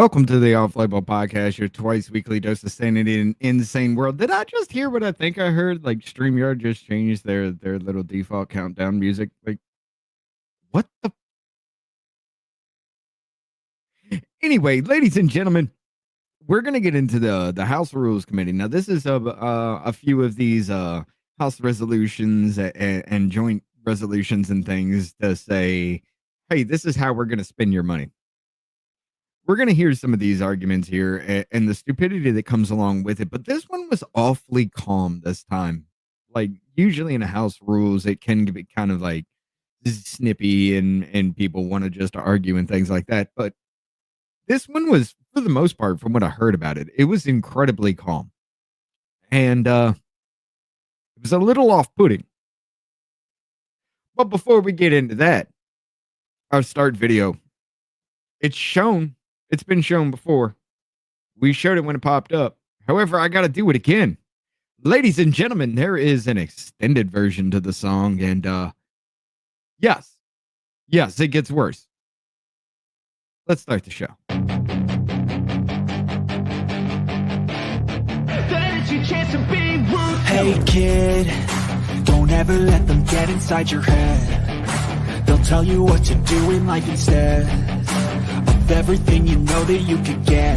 Welcome to the Off Label Podcast, your twice weekly dose of sanity in an insane world. Did I just hear what I think I heard? Like StreamYard just changed their little default countdown music. Like, what the? Anyway, ladies and gentlemen, we're gonna get into the House Rules Committee. Now, this is a few of these House resolutions and joint resolutions and things to say, hey, this is how we're gonna spend your money. We're going to hear some of these arguments here and the stupidity that comes along with it. But this one was awfully calm this time. Like, usually in a House Rules, it can be kind of like snippy and people want to just argue and things like that. But this one was, for the most part, from what I heard about it, it was incredibly calm. And it was a little off-putting. But before we get into that, our start video, it's been shown before. We showed it when it popped up. However, I got to do it again. Ladies and gentlemen, there is an extended version to the song. And yes, it gets worse. Let's start the show. Hey kid, don't ever let them get inside your head. They'll tell you what to do in life instead of everything you know that you could get.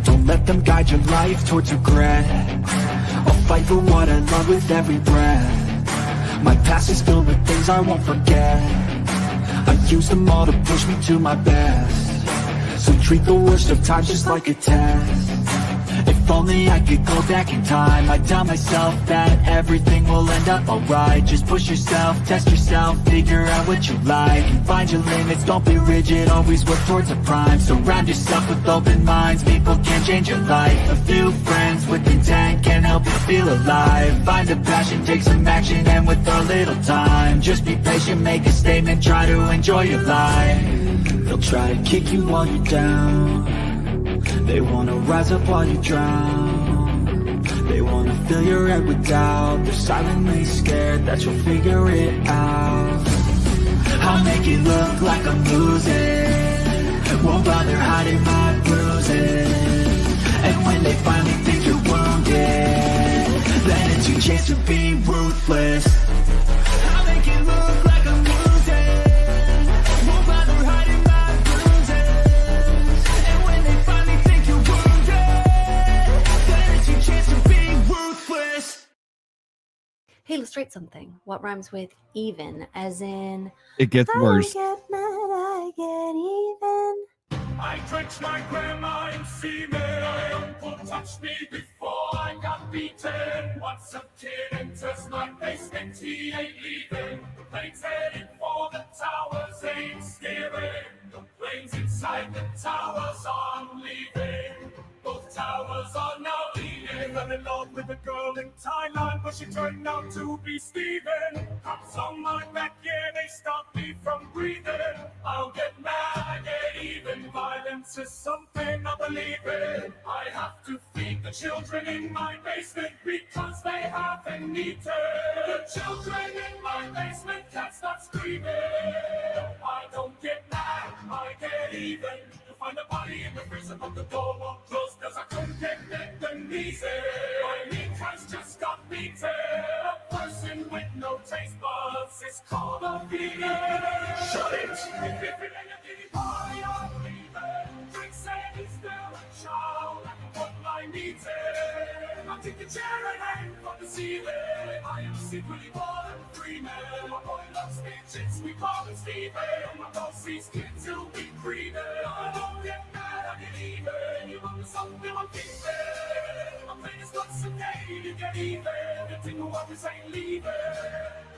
Don't let them guide your life towards regret. I'll fight for what I love with every breath. My past is filled with things I won't forget. I use them all to push me to my best. So treat the worst of times just like a test. If only I could go back in time, I'd tell myself that everything will end up alright. Just push yourself, test yourself, figure out what you like, and find your limits, don't be rigid, always work towards a prime. Surround yourself with open minds, people can change your life. A few friends with intent can help you feel alive. Find a passion, take some action, and with a little time, just be patient, make a statement, try to enjoy your life. They'll try to kick you while you're down. They wanna rise up while you drown. They wanna fill your head with doubt. They're silently scared that you'll figure it out. I'll make it look like I'm losing, won't bother hiding my bruises. And when they finally think you're wounded, then it's your chance to be ruthless. I'll make it look like I'm losing, won't bother hiding my bruises. And when they finally think you're wounded, then it's your chance to be ruthless. Hey, let's write something. What rhymes with even? As in, It gets worse. I get mad, I get even. I drenched my grandma in semen. My uncle touched me before I got beaten. Once a kid enters my basement, he ain't leaving. The plane's headed for the towers, ain't scary. The planes inside the towers aren't leaving. Both towers are now leaving. I'm in love with a girl in Thailand, but she turned out to be Steven. Cops on my back, yeah, they stopped me from breathing. I'll get mad, I get even. Violence is something I believe in. I have to feed the children in my basement because they haven't eaten. The children in my basement can't stop screaming. I don't get mad, I get even. To find a body in the freezer, but the door won't close cause I couldn't get the easy. My meat has just got beaten. A person with no taste buds is called a vegan. Shut it! If it ain't a party, I'm leaving. Drink said he's still a child. I can put my needs in. I'll take the chair and hang from the ceiling. I am secretly born and free man. My boy loves bitches, we call him Steven. My boss sees kids who be breathing. I don't get mad, I get even. You want something, I'm keeping. My pain is what's a day to get even. The thing who always ain't leaving.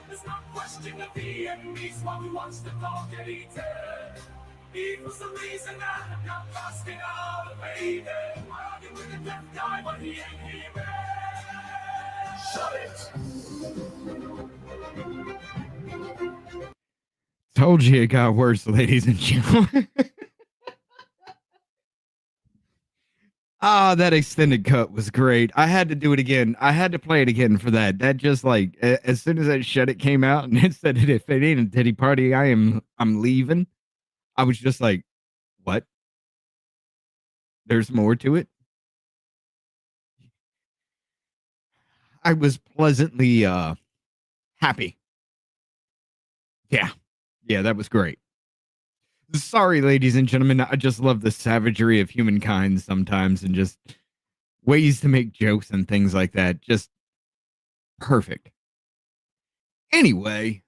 There's no question of the enemies while we watch the dog get eaten. Evil's the reason that I'm not asking out of Aiden. I argue with the deaf guy, but he ain't hearing. Shut it. Told you it got worse, ladies and gentlemen. Ah, that extended cut was great. I had to do it again. I had to play it again for that. That just like as soon as that shut it came out and it said if it ain't a titty party, I'm leaving. I was just like, what? There's more to it. I was pleasantly happy. Yeah. Yeah, that was great. Sorry, ladies and gentlemen. I just love the savagery of humankind sometimes and just ways to make jokes and things like that. Just perfect. Anyway.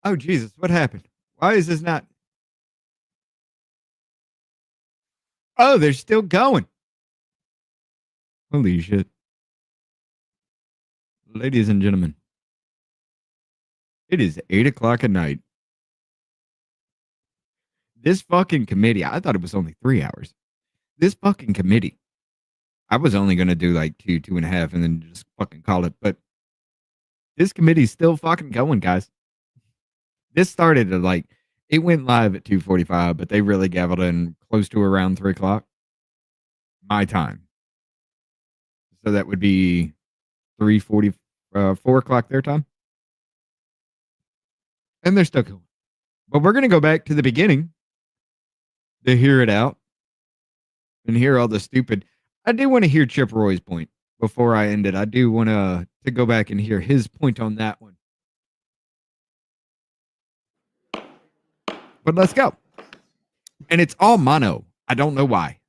Oh, Jesus. What happened? Why is this not? Oh, they're still going. Holy shit. Ladies and gentlemen, it is 8 o'clock at night. This fucking committee, I thought it was only 3 hours. This fucking committee, I was only going to do like 2.5, and then just fucking call it. But this committee's still fucking going, guys. This started at like, it went live at 2:45, but they really gavelled in close to around 3 o'clock my time. So that would be 3:40, 4 o'clock their time. And they're still going. But we're going to go back to the beginning to hear it out and hear all the stupid. I do want to hear Chip Roy's point before I end it. I do want to go back and hear his point on that one. But let's go. And it's all mono. I don't know why.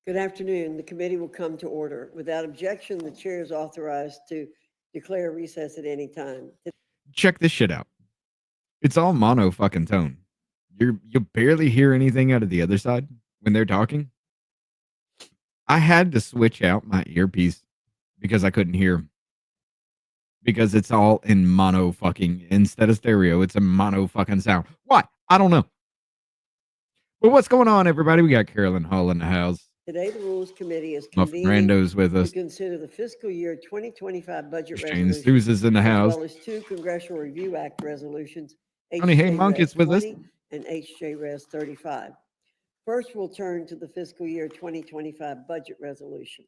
Good afternoon. The committee will come to order. Without objection, the chair is authorized to declare recess at any time. Check this shit out. It's all mono fucking tone. You barely hear anything out of the other side when they're talking. I had to switch out my earpiece because I couldn't hear. Because it's all in mono fucking instead of stereo. It's a mono fucking sound. Why? I don't know. But what's going on, everybody? We got Carolyn Hall in the house. Today, the Rules Committee is Muff convening Rando's with to us. consider the fiscal year 2025 budget Shane resolution, Sousa's in the as house. well as two Congressional Review Act resolutions, Honey Hey Monk is with us. 20 and HJ Res 35. First, we'll turn to the fiscal year 2025 budget resolution.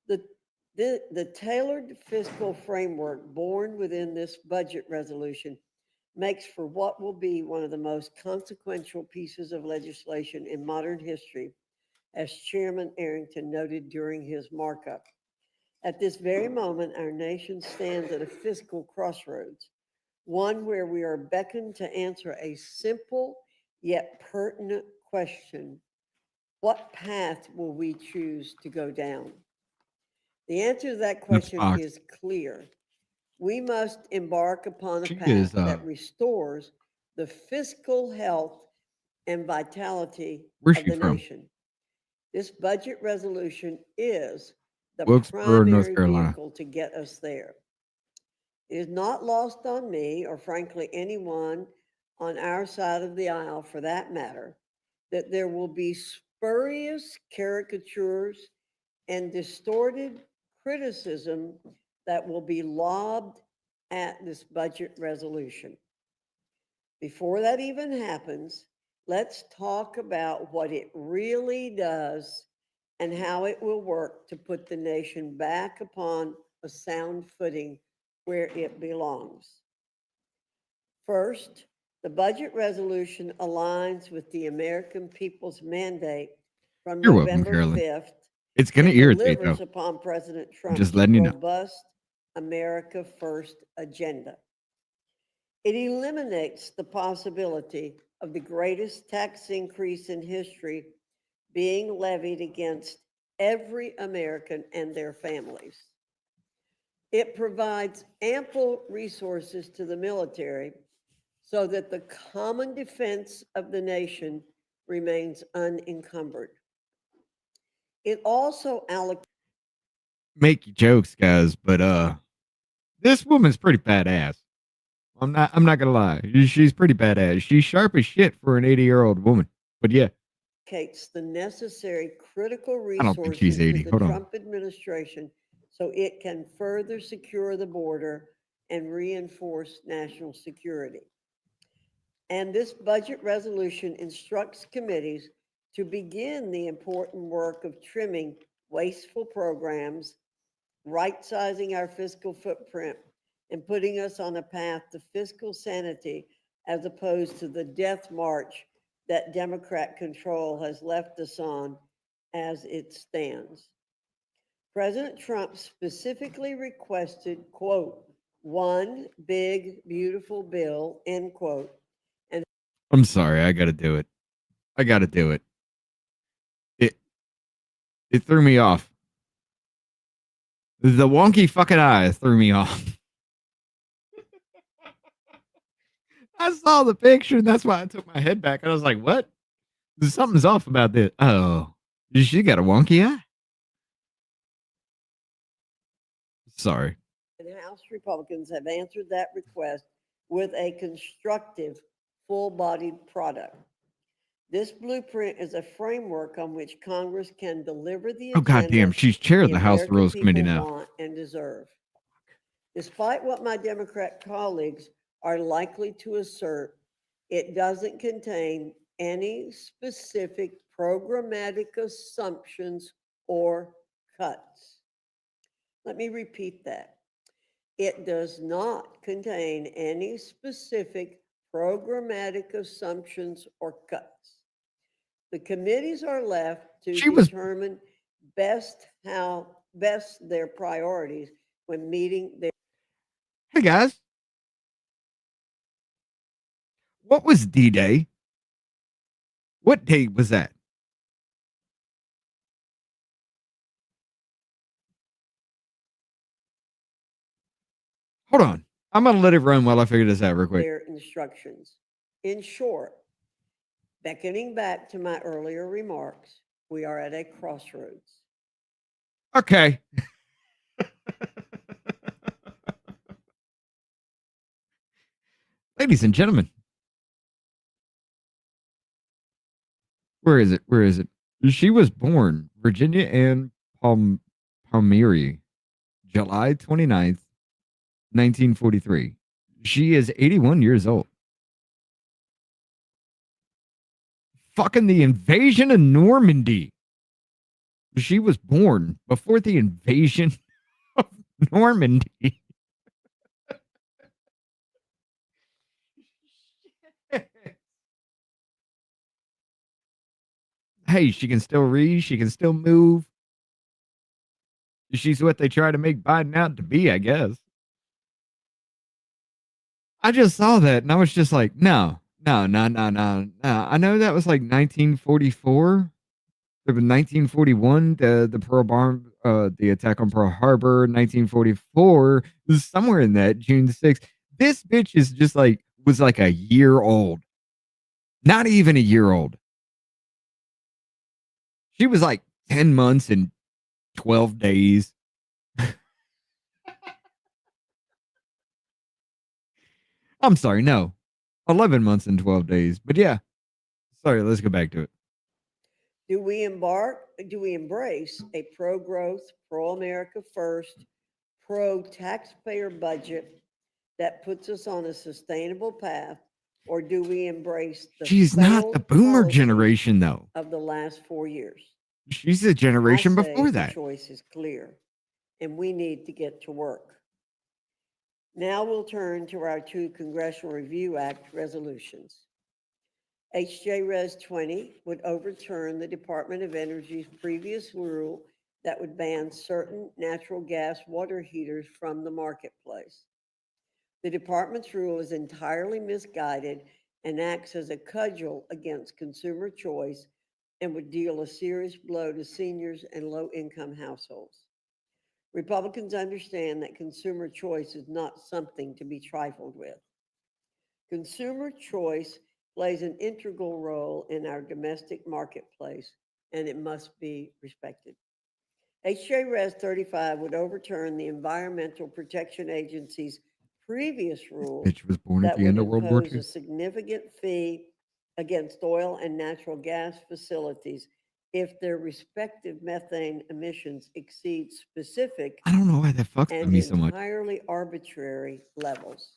The tailored fiscal framework born within this budget resolution makes for what will be one of the most consequential pieces of legislation in modern history, as Chairman Arrington noted during his markup. At this very moment, our nation stands at a fiscal crossroads, one where we are beckoned to answer a simple yet pertinent question: what path will we choose to go down? The answer to that question is clear. We must embark upon a path that restores the fiscal health and vitality of the nation. This budget resolution is the primary vehicle to get us there. It is not lost on me, or frankly anyone on our side of the aisle for that matter, that there will be spurious caricatures and distorted criticism that will be lobbed at this budget resolution. Before that even happens, let's talk about what it really does and how it will work to put the nation back upon a sound footing where it belongs. First, the budget resolution aligns with the American people's mandate from November 5th. It's going to irritate, though. Upon President Trump's just letting you know. Robust America First agenda. It eliminates the possibility of the greatest tax increase in history being levied against every American and their families. It provides ample resources to the military so that the common defense of the nation remains unencumbered. It also allocates. Make jokes, guys, but this woman's pretty badass. I'm not gonna lie. She's pretty badass. She's sharp as shit for an 80-year-old woman. But yeah. The necessary critical resources I don't think she's 80. to the Hold on. Trump administration so it can further secure the border and reinforce national security. And this budget resolution instructs committees to begin the important work of trimming wasteful programs, right-sizing our fiscal footprint, and putting us on a path to fiscal sanity as opposed to the death march that Democrat control has left us on as it stands. President Trump specifically requested, quote, one big, beautiful bill, end quote. And I'm sorry, I got to do it. I got to do it. It it threw me off. The wonky fucking eye threw me off. I saw the picture, and that's why I took my head back. And I was like, "What? Something's off about this." Oh, she got a wonky eye. Sorry. House Republicans have answered that request with a constructive, full bodied product. This blueprint is a framework on which Congress can deliver the Oh agenda goddamn, she's chair of the the House American Rules Committee people now. want and deserve. Despite what my Democrat colleagues are likely to assert, it doesn't contain any specific programmatic assumptions or cuts. Let me repeat that. It does not contain any specific programmatic assumptions or cuts. The committees are left to She was determine best their priorities when meeting their. Hey guys, what was D-Day? What date was that? Hold on. I'm gonna let it run while I figure this out real quick. Their instructions. In short, beckoning back to my earlier remarks, we are at a crossroads. Okay. Ladies and gentlemen. Where is it? Where is it? She was born Virginia Ann Palmieri, July 29th, 1943. She is 81 years old. Fucking the invasion of Normandy. She was born before the invasion of Normandy. Hey, she can still read. She can still move. She's what they try to make Biden out to be, I guess. I just saw that and I was just like, no. I know that was like 1944. There was 1941, the Pearl Bomb, the attack on Pearl Harbor, 1944, somewhere in that, June 6th. This bitch is just like, was like a year old. Not even a year old. She was like 10 months and 12 days. I'm sorry, no. 11 months and 12 days. But yeah. Sorry, let's go back to it. Do we embrace a pro-growth, pro-America first, pro-taxpayer budget that puts us on a sustainable path, or do we embrace the She's not the failed boomer policies generation, though. of the last 4 years? She's the generation I say before the that. choice is clear, and we need to get to work. Now we'll turn to our two Congressional Review Act resolutions. HJ Res 20 would overturn the Department of Energy's previous rule that would ban certain natural gas water heaters from the marketplace. The department's rule is entirely misguided and acts as a cudgel against consumer choice and would deal a serious blow to seniors and low-income households. Republicans understand that consumer choice is not something to be trifled with. Consumer choice plays an integral role in our domestic marketplace, and it must be respected. HJ Res 35 would overturn the Environmental Protection Agency's previous rule Bitch was born at that the would end of World War impose II. a significant fee against oil and natural gas facilities if their respective methane emissions exceed specific I don't know why that fucks with and me so much. entirely arbitrary levels.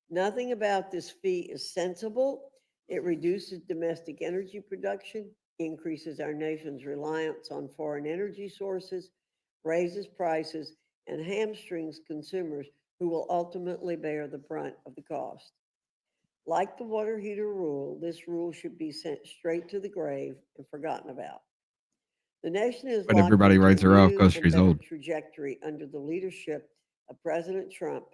Nothing about this fee is sensible. It reduces domestic energy production, increases our nation's reliance on foreign energy sources, raises prices, and hamstrings consumers who will ultimately bear the brunt of the cost. Like the water heater rule, this rule should be sent straight to the grave and forgotten about. The nation is But locked everybody into a writes her off new because and she's better old. trajectory under the leadership of President Trump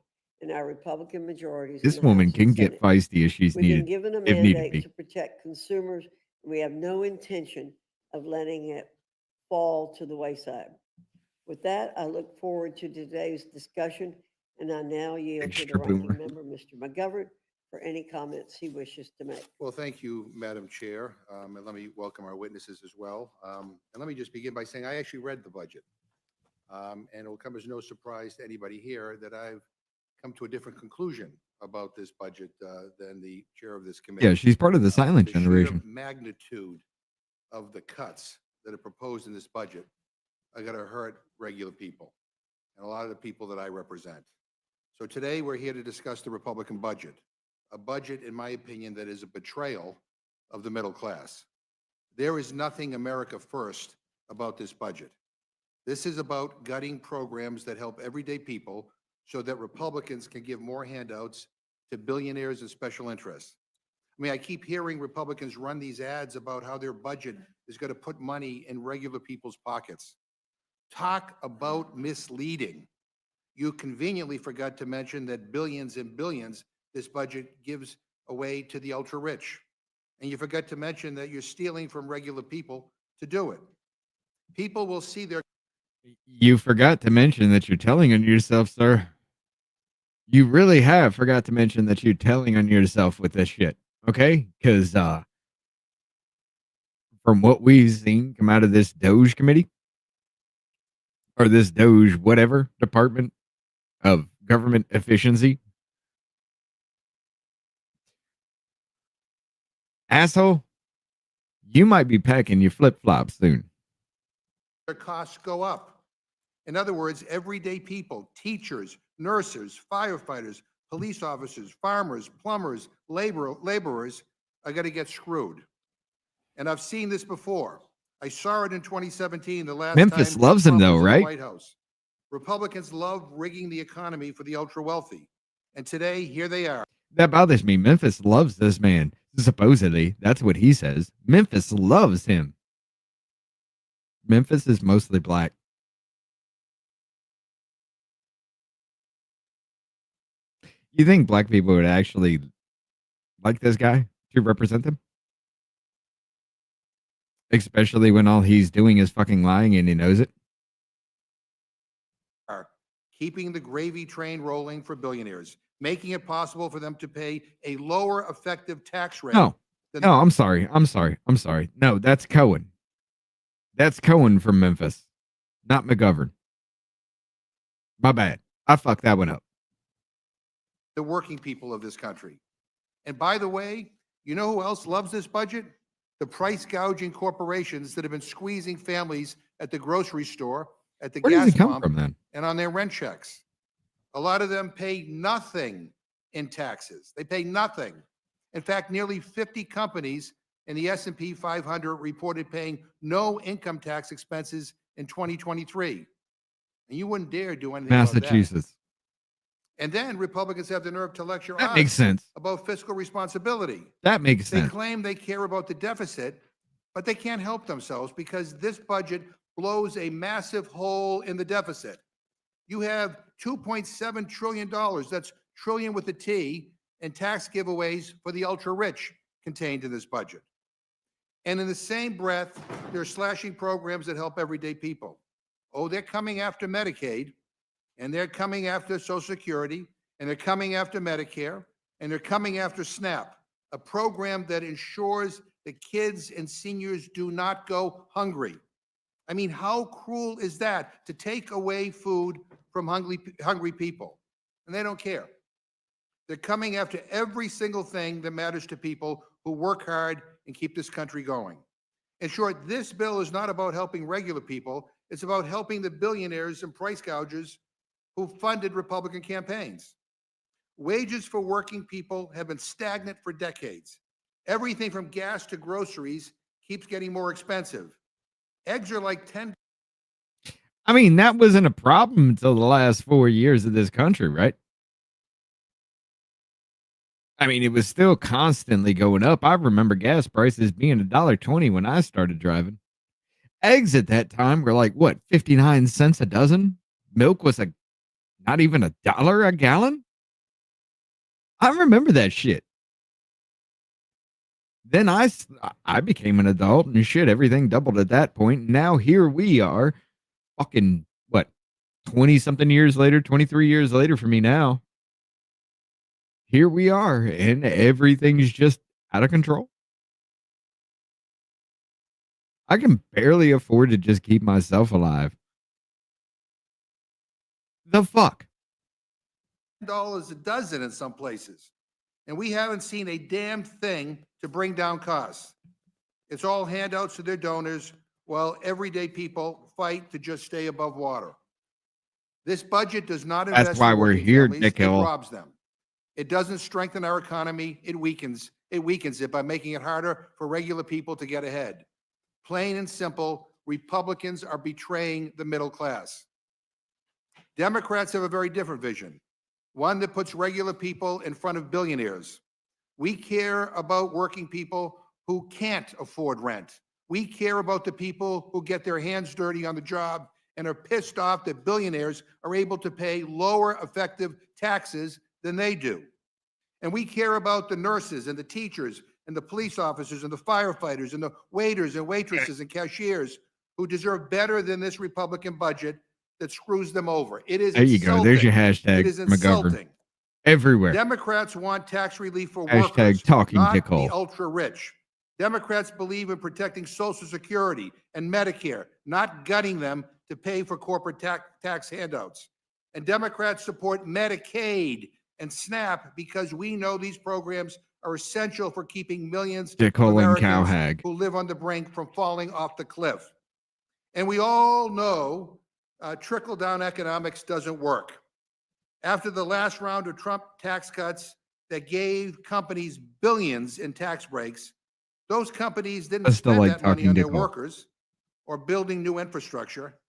and our Republican majorities in This the woman House can and get Senate. feisty if she's We've been needed, given a if needed mandate be. to protect consumers, and we have no intention of letting it fall to the wayside. With that, I look forward to today's discussion, and I now yield to the Extra ranking boomer. member, Mr. McGovern, for any comments he wishes to make. Well, thank you, Madam Chair, and let me welcome our witnesses as well. And let me just begin by saying I actually read the budget. And it will come as no surprise to anybody here that I've come to a different conclusion about this budget than the chair of this committee. Yeah, she's part of the silent The sheer generation. magnitude of the cuts that are proposed in this budget are going to hurt regular people and a lot of the people that I represent. So today we're here to discuss the Republican budget, a budget, in my opinion, that is a betrayal of the middle class. There is nothing America first about this budget. This is about gutting programs that help everyday people so that Republicans can give more handouts to billionaires and special interests. I mean, I keep hearing Republicans run these ads about how their budget is going to put money in regular people's pockets. Talk about misleading. You conveniently forgot to mention that billions and billions this budget gives away to the ultra-rich. And you forgot to mention that you're stealing from regular people to do it. People will see their... You forgot to mention that you're telling on yourself, sir. You really have forgot to mention that you're telling on yourself with this shit. Okay? Because from what we've seen come out of this Doge committee, or this Doge whatever department of government efficiency, asshole, you might be packing your flip-flops soon. their costs go up. In other words, everyday people, teachers, nurses, firefighters, police officers, farmers, plumbers, laborers are going to get screwed. And I've seen this before. I saw it in 2017, the last Memphis time loves him, Trump though, was in the right? White House. Republicans love rigging the economy for the ultra-wealthy. And today, here they are. That bothers me. Memphis loves this man. Supposedly, that's what he says. Memphis loves him. Memphis is mostly black. You think black people would actually like this guy to represent them? Especially when all he's doing is fucking lying and he knows it? Keeping the gravy train rolling for billionaires, making it possible for them to pay a lower effective tax rate. No, I'm sorry. No, that's Cohen. That's Cohen from Memphis, not McGovern. My bad. I fucked that one up. The working people of this country. And by the way, you know who else loves this budget? The price gouging corporations that have been squeezing families at the grocery store, at the Where does gas it come pump, from then? and on their rent checks. A lot of them pay nothing in taxes. They pay nothing. In fact, nearly 50 companies in the S&P 500 reported paying no income tax expenses in 2023. And you wouldn't dare do anything about that. Massachusetts. And then Republicans have the nerve to lecture That us makes sense. about fiscal responsibility. That makes They sense. claim they care about the deficit, but they can't help themselves because this budget blows a massive hole in the deficit. You have $2.7 trillion, that's trillion with a T, in tax giveaways for the ultra-rich contained in this budget. And in the same breath, they're slashing programs that help everyday people. Oh, they're coming after Medicaid, and they're coming after Social Security, and they're coming after Medicare, and they're coming after SNAP, a program that ensures that kids and seniors do not go hungry. I mean, how cruel is that to take away food from hungry people? And they don't care. They're coming after every single thing that matters to people who work hard and keep this country going. In short, this bill is not about helping regular people. It's about helping the billionaires and price gougers who funded Republican campaigns. Wages for working people have been stagnant for decades. Everything from gas to groceries keeps getting more expensive. Eggs are like 10. I mean, that wasn't a problem until the last 4 years of this country, right? I mean, it was still constantly going up. I remember gas prices being $1.20 when I started driving. Eggs at that time were like what, 59 cents a dozen? Milk was not even $1 a gallon. I remember that shit. Then I became an adult and shit, everything doubled at that point. Now here we are, fucking what, 20 something years later, 23 years later for me now. Here we are, and everything's just out of control. I can barely afford to just keep myself alive. The fuck? $10 a dozen in some places. And we haven't seen a damn thing to bring down costs. It's all handouts to their donors while everyday people fight to just stay above water. This budget does not That's invest why in we're working here, families, it dickhole. robs them. It doesn't strengthen our economy, it weakens it by making it harder for regular people to get ahead. Plain and simple, Republicans are betraying the middle class. Democrats have a very different vision, one that puts regular people in front of billionaires. We care about working people who can't afford rent. We care about the people who get their hands dirty on the job and are pissed off that billionaires are able to pay lower effective taxes than they do. And we care about the nurses and the teachers and the police officers and the firefighters and the waiters and waitresses and cashiers who deserve better than this Republican budget that screws them over. It is There you go. There's your hashtag, It is McGovern. insulting. Everywhere. Democrats want tax relief for Hashtag workers, talking not dickhole. the ultra-rich. Democrats believe in protecting Social Security and Medicare, not gutting them to pay for corporate tax handouts. And Democrats support Medicaid and SNAP because we know these programs are essential for keeping millions of Dickhole and Americans cowhag. who live on the brink from falling off the cliff. And we all know trickle-down economics doesn't work. After the last round of Trump tax cuts that gave companies billions in tax breaks, those companies didn't I still spend like that money talking on their dickhole. workers or building new infrastructure.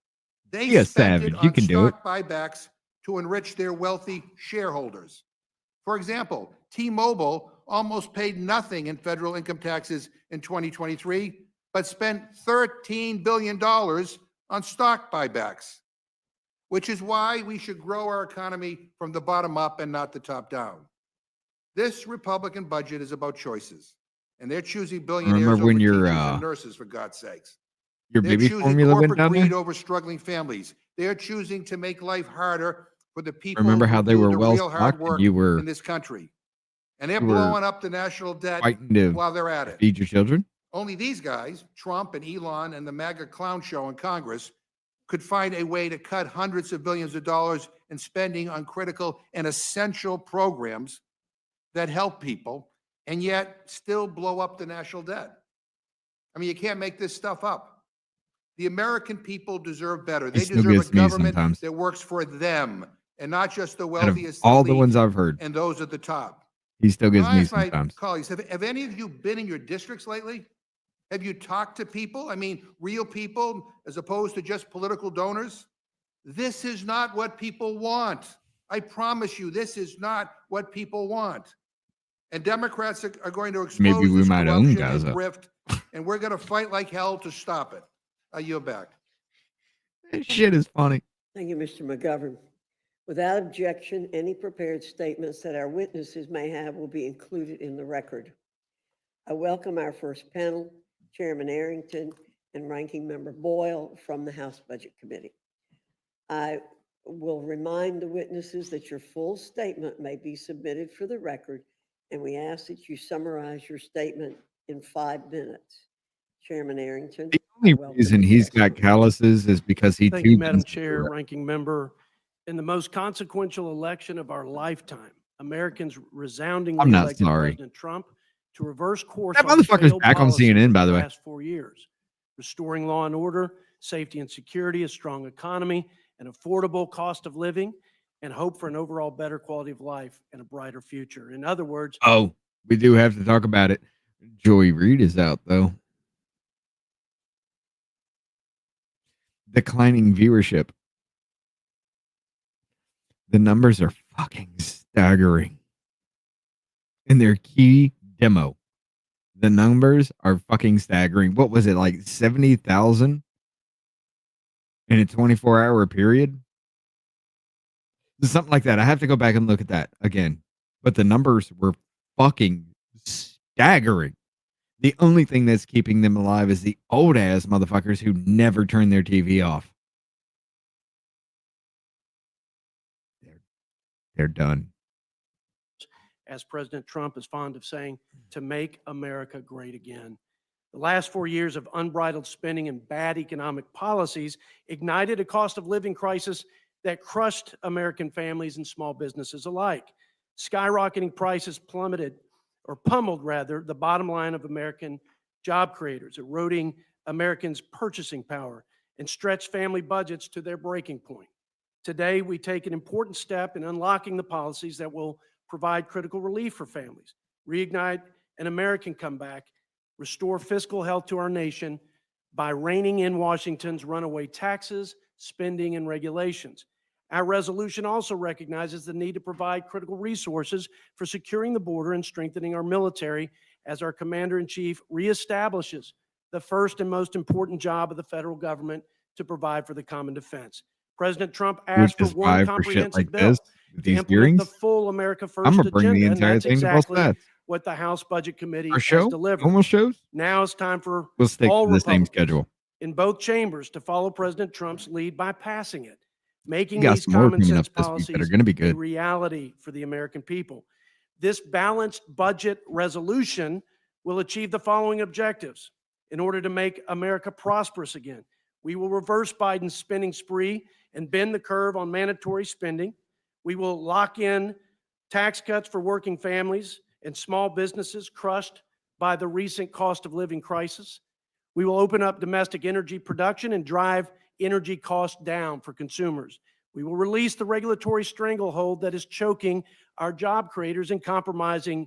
They Be a spent savage. it You on can do it. stock buybacks to enrich their wealthy shareholders. For example, T-Mobile almost paid nothing in federal income taxes in 2023, but spent $13 billion on stock buybacks, which is why we should grow our economy from the bottom up and not the top down. This Republican budget is about choices, and they're choosing billionaires Remember over when your teachers and nurses, for God's sakes. your They're baby choosing formula went corporate down greed there? over struggling families. They're choosing to make life harder for the people Remember how who they do were the well real hard stocked and work you were in this country. And they're you were blowing up the national debt fighting to while they're at it. feed your children? Only these guys, Trump and Elon and the MAGA clown show in Congress, could find a way to cut hundreds of billions of dollars in spending on critical and essential programs that help people and yet still blow up the national debt. I mean, you can't make this stuff up. The American people deserve better. They still deserve a gets me government sometimes. that works for them and not just the Out of wealthiest all the elite ones I've heard, and those at the top. he still gives I me ask my sometimes. colleagues, have any of you been in your districts lately? Have you talked to people? I mean, real people as opposed to just political donors? This is not what people want. I promise you, this is not what people want. And Democrats are going to expose Maybe we this might own corruption and Gaza. grift, and we're going to fight like hell to stop it. I yield back. This shit is funny. Thank you, Mr. McGovern. Without objection, any prepared statements that our witnesses may have will be included in the record. I welcome our first panel, Chairman Arrington and Ranking Member Boyle from the House Budget Committee. I will remind the witnesses that your full statement may be submitted for the record, and we ask that you summarize your statement in 5 minutes. Chairman Arrington. The only welcome reason your he's got testimony. calluses is because he Thank you, tubed Madam his Chair, cigarette. Ranking Member. In the most consequential election of our lifetime, Americans resoundingly I'm not elected sorry. President Trump to reverse course That on motherfucker's failed back on policies CNN, of by the way. past 4 years, restoring law and order, safety and security, a strong economy, an affordable cost of living, and hope for an overall better quality of life and a brighter future. In other words, Oh, we do have to talk about it. Joy Reid is out, though. Declining viewership. The numbers are fucking staggering. in their key demo. The numbers are fucking staggering. What was it, like 70,000 in a 24-hour period? Something like that. I have to go back and look at that again. But the numbers were fucking staggering. The only thing that's keeping them alive is the old ass motherfuckers who never turn their TV off. They're done. As President Trump is fond of saying, to make America great again. The last 4 years of unbridled spending and bad economic policies ignited a cost of living crisis that crushed American families and small businesses alike. Skyrocketing prices pummeled the bottom line of American job creators, eroding Americans' purchasing power and stretched family budgets to their breaking point. Today, we take an important step in unlocking the policies that will provide critical relief for families, reignite an American comeback, restore fiscal health to our nation by reining in Washington's runaway taxes, spending, and regulations. Our resolution also recognizes the need to provide critical resources for securing the border and strengthening our military as our Commander-in-Chief reestablishes the first and most important job of the federal government to provide for the common defense. President Trump asked for one comprehensive bill to implement the full America First agenda, and that's exactly what the House Budget Committee has delivered. Almost shows. Now it's time for We'll stick all to the same Republicans schedule in both chambers to follow President Trump's lead by passing it, making We got these some more common coming up sense this week policies that are going to be a good. reality for the American people. This balanced budget resolution will achieve the following objectives. In order to make America prosperous again, we will reverse Biden's spending spree and bend the curve on mandatory spending. We will lock in tax cuts for working families and small businesses crushed by the recent cost of living crisis. We will open up domestic energy production and drive energy costs down for consumers. We will release the regulatory stranglehold that is choking our job creators and compromising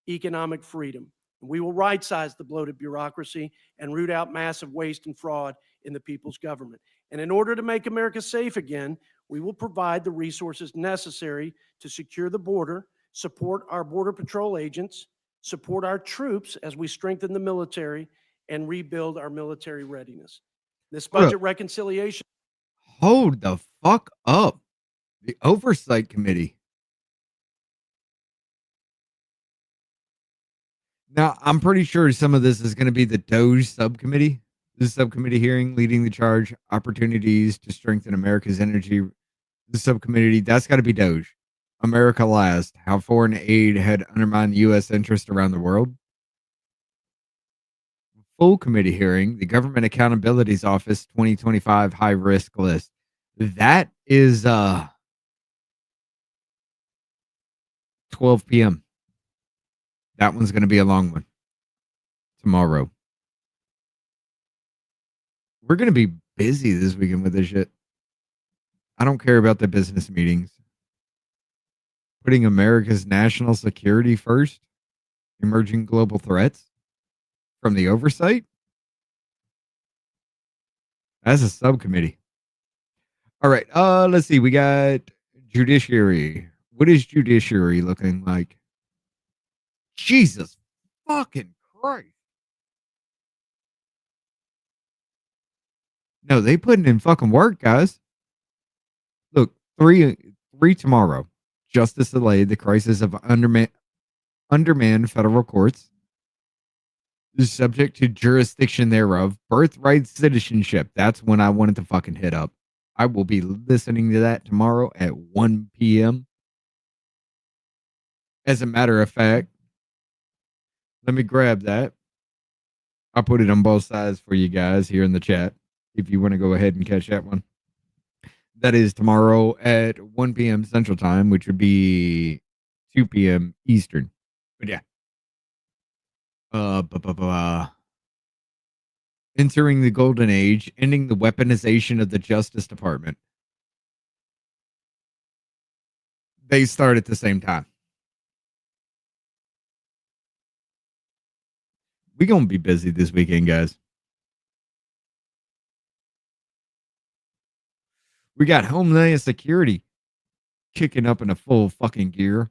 economic freedom. We will right-size the bloated bureaucracy and root out massive waste and fraud in the people's government. And in order to make America safe again, we will provide the resources necessary to secure the border, support our Border Patrol agents, support our troops as we strengthen the military, and rebuild our military readiness. This budget reconciliation. Hold the fuck up. The Oversight Committee. Now, I'm pretty sure some of this is going to be the DOGE subcommittee. This subcommittee hearing, leading the charge, opportunities to strengthen America's energy. The subcommittee, that's got to be DOGE. America Last, how foreign aid had undermined U.S. interest around the world. Full committee hearing, the Government Accountability's Office 2025 high risk list. That is 12 p.m. That one's going to be a long one. Tomorrow. We're going to be busy this weekend with this shit. I don't care about the business meetings. Putting America's national security first. Emerging global threats from the oversight. As a subcommittee. All right. Let's see. We got judiciary. What is judiciary looking like? Jesus fucking Christ. No, they putting in fucking work, guys. Look, three tomorrow. Justice delayed. The crisis of undermanned federal courts. Is subject to jurisdiction thereof. Birthright citizenship. That's when I wanted to fucking hit up. I will be listening to that tomorrow at 1 p.m. As a matter of fact, let me grab that. I'll put it on both sides for you guys here in the chat if you want to go ahead and catch that one. That is tomorrow at 1 p.m. Central Time, which would be 2 p.m. Eastern. But yeah. Entering the golden age, ending the weaponization of the Justice Department. They start at the same time. We're going to be busy this weekend, guys. We got Homeland Security kicking up in a full fucking gear.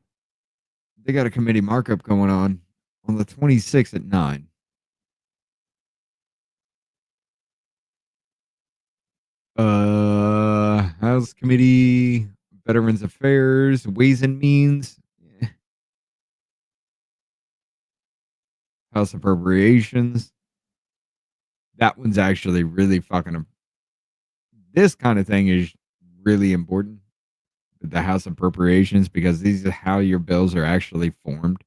they got a committee markup going on the 26th at 9. House Committee, Veterans Affairs, Ways and Means, House Appropriations. That one's actually really fucking. This kind of thing is really important. The House Appropriations, because these are how your bills are actually formed.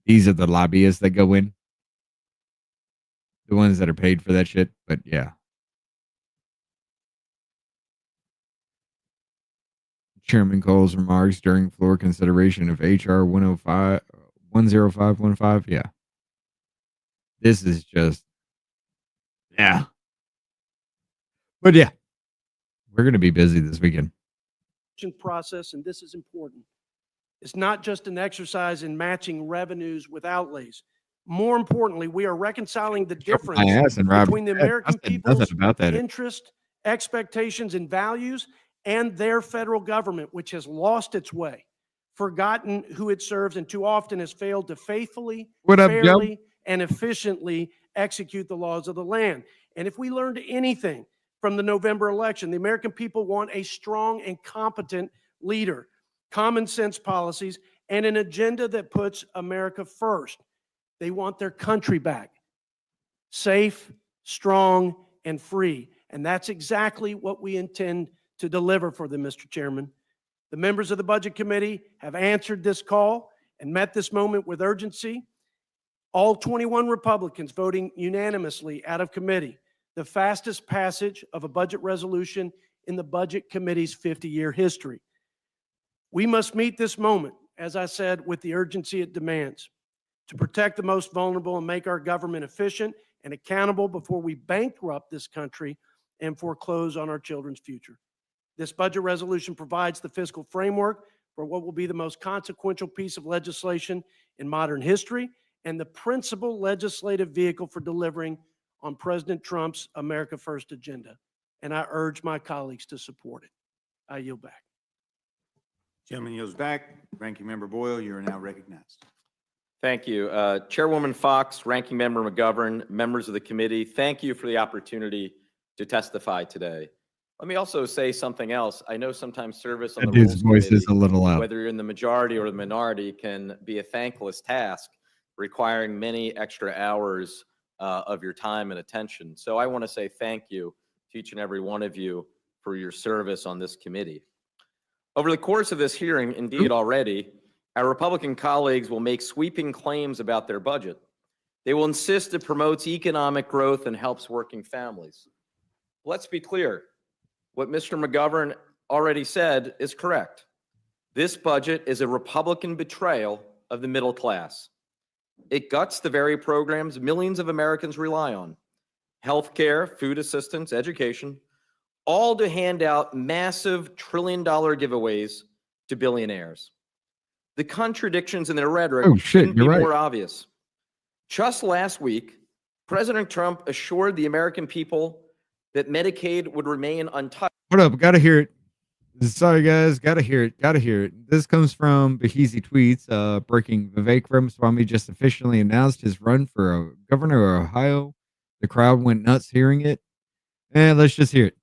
These are the lobbyists that go in, the ones that are paid for that shit. But yeah. Chairman Cole's remarks during floor consideration of HR 10515. Yeah. This is just, yeah. But yeah, we're going to be busy this weekend. Process, and this is important. It's not just an exercise in matching revenues with outlays. More importantly, we are reconciling the difference between the American people's interest, expectations, and values and their federal government, which has lost its way, forgotten who it serves, and too often has failed to faithfully, fairly, and efficiently execute the laws of the land. And if we learned anything from the November election, the American people want a strong and competent leader, common sense policies, and an agenda that puts America first. They want their country back, safe, strong, and free. And that's exactly what we intend to deliver for them, Mr. Chairman. The members of the Budget Committee have answered this call and met this moment with urgency. All 21 Republicans voting unanimously out of committee, the fastest passage of a budget resolution in the Budget Committee's 50-year history. We must meet this moment, as I said, with the urgency it demands, to protect the most vulnerable and make our government efficient and accountable before we bankrupt this country and foreclose on our children's future. This budget resolution provides the fiscal framework for what will be the most consequential piece of legislation in modern history and the principal legislative vehicle for delivering on President Trump's America First agenda. And I urge my colleagues to support it. I yield back. Gentleman yields back. Ranking Member Boyle, you are now recognized. Thank you. Chairwoman Fox, Ranking Member McGovern, members of the committee, thank you for the opportunity to testify today. Let me also say something else. I know sometimes service on the His Rules voice is Committee, a little loud. whether you're in the majority or the minority, can be a thankless task requiring many extra hours of your time and attention. So I want to say thank you to each and every one of you for your service on this committee. Over the course of this hearing, indeed already, our Republican colleagues will make sweeping claims about their budget. They will insist it promotes economic growth and helps working families. Let's be clear. What Mr. McGovern already said is correct. This budget is a Republican betrayal of the middle class. It guts the very programs millions of Americans rely on: healthcare, food assistance, education, all to hand out massive trillion-dollar giveaways to billionaires. The contradictions in their rhetoric couldn't be more obvious. Just last week, President Trump assured the American people that Medicaid would remain untouched. Hold up, gotta hear it. Sorry, guys, gotta hear it. Gotta hear it. This comes from Bahizi Tweets. Breaking: Vivek Ramaswamy just officially announced his run for governor of Ohio. The crowd went nuts hearing it. And let's just hear it.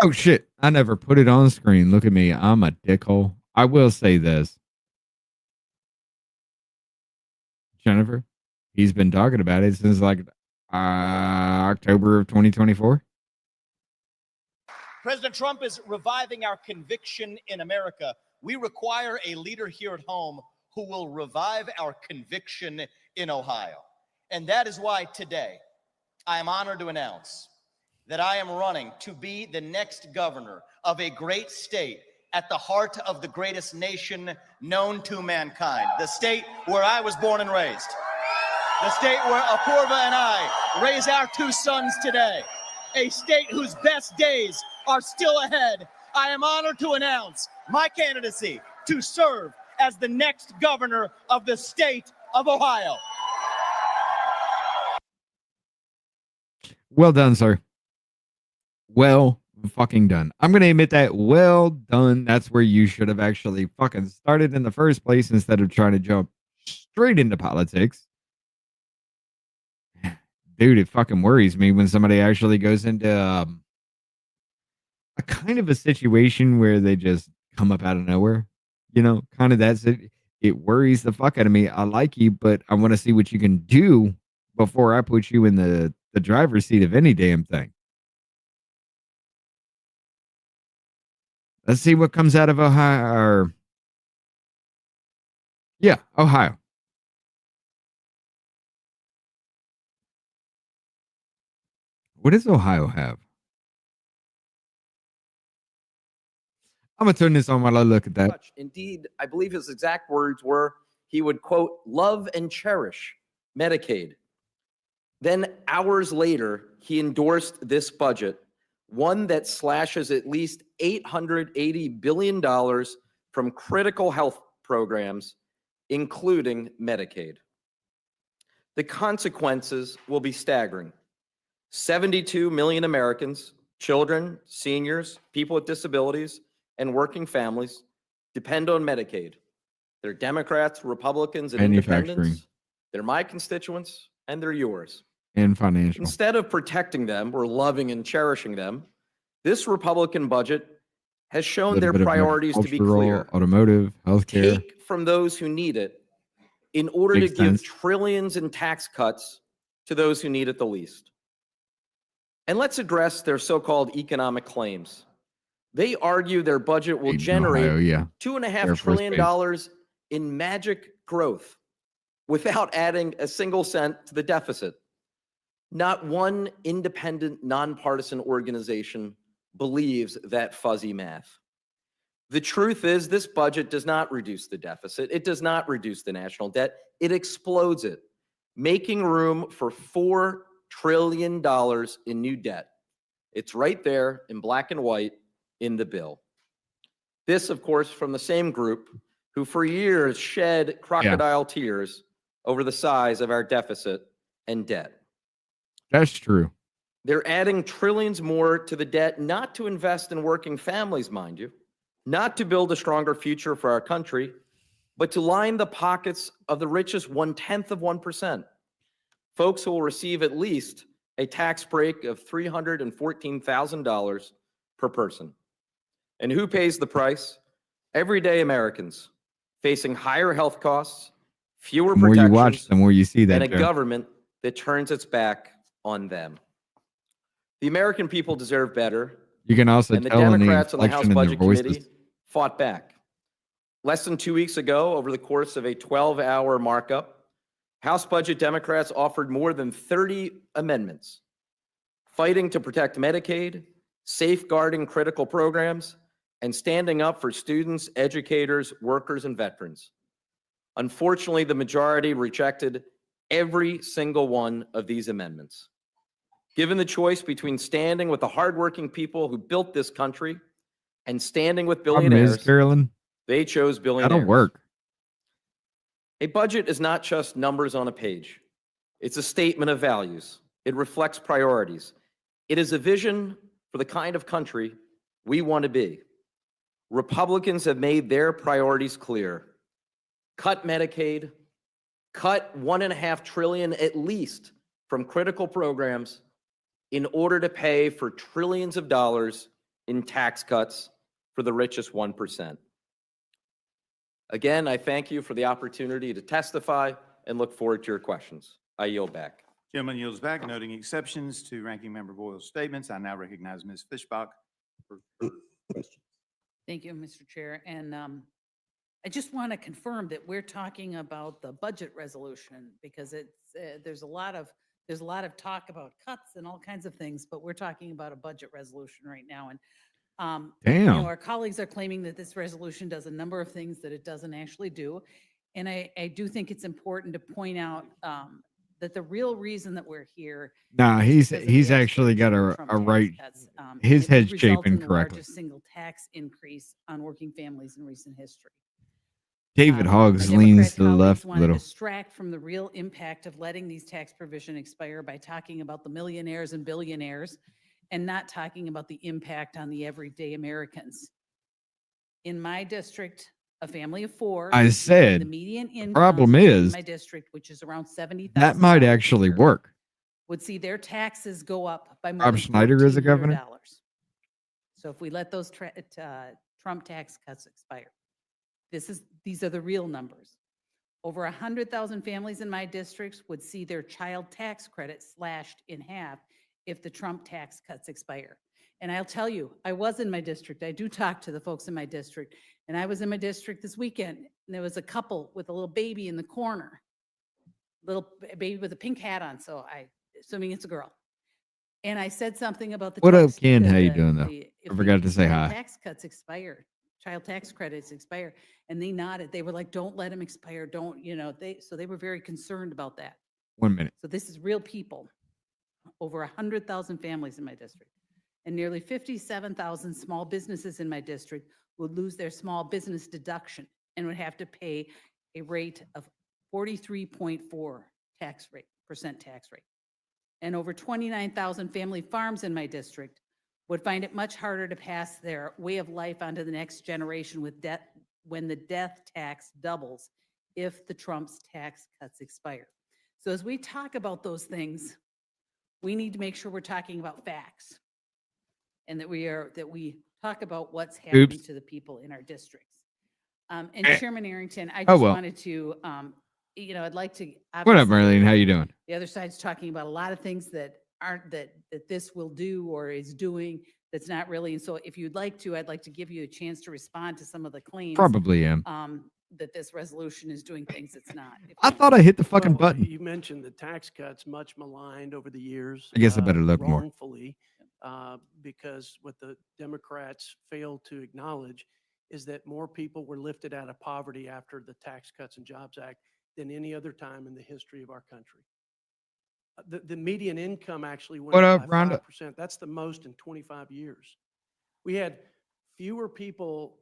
Oh shit, I never put it on screen. Look at me. I'm a dickhole. I will say this. Jennifer, he's been talking about it since like October of 2024. President Trump is reviving our conviction in America. We require a leader here at home who will revive our conviction in Ohio. And that is why today I am honored to announce that I am running to be the next governor of a great state at the heart of the greatest nation known to mankind, the state where I was born and raised, the state where Apurva and I raise our two sons today, a state whose best days are still ahead. I am honored to announce my candidacy to serve as the next governor of the state of Ohio. Well done, sir. Well fucking done. I'm going to admit that. Well done. That's where you should have actually fucking started in the first place instead of trying to jump straight into politics. Dude, it fucking worries me when somebody actually goes into a kind of a situation where they just come up out of nowhere. You know, kind of that's it. It worries the fuck out of me. I like you, but I want to see what you can do before I put you in the driver's seat of any damn thing. Let's see what comes out of Ohio. Yeah, Ohio. What does Ohio have? I'm gonna turn this on while I look at that. Indeed, I believe his exact words were he would, quote, love and cherish Medicaid. Then hours later, he endorsed this budget, one that slashes at least $880 billion from critical health programs, including Medicaid. The consequences will be staggering. 72 million Americans, children, seniors, people with disabilities, and working families depend on Medicaid. They're Democrats, Republicans, and independents. They're my constituents, and they're yours. And financial. Instead of protecting them or loving and cherishing them, this Republican budget has shown their priorities to be clear. Automotive, healthcare. Take from those who need it in order to give trillions in tax cuts to those who need it the least. And let's address their so-called economic claims. They argue their budget will generate $2.5 trillion in magic growth without adding a single cent to the deficit. Not one independent, nonpartisan organization believes that fuzzy math. The truth is, this budget does not reduce the deficit. It does not reduce the national debt. It explodes it, making room for $4 trillion in new debt. It's right there in black and white in the bill. This, of course, from the same group who for years shed crocodile tears over the size of our deficit and debt. That's true. They're adding trillions more to the debt, not to invest in working families, mind you, not to build a stronger future for our country, but to line the pockets of the richest 1/10 of 1%. Folks who will receive at least a tax break of $314,000 per person. And who pays the price? Everyday Americans facing higher health costs, fewer the more protections, you watch, the more you see that, and a government that turns its back on them. The American people deserve better. You can also and the tell Democrats on the House in their Budget Committee fought back. Less than 2 weeks ago, over the course of a 12-hour markup, House Budget Democrats offered more than 30 amendments, fighting to protect Medicaid, safeguarding critical programs, and standing up for students, educators, workers, and veterans. Unfortunately, the majority rejected every single one of these amendments. Given the choice between standing with the hardworking people who built this country and standing with billionaires, Carolyn, they chose billionaires. That'll work. A budget is not just numbers on a page. It's a statement of values. It reflects priorities. It is a vision for the kind of country we want to be. Republicans have made their priorities clear. Cut Medicaid, cut $1.5 trillion at least from critical programs in order to pay for trillions of dollars in tax cuts for the richest 1%. Again, I thank you for the opportunity to testify and look forward to your questions. I yield back. Gentleman yields back, noting exceptions to Ranking Member Boyle's statements. I now recognize Ms. Fishbach for questions. Thank you, Mr. Chair. And I just want to confirm that we're talking about the budget resolution because it's there's a lot of talk about cuts and all kinds of things, but we're talking about a budget resolution right now. And Damn. our colleagues are claiming that this resolution does a number of things that it doesn't actually do. And I do think it's important to point out that the real reason that we're here. Nah, he's actually got a right. His head's shaping correctly. Largest single tax increase on working families in recent history. David My Hoggs Democrat leans to the colleagues left a want to little. distract from the real impact of letting these tax provisions expire by talking about the millionaires and billionaires and not talking about the impact on the everyday Americans. In my district, a family of four, I the said, median the income problem in is my district, which is around $70,000. that might actually work. Would see their taxes go up by more Rob than Schneider is a governor? $1,400. So if we let those Trump tax cuts expire, these are the real numbers. Over 100,000 families in my districts would see their child tax credit slashed in half if the Trump tax cuts expire. And I'll tell you, I was in my district. I do talk to the folks in my district. And I was in my district this weekend, and there was a couple with a little baby in the corner, little baby with a pink hat on. So I, assuming it's a girl. And I said something about the What up, tax- Ken? the- How you the- doing, though? the- if I forgot to say the hi. Tax cuts expire, child tax credits expire, and they nodded. They were like, "Don't let them expire. Don't, you know." So they were very concerned about that. 1 minute. So this is real people, over 100,000 families in my district, and nearly 57,000 small businesses in my district would lose their small business deduction and would have to pay a rate of 43.4 percent tax rate. And over 29,000 family farms in my district would find it much harder to pass their way of life onto the next generation with debt when the death tax doubles if the Trump's tax cuts expire. So as we talk about those things, we need to make sure we're talking about facts and that we talk about what's happening to the people in our districts. And Chairman Arrington, I just wanted to, I'd like to. What up, obviously, Marlene? How you doing? the other side's talking about a lot of things that aren't, that this will do or is doing that's not really. And so if you'd like to, I'd like to give you a chance to respond to some of the claims. Probably am. That this resolution is doing things it's not. I thought I hit the fucking Well, button. You mentioned the tax cuts, much maligned over the years. I guess I better look more. Wrongfully, because what the Democrats failed to acknowledge is that more people were lifted out of poverty after the Tax Cuts and Jobs Act than any other time in the history of our country. The median income actually went What up up, by Rhonda? 5%. That's the most in 25 years. We had fewer people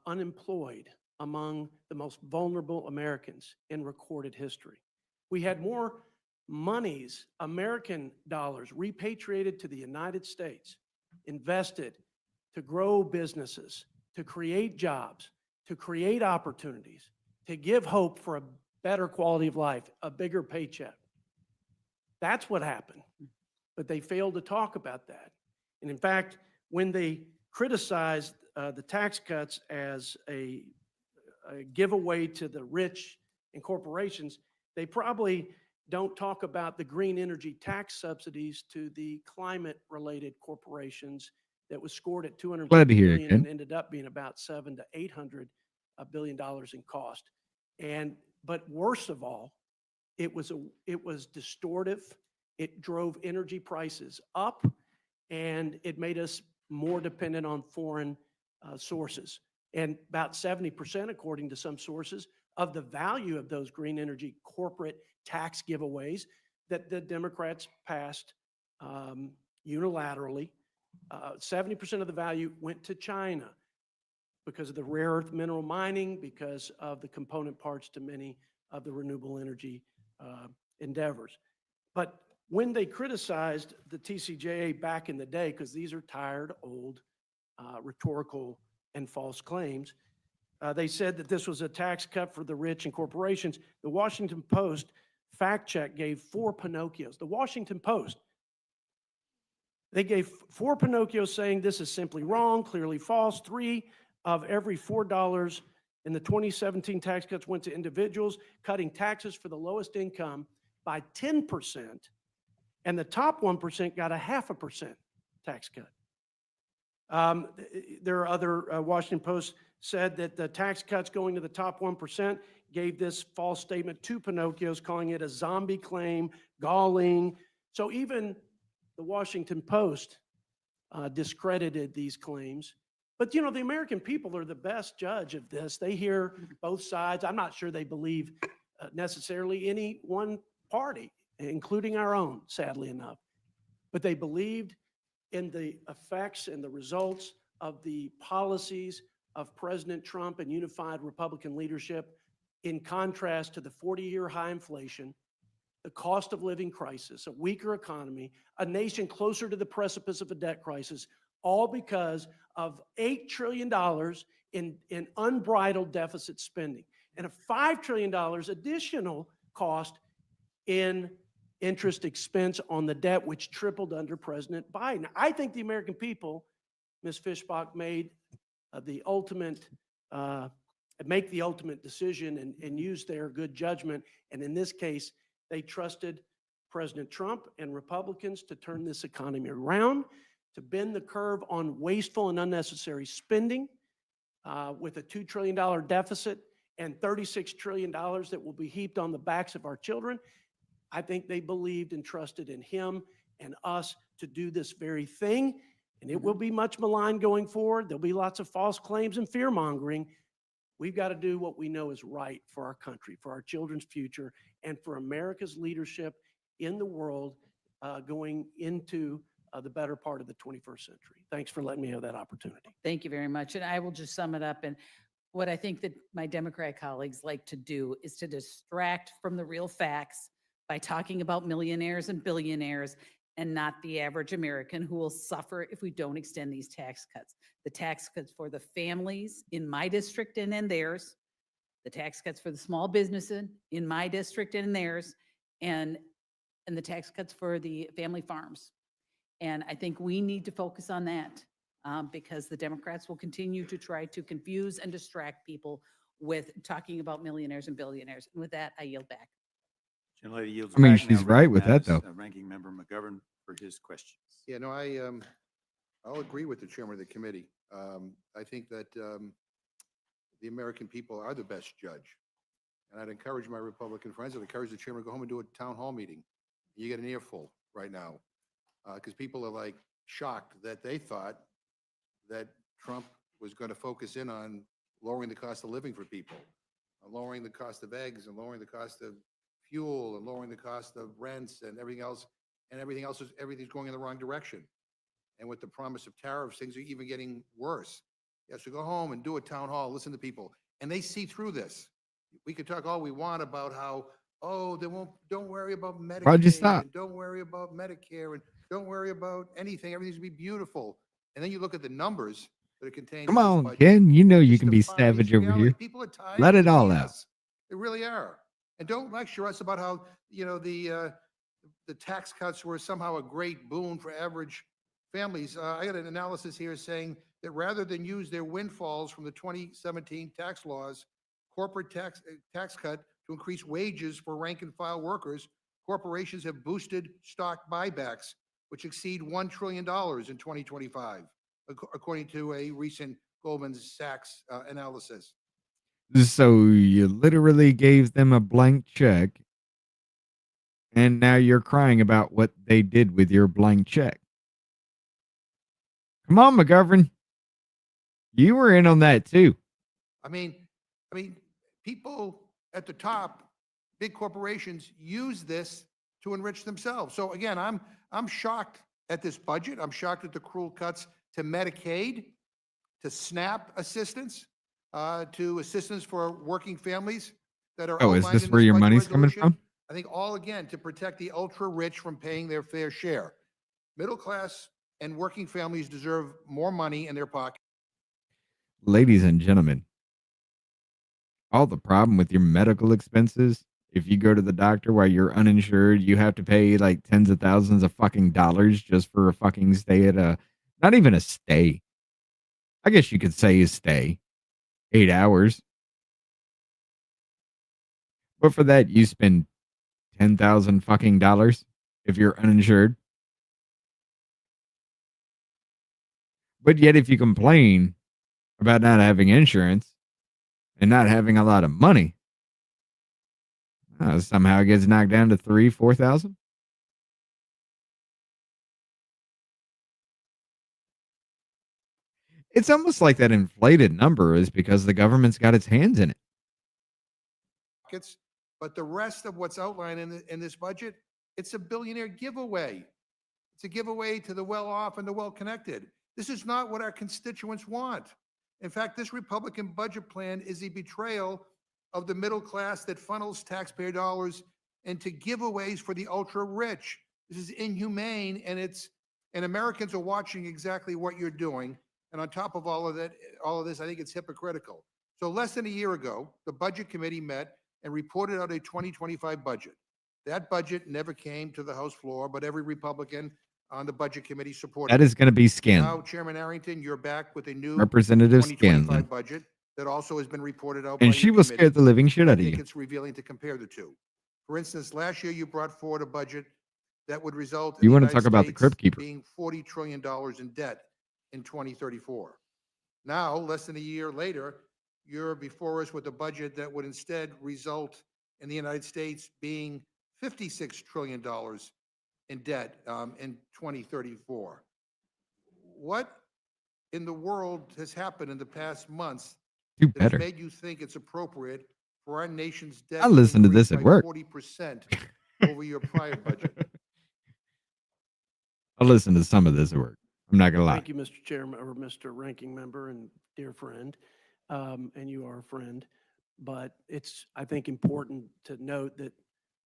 unemployed among the most vulnerable Americans in recorded history. We had more monies, American dollars, repatriated to the United States, invested to grow businesses, to create jobs, to create opportunities, to give hope for a better quality of life, a bigger paycheck. That's what happened. But they failed to talk about that. And in fact, when they criticized the tax cuts as a giveaway to the rich and corporations, they probably don't talk about the green energy tax subsidies to the climate-related corporations that was scored at $250 Glad to hear it, billion Ken. and ended up being about $700 to $800 billion in cost. But worst of all, it was distortive. It drove energy prices up, and it made us more dependent on foreign sources. And about 70%, according to some sources, of the value of those green energy corporate tax giveaways that the Democrats passed unilaterally, 70% of the value went to China because of the rare earth mineral mining, because of the component parts to many of the renewable energy endeavors. But when they criticized the TCJA back in the day, because these are tired, old, rhetorical and false claims, they said that this was a tax cut for the rich and corporations. The Washington Post fact check gave 4 Pinocchios. The Washington Post, they gave 4 Pinocchios saying this is simply wrong, clearly false. 3 of every $4 in the 2017 tax cuts went to individuals, cutting taxes for the lowest income by 10%, and the top 1% got a 0.5% tax cut. There are other, Washington Post said that the tax cuts going to the top 1% gave this false statement to Pinocchios, calling it a zombie claim, galling. So even the Washington Post discredited these claims. But, you know, the American people are the best judge of this. They hear both sides. I'm not sure they believe necessarily any one party, including our own, sadly enough. But they believed in the effects and the results of the policies of President Trump and unified Republican leadership in contrast to the 40-year high inflation, the cost of living crisis, a weaker economy, a nation closer to the precipice of a debt crisis, all because of $8 trillion in unbridled deficit spending and a $5 trillion additional cost in interest expense on the debt, which tripled under President Biden. I think the American people, Ms. Fishbach, made the ultimate make the ultimate decision and use their good judgment. And in this case, they trusted President Trump and Republicans to turn this economy around, to bend the curve on wasteful and unnecessary spending with a $2 trillion deficit and $36 trillion that will be heaped on the backs of our children. I think they believed and trusted in him and us to do this very thing. And it will be much maligned going forward. There'll be lots of false claims and fear mongering. We've got to do what we know is right for our country, for our children's future, and for America's leadership in the world going into the better part of the 21st century. Thanks for letting me have that opportunity. Thank you very much. And I will just sum it up. And what I think that my Democrat colleagues like to do is to distract from the real facts by talking about millionaires and billionaires and not the average American who will suffer if we don't extend these tax cuts. The tax cuts for the families in my district and in theirs, the tax cuts for the small businesses in my district and in theirs, and the tax cuts for the family farms. And I think we need to focus on that because the Democrats will continue to try to confuse and distract people with talking about millionaires and billionaires. And with that, I yield back. Gentlelady yields I mean, back. Now she's right with that, recognize, though. Ranking Member McGovern for his questions. Yeah, no, I'll agree with the chairman of the committee. I think that the American people are the best judge. And I'd encourage my Republican friends, I'd encourage the chairman to go home and do a town hall meeting. You get an earful right now because people are like shocked that they thought that Trump was going to focus in on lowering the cost of living for people, lowering the cost of eggs and lowering the cost of fuel and lowering the cost of rents and everything else. And everything's going in the wrong direction. And with the promise of tariffs, things are even getting worse. Yeah, so go home and do a town hall, listen to people. And they see through this. We could talk all we want about how, oh, don't worry about Medicaid. Why'd you stop? And don't worry about Medicare and don't worry about anything. Everything's gonna be beautiful. And then you look at the numbers that are contained. Come in this on, budget, Ken. You know it you just can be defies savage over reality. here. People are tired. Let of it the all out. BS. They really are. And don't lecture us about how, the tax cuts were somehow a great boon for average families. I got an analysis here saying that rather than use their windfalls from the 2017 tax laws, corporate tax cut to increase wages for rank and file workers, corporations have boosted stock buybacks, which exceed $1 trillion in 2025, according to a recent Goldman Sachs analysis. So you literally gave them a blank check, and now you're crying about what they did with your blank check. Come on, McGovern. You were in on that too. I mean, people at the top, big corporations, use this to enrich themselves. So again, I'm shocked at this budget. I'm shocked at the cruel cuts to Medicaid, to SNAP assistance, to assistance for working families that are Oh, is outlined this in where your budget money's coming resolution. from? I think all again to protect the ultra rich from paying their fair share. Middle class and working families deserve more money in their pocket. Ladies and gentlemen, all the problem with your medical expenses, if you go to the doctor while you're uninsured, you have to pay like tens of thousands of fucking dollars just for a fucking stay at not even a stay. I guess you could say a stay. 8 hours. But for that, you spend 10,000 fucking dollars if you're uninsured. But yet, if you complain about not having insurance and not having a lot of money, somehow it gets knocked down to 4,000. It's almost like that inflated number is because the government's got its hands in it. But the rest of what's outlined in this budget, it's a billionaire giveaway. It's a giveaway to the well-off and the well-connected. This is not what our constituents want. In fact, this Republican budget plan is a betrayal of the middle class that funnels taxpayer dollars into giveaways for the ultra rich. This is inhumane, and Americans are watching exactly what you're doing. And on top of all of this, I think it's hypocritical. So less than a year ago, the Budget Committee met and reported out a 2025 budget. That budget never came to the House floor, but every Republican on the Budget Committee supported it. That is going to be Now, Scanlon. Chairman Arrington, you're back with a new Representative 2025 Scanlon. budget that also has been reported out by And your she will committee. scare the living shit I out of think you. it's revealing to compare the two. For instance, last year you brought forward a budget that would result in You the wanna United talk about the States Crypt Keeper. being $40 trillion in debt in 2034. Now, less than a year later, you're before us with a budget that would instead result in the United States being $56 trillion in debt in 2034. What in the world has happened in the past months Do that has better. made you think it's appropriate for our nation's debt I listen to increase this at by work. 40% over your prior budget? I listen to some of this at work. I'm not gonna lie. Thank you, Mr. Chairman, or Mr. Ranking Member and dear friend. And you are a friend. But it's, I think, important to note that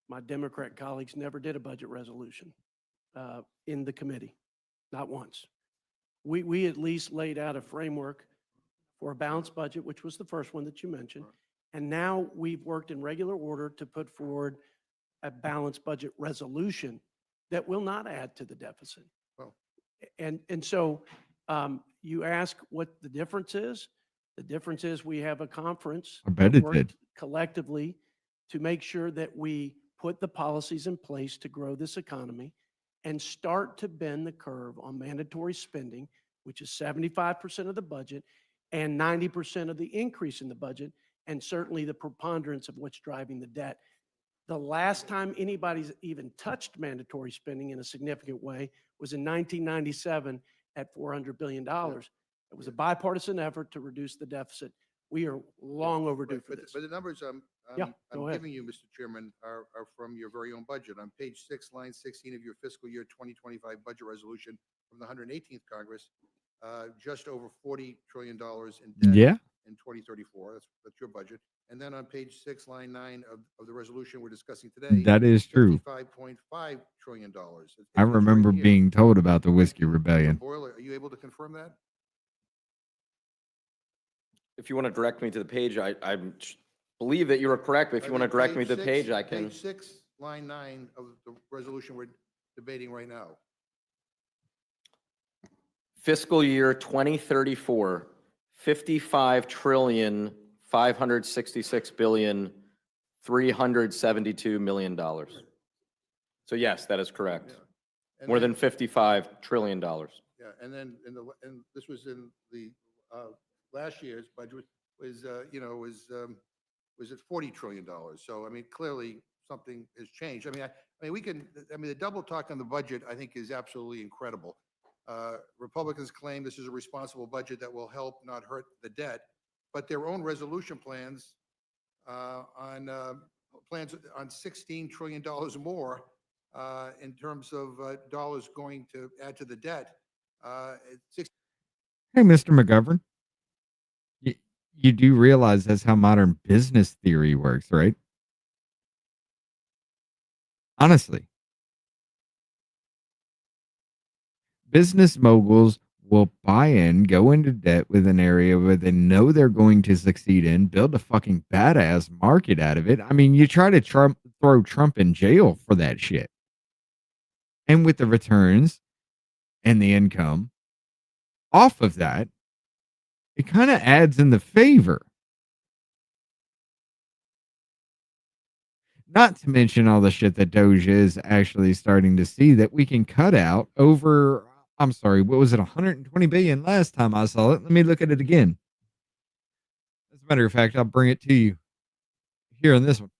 my Democrat colleagues never did a budget resolution in the committee, not once. We at least laid out a framework for a balanced budget, which was the first one that you mentioned. And now we've worked in regular order to put forward a balanced budget resolution that will not add to the deficit. Well. And so you ask what the difference is. The difference is we have a conference. I bet that it worked did. collectively to make sure that we put the policies in place to grow this economy and start to bend the curve on mandatory spending, which is 75% of the budget and 90% of the increase in the budget, and certainly the preponderance of what's driving the debt. The last time anybody's even touched mandatory spending in a significant way was in 1997 at $400 billion. It was a bipartisan effort to reduce the deficit. We are long overdue for this. But the numbers Yeah, I'm go ahead. giving you, Mr. Chairman, are from your very own budget. On page 6, line 16 of your fiscal year 2025 budget resolution from the 118th Congress, just over $40 trillion in debt Yeah. in 2034. That's your budget. And then on page 6, line 9 of the resolution we're discussing today, That is true. $55.5 trillion. I remember being told about the Whiskey Rebellion. Boiler, are you able to confirm that? If you want to direct me to the page, I believe that you are correct, but if you want to direct me to the page, I can. Page 6, line 9 of the resolution we're debating right now. Fiscal year 2034, 55 trillion, 566 billion, $372 million. So yes, that is correct. Yeah. And More then- than $55 trillion. Yeah, and then and this was in the last year's budget was at $40 trillion. So I mean, clearly something has changed. I mean, the double talk on the budget, I think, is absolutely incredible. Republicans claim this is a responsible budget that will help, not hurt the debt, but their own resolution plans on $16 trillion more in terms of dollars going to add to the debt. Hey, Mr. McGovern. You do realize that's how modern business theory works, right? Honestly. Business moguls will buy in, go into debt with an area where they know they're going to succeed in, build a fucking badass market out of it. I mean, you try to throw Trump in jail for that shit. And with the returns and the income off of that, it kind of adds in the favor. Not to mention all the shit that Doge is actually starting to see that we can cut out over, I'm sorry, what was it, 120 billion last time I saw it? Let me look at it again. As a matter of fact, I'll bring it to you here on this one.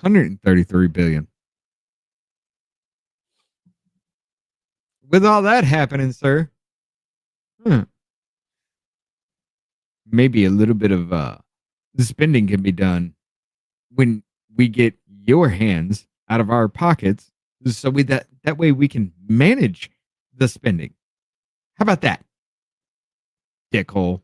$133 billion. With all that happening, sir, maybe a little bit of the spending can be done when we get your hands out of our pockets, so that way we can manage the spending. How about that, dickhole?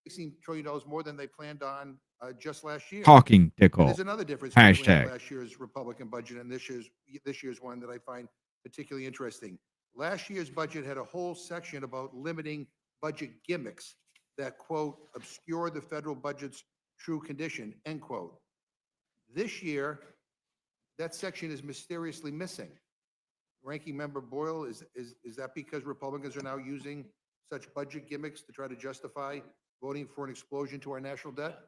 $16 trillion more than they planned on just last year. Talking And dickhole. there's another difference between Hashtag. last year's Republican budget and this year's one that I find particularly interesting. Last year's budget had a whole section about limiting budget gimmicks that, quote, obscure the federal budget's true condition, end quote. This year, that section is mysteriously missing. Ranking Member Boyle, is that because Republicans are now using such budget gimmicks to try to justify voting for an explosion to our national debt?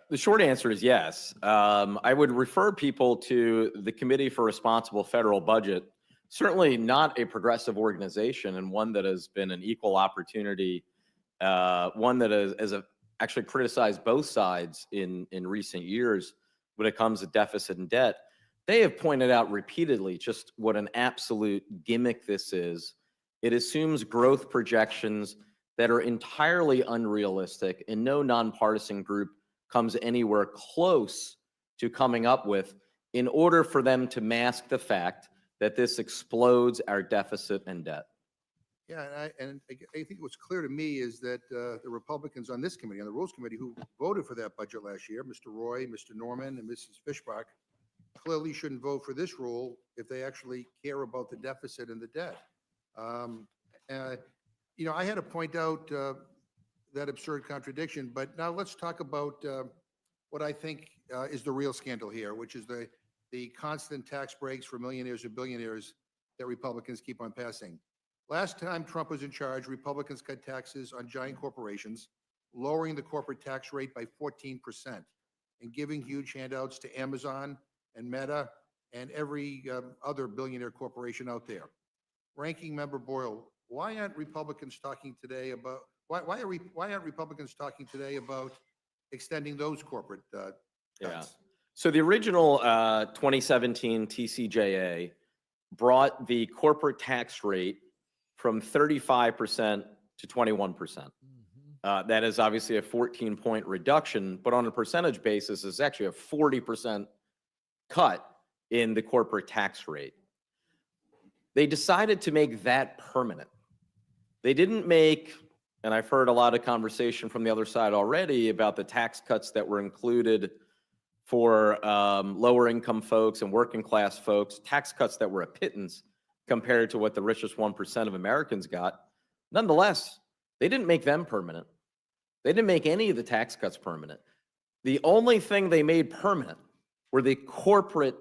The short answer is yes. I would refer people to the Committee for Responsible Federal Budget, certainly not a progressive organization and one that has been an equal opportunity, one that has actually criticized both sides in recent years when it comes to deficit and debt. They have pointed out repeatedly just what an absolute gimmick this is. It assumes growth projections that are entirely unrealistic and no nonpartisan group comes anywhere close to coming up with in order for them to mask the fact that this explodes our deficit and debt. Yeah, and I think what's clear to me is that the Republicans on this committee, on the Rules Committee, who voted for that budget last year, Mr. Roy, Mr. Norman, and Mrs. Fishbach, clearly shouldn't vote for this rule if they actually care about the deficit and the debt. You know, I had to point out that absurd contradiction, but now let's talk about what I think is the real scandal here, which is the constant tax breaks for millionaires and billionaires that Republicans keep on passing. Last time Trump was in charge, Republicans cut taxes on giant corporations, lowering the corporate tax rate by 14% and giving huge handouts to Amazon and Meta and every other billionaire corporation out there. Ranking Member Boyle, why aren't Republicans talking today about why aren't Republicans talking today about extending those corporate cuts? Yeah. So the original 2017 TCJA brought the corporate tax rate from 35% to 21%. That is obviously a 14-point reduction, but on a percentage basis, it's actually a 40% cut in the corporate tax rate. They decided to make that permanent. They didn't make, and I've heard a lot of conversation from the other side already about the tax cuts that were included for lower income folks and working class folks, tax cuts that were a pittance compared to what the richest 1% of Americans got. Nonetheless, they didn't make them permanent. They didn't make any of the tax cuts permanent. The only thing they made permanent were the corporate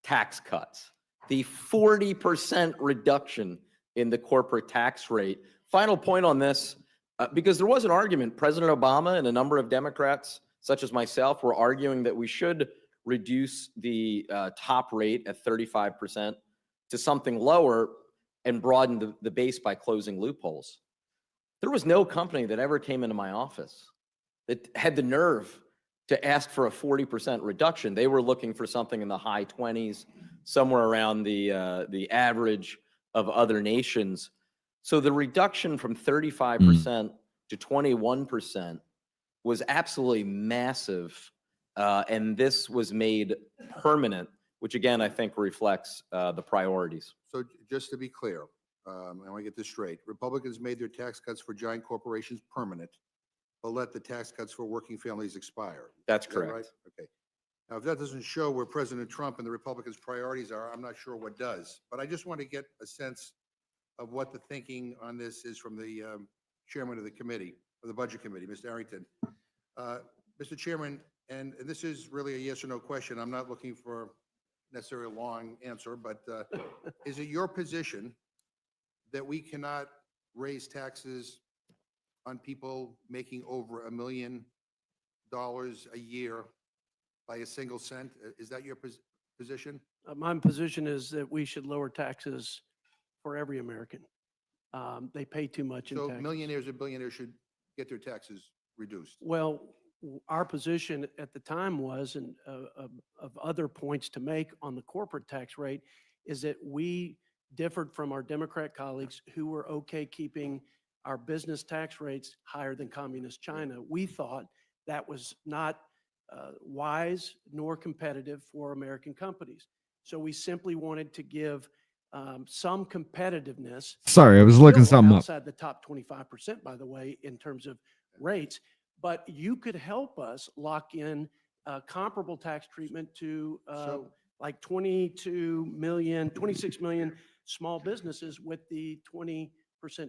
tax cuts, the 40% reduction in the corporate tax rate. Final point on this, because there was an argument, President Obama and a number of Democrats, such as myself, were arguing that we should reduce the top rate at 35% to something lower and broaden the base by closing loopholes. There was no company that ever came into my office that had the nerve to ask for a 40% reduction. They were looking for something in the high 20s, somewhere around the average of other nations. So the reduction from 35% to 21% was absolutely massive. And this was made permanent, which again, I think reflects the priorities. So just to be clear, I want to get this straight. Republicans made their tax cuts for giant corporations permanent, but let the tax cuts for working families expire. That's Is that correct. right? Okay. Now, if that doesn't show where President Trump and the Republicans' priorities are, I'm not sure what does. But I just want to get a sense of what the thinking on this is from the chairman of the committee, of the Budget Committee, Mr. Arrington. Mr. Chairman, and this is really a yes or no question. I'm not looking for necessarily a long answer, but is it your position that we cannot raise taxes on people making over $1 million a year by a single cent? Is that your position? My position is that we should lower taxes for every American. They pay too much in So taxes. millionaires and billionaires should get their taxes reduced. Well, our position at the time was, and of other points to make on the corporate tax rate, is that we differed from our Democrat colleagues who were okay keeping our business tax rates higher than communist China. We thought that was not wise nor competitive for American companies. So we simply wanted to give some competitiveness. Sorry, I We're was looking still something up. outside the top 25%, by the way, in terms of rates. But you could help us lock in comparable tax treatment to So- like 26 million small businesses with the 20%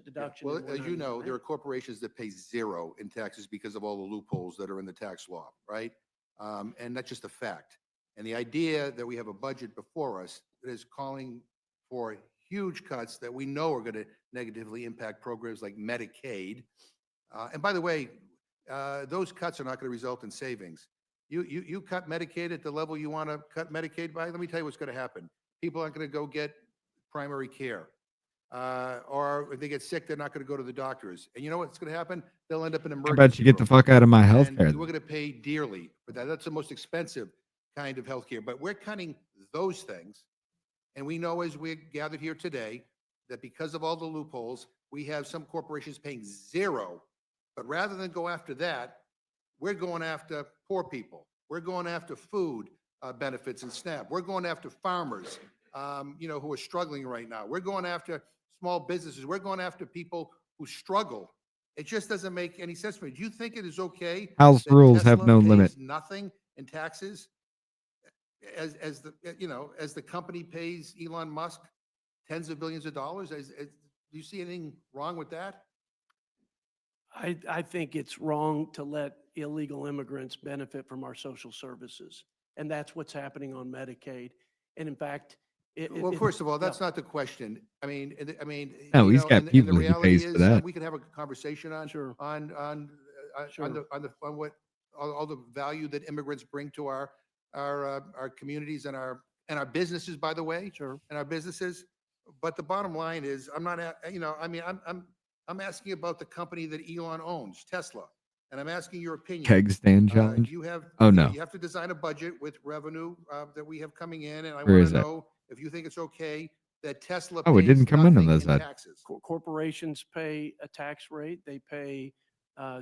deduction. Well, in as you know, 199. there are corporations that pay zero in taxes because of all the loopholes that are in the tax law, right? And that's just a fact. And the idea that we have a budget before us that is calling for huge cuts that we know are going to negatively impact programs like Medicaid. And by the way, those cuts are not going to result in savings. You cut Medicaid at the level you want to cut Medicaid by, let me tell you what's going to happen. People aren't going to go get primary care. Or if they get sick, they're not going to go to the doctors. And you know what's going to happen? They'll end up in How emergency about you get the rooms. fuck out of my And healthcare? we're going to pay dearly for that. That's the most expensive kind of healthcare. But we're cutting those things. And we know as we gathered here today that because of all the loopholes, we have some corporations paying zero. But rather than go after that, we're going after poor people. We're going after food benefits and SNAP. We're going after farmers, who are struggling right now. We're going after small businesses. We're going after people who struggle. It just doesn't make any sense to me. Do you think it is okay? House that rules have Tesla no pays limit. Nothing in taxes, as the company pays Elon Musk tens of billions of dollars. Do you see anything wrong with that? I think it's wrong to let illegal immigrants benefit from our social services. And that's what's happening on Medicaid. And in fact, Well, first of all, that's not the question. I mean, No, you he's know, got and the people he reality pays for is, that. we can have a conversation on, Sure. on Sure. on what, all the value that immigrants bring to our communities and our businesses, by the way. Sure. And our businesses. But the bottom line is, I'm not, I'm asking about the company that Elon owns, Tesla. And I'm asking your opinion. Keg stand challenge? You have, Oh, you know, no. you have to design a budget with revenue that we have coming in, and I Where want is to that? know if you think it's okay that Tesla Oh, it pays didn't come in on nothing that in side. taxes. Corporations pay a tax rate. They pay,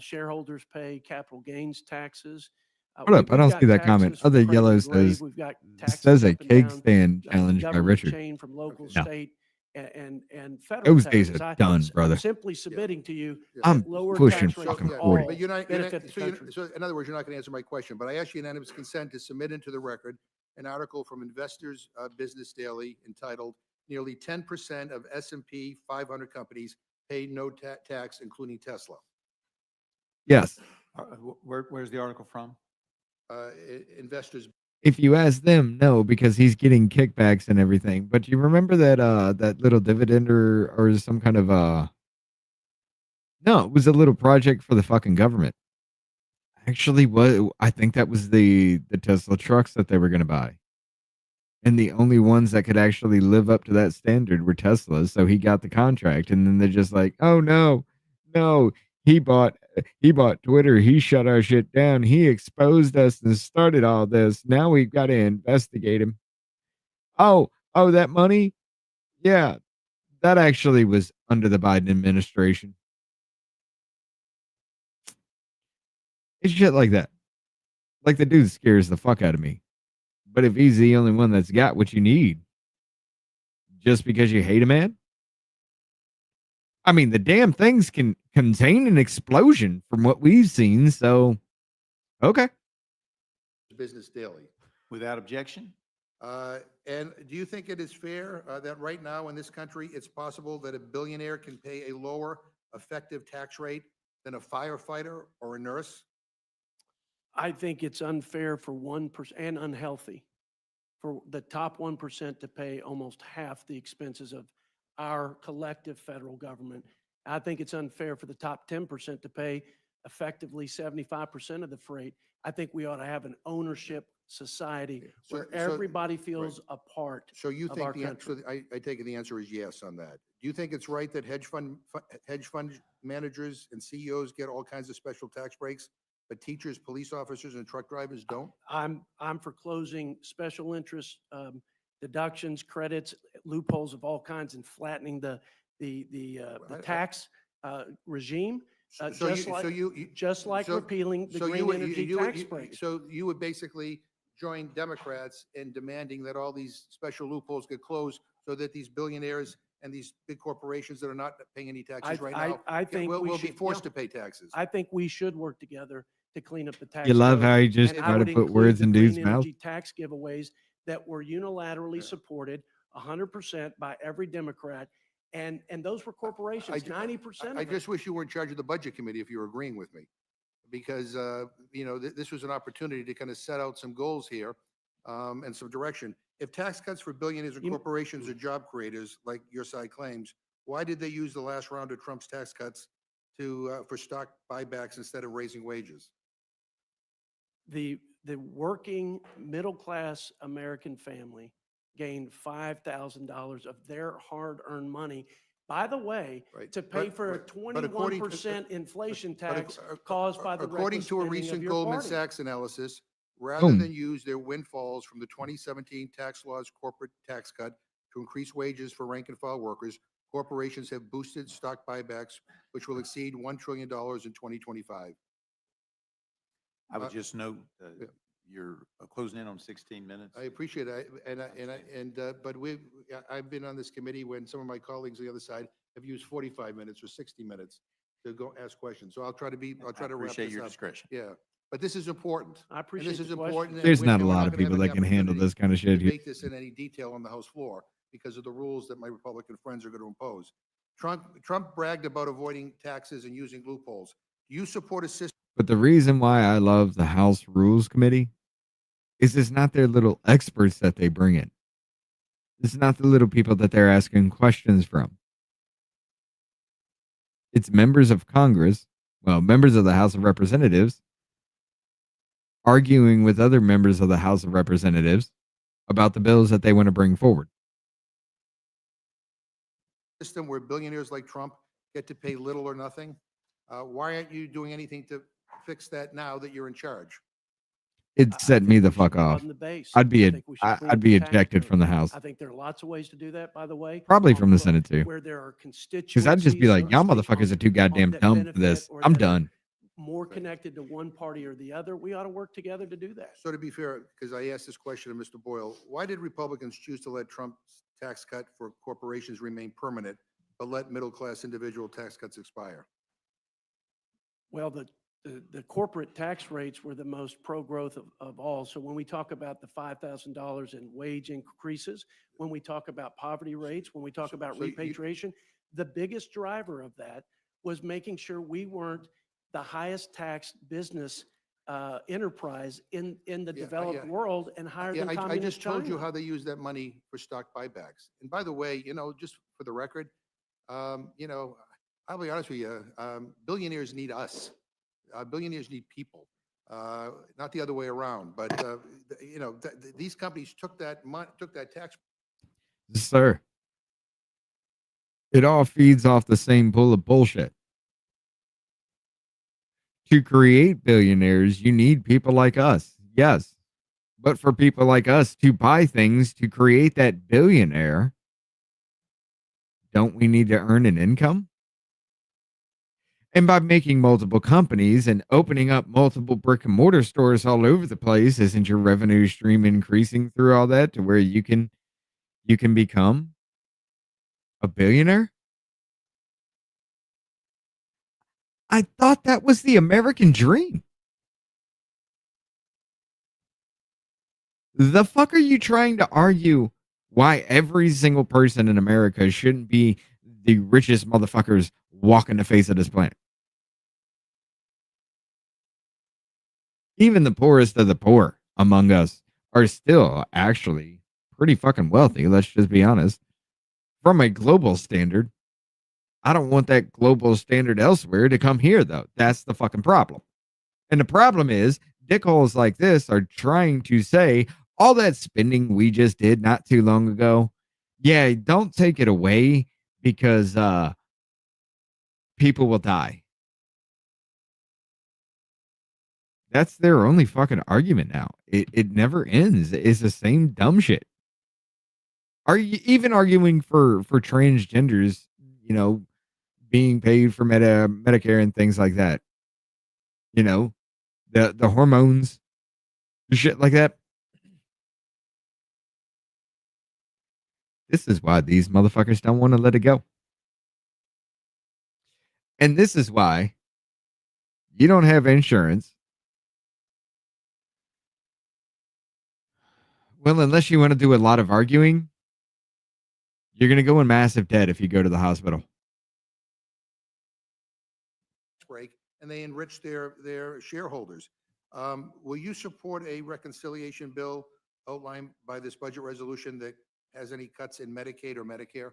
shareholders pay capital gains taxes. Hold up, I We've don't got see that comment. taxes from Other cradle yellow to grave. says, We've got this taxes says a up and keg down stand the challenge by government Richard. chain from local, No. state, and federal Those days taxes. are done, brother. I'm simply submitting to you I'm that lower pushing tax rates fucking for 40. all But you're not, benefit the country. so in other words, you're not going to answer my question, but I asked you unanimous consent to submit into the record an article from Investors Business Daily entitled "Nearly 10% of S&P 500 companies pay no tax, including Tesla." Yes. Where's the article from? Investors. If you ask them, no, because he's getting kickbacks and everything. But you remember that that little dividend or some kind of no, it was a little project for the fucking government. Actually, what I think that was the Tesla trucks that they were going to buy. And the only ones that could actually live up to that standard were Teslas. So he got the contract, and then they're just like, "Oh no, no, he bought Twitter. He shut our shit down. He exposed us and started all this. Now we've got to investigate him." Oh, that money? Yeah, that actually was under the Biden administration. It's shit like that. Like the dude scares the fuck out of me. But if he's the only one that's got what you need, just because you hate a man? I mean, the damn things can contain an explosion from what we've seen, so okay. Business Daily. Without objection? And do you think it is fair that right now in this country, it's possible that a billionaire can pay a lower effective tax rate than a firefighter or a nurse? I think it's unfair for 1% and unhealthy for the top 1% to pay almost half the expenses of our collective federal government. I think it's unfair for the top 10% to pay effectively 75% of the freight. I think we ought to have an ownership society where everybody feels a part So you of our think country. so I take it the answer is yes on that. Do you think it's right that hedge fund managers and CEOs get all kinds of special tax breaks, but teachers, police officers, and truck drivers don't? I'm for closing special interest deductions, credits, loopholes of all kinds, and flattening the tax regime. Just like repealing the green energy tax breaks. So you would basically join Democrats in demanding that all these special loopholes get closed so that these billionaires and these big corporations that are not paying any taxes right now I think we will be should, forced yeah. to pay taxes. I think we should work together to clean up the tax You love code, how you just and I try to would put include words the in green dude's mouth. energy tax giveaways that were unilaterally supported 100% by every Democrat. And those were corporations, 90% I of it. just wish you were in charge of the budget committee if you were agreeing with me. Because, this was an opportunity to kind of set out some goals here and some direction. If tax cuts for billionaires and corporations are job creators, like your side claims, why did they use the last round of Trump's tax cuts for stock buybacks instead of raising wages? The working middle-class American family gained $5,000 of their hard-earned money, by the way, Right. to pay for a but according to- 21% inflation But tax ac- caused by the according reckless to a spending of recent your Goldman party. Sachs analysis, rather Boom. than use their windfalls from the 2017 tax laws corporate tax cut to increase wages for rank and file workers, corporations have boosted stock buybacks, which will exceed $1 trillion in 2025. I would Uh, just note, yeah. you're closing in on 16 minutes. I appreciate it. But I've been on this committee when some of my colleagues on the other side have used 45 minutes or 60 minutes to go ask questions. So I'll try to wrap Appreciate this your up. discretion. Yeah, but this is important. I And appreciate this is the question. important. and There's we're- not a and we're lot of gonna have people that any can handle opportunity this kind of to shit here. debate this in any detail on the House floor because of the rules that my Republican friends are going to impose. Trump bragged about avoiding taxes and using loopholes. Do you support a system? But the reason why I love the House Rules Committee is it's not their little experts that they bring in. It's not the little people that they're asking questions from. It's members of Congress, well, members of the House of Representatives, arguing with other members of the House of Representatives about the bills that they want to bring forward. System where billionaires like Trump get to pay little or nothing? Why aren't you doing anything to fix that now that you're in charge? It I set think me we the should fuck off. broaden the base. I'd be I a, think we should I, clean I'd up be the tax ejected code. from the House. I think there are lots of ways to do that, by the way. Probably on from the both- Senate too. Where there are constituencies. Because I'd just be like, so to y'all speak, motherfuckers are too goddamn that dumb for benefit this. or I'm that are done. more connected to one party or the other. We ought to work together to do that. So to be fair, because I asked this question to Mr. Boyle, why did Republicans choose to let Trump's tax cut for corporations remain permanent, but let middle-class individual tax cuts expire? Well, the corporate tax rates were the most pro-growth of all. So when we talk about the $5,000 in wage increases, when we talk about poverty rates, when we talk about so you- repatriation, the biggest driver of that was making sure we weren't the highest taxed business enterprise in the Yeah, developed yeah. world and higher Yeah, than I communist just told you China. how they use that money for stock buybacks. And by the way, just for the record, I'll be honest with you, billionaires need us. Billionaires need people, not the other way around. But, these companies took that tax. Sir. It all feeds off the same pool of bullshit. To create billionaires, you need people like us. Yes. But for people like us to buy things to create that billionaire, don't we need to earn an income? And by making multiple companies and opening up multiple brick and mortar stores all over the place, isn't your revenue stream increasing through all that to where you can become a billionaire? I thought that was the American dream. The fuck are you trying to argue why every single person in America shouldn't be the richest motherfuckers walking the face of this planet? Even the poorest of the poor among us are still actually pretty fucking wealthy. Let's just be honest. From a global standard, I don't want that global standard elsewhere to come here, though. That's the fucking problem. And the problem is, dickholes like this are trying to say all that spending we just did not too long ago. Yeah, don't take it away because people will die. That's their only fucking argument now. It never ends. It's the same dumb shit. Are you even arguing for transgenders, being paid for Medicare and things like that? The hormones, shit like that. This is why these motherfuckers don't want to let it go. And this is why you don't have insurance. Well, unless you want to do a lot of arguing, you're going to go in massive debt if you go to the hospital. break, and they enrich their shareholders. Will you support a reconciliation bill outlined by this budget resolution that has any cuts in Medicaid or Medicare?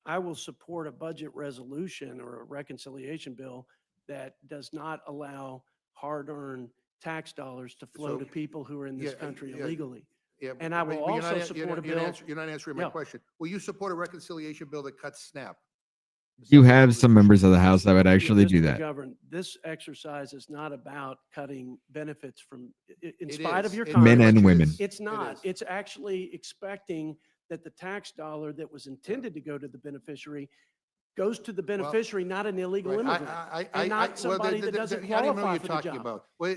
I will support a budget resolution or a reconciliation bill that does not allow hard-earned tax dollars to flow So- to people who are in this Yeah, country yeah. illegally. Yeah, And I will but you're not also an- support a you're not bill- answer- You're not answering my Yeah. question. Will you support a reconciliation bill that cuts SNAP? You have some members of the House that would actually do Mr. that. McGovern, this exercise is not about cutting benefits from, in It spite is. of your It Men comments. and is. women. It's It not. is. It's actually expecting that the tax dollar that was intended to go to the beneficiary goes to the beneficiary, not an illegal Right. immigrant. And not well, somebody that doesn't I don't even know qualify what you're for the talking job. about. Well,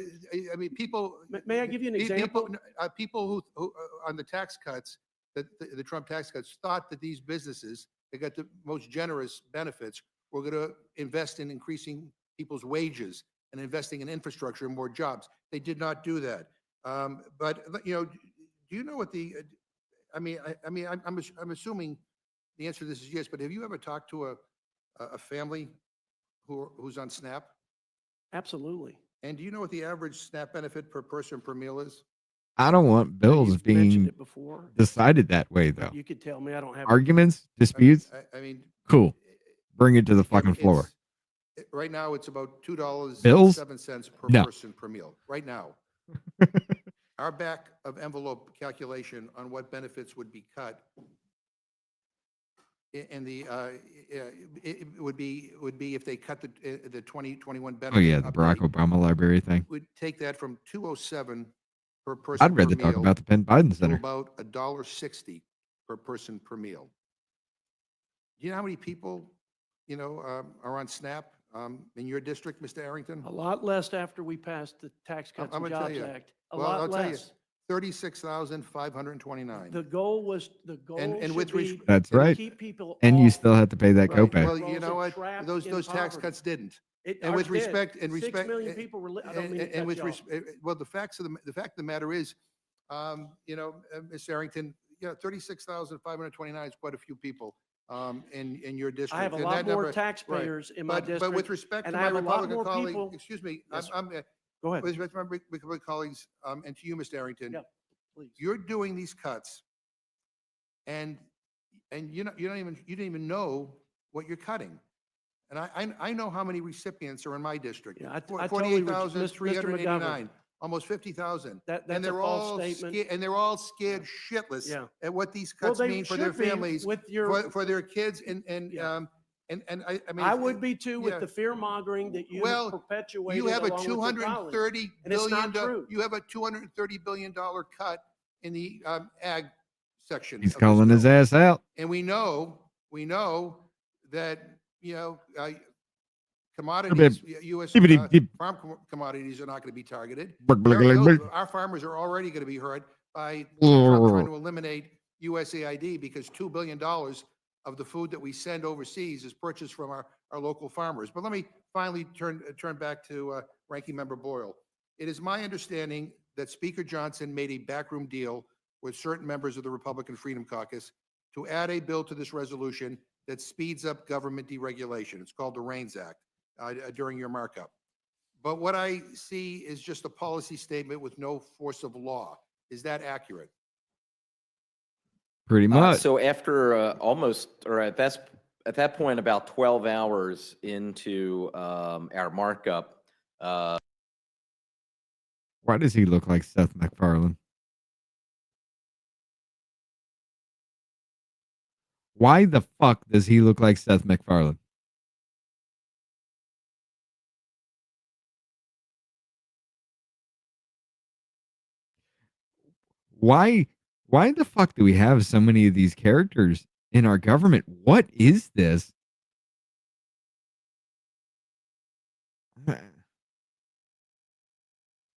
I mean, people. May I give you an pe- example? People who on the tax cuts, the Trump tax cuts, thought that these businesses that got the most generous benefits were going to invest in increasing people's wages and investing in infrastructure and more jobs. They did not do that. But do you know what the? I'm assuming the answer to this is yes. But have you ever talked to a family who's on SNAP? Absolutely. And do you know what the average SNAP benefit per person per meal is? I don't want bills You've mentioned being it before. decided that way, though. You could tell me I don't have. Arguments, disputes, I mean, cool. Bring it to the it's- fucking floor. Right now, it's about $2.07 Bills? per No. person per meal, right now. Our back of envelope calculation on what benefits would be cut in the, it would be if they cut the 2021 benefit. Oh, yeah, the Barack Obama library thing. Would take that from 207 per person I'd rather per talk meal about the Penn Biden to Center. about $1.60 per person per meal. Do you know how many people, are on SNAP in your district, Mr. Arrington? A lot less after we passed the Tax Cuts I'm and gonna tell Jobs you. Act. A Well, I'll lot tell you, less. 36,529. The goal And with should be That's to right. keep people And you off still have to pay that Right. copay. Well, you rolls know and what? trapped Those in tax poverty. cuts didn't. It- And ours with did. respect, 6 million people were, I don't mean to and cut with, you off. well, the fact of the matter is, Ms. Arrington, 36,529 is quite a few people in your district. I have a And lot that more number- taxpayers in my But with district. respect to and I my have a lot Republican more colleague, people- excuse me, Yes, I'm, Go ahead. with respect to my Republican colleagues, and to you, Mr. Arrington, Yeah, please. you're doing these cuts, and you don't even know what you're cutting. And I know how many recipients are in my district. Yeah, I totally Mr. McGovern. 48,389, almost 50,000. That's And a they're false all statement. scared, and they're all scared shitless Yeah. at what these Well, cuts they mean for their should be families, with your- for their kids, and Yeah. I mean. I would be too with yeah. the fear mongering that you Well, perpetuated You have a along with your colleagues. 230 And it's billion, not true. you have a $230 billion cut in the ag section. He's of this calling his bill. ass out. And we know that, commodities, U.S. Farm commodities are not going to be targeted. Our farmers are already going to be hurt by Trump trying to eliminate USAID because $2 billion of the food that we send overseas is purchased from our local farmers. But let me finally turn back to Ranking Member Boyle. It is my understanding that Speaker Johnson made a backroom deal with certain members of the Republican Freedom Caucus to add a bill to this resolution that speeds up government deregulation. It's called the REINS Act during your markup. But what I see is just a policy statement with no force of law. Is that accurate? Pretty much. So after almost, or at that point, about 12 hours into our markup, Why does he look like Seth MacFarlane? Why the fuck does he look like Seth MacFarlane? Why the fuck do we have so many of these characters in our government? What is this?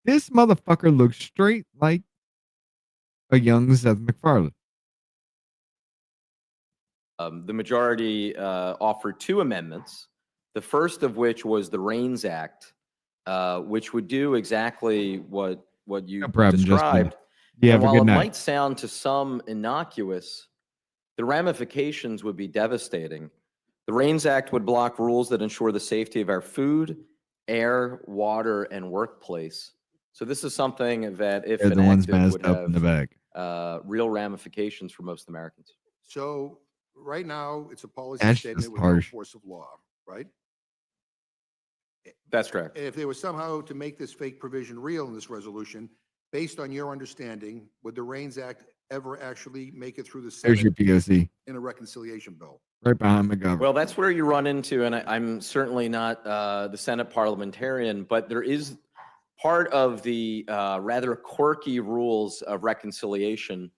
This motherfucker looks straight like a young Seth MacFarlane. The majority offered two amendments. The first of which was the REINS Act, which would do exactly what you No problem, Justin. described. You And have a while good it night. might sound to some innocuous, the ramifications would be devastating. The REINS Act would block rules that ensure the safety of our food, air, water, and workplace. So this is something that, if They're the ones enacted, messed would up in the have back. real ramifications for most Americans. So right now, it's a policy That's statement just with no harsh. force of law, right? That's correct. And if they were somehow to make this fake provision real in this resolution, based on your understanding, would the REINS Act ever actually make it through the There's your Senate POC. in a reconciliation bill? Right behind McGovern. Well, that's where you run into, and I'm certainly not the Senate parliamentarian, but there is part of the rather quirky rules of reconciliation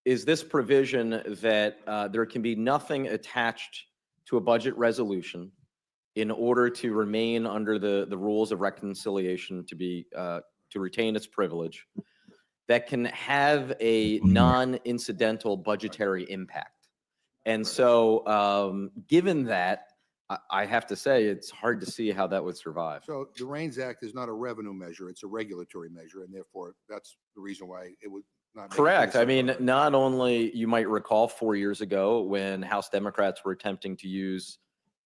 is this provision that there can be nothing attached to a budget resolution in order to remain under the rules of reconciliation to retain its privilege that can have a non-incidental budgetary impact. And so given that, I have to say, it's hard to see how that would survive. So the REINS Act is not a revenue measure, it's a regulatory measure, and therefore that's the reason why it would not. make it to the Correct. I mean, Senate. not only, you might recall 4 years ago when House Democrats were attempting to use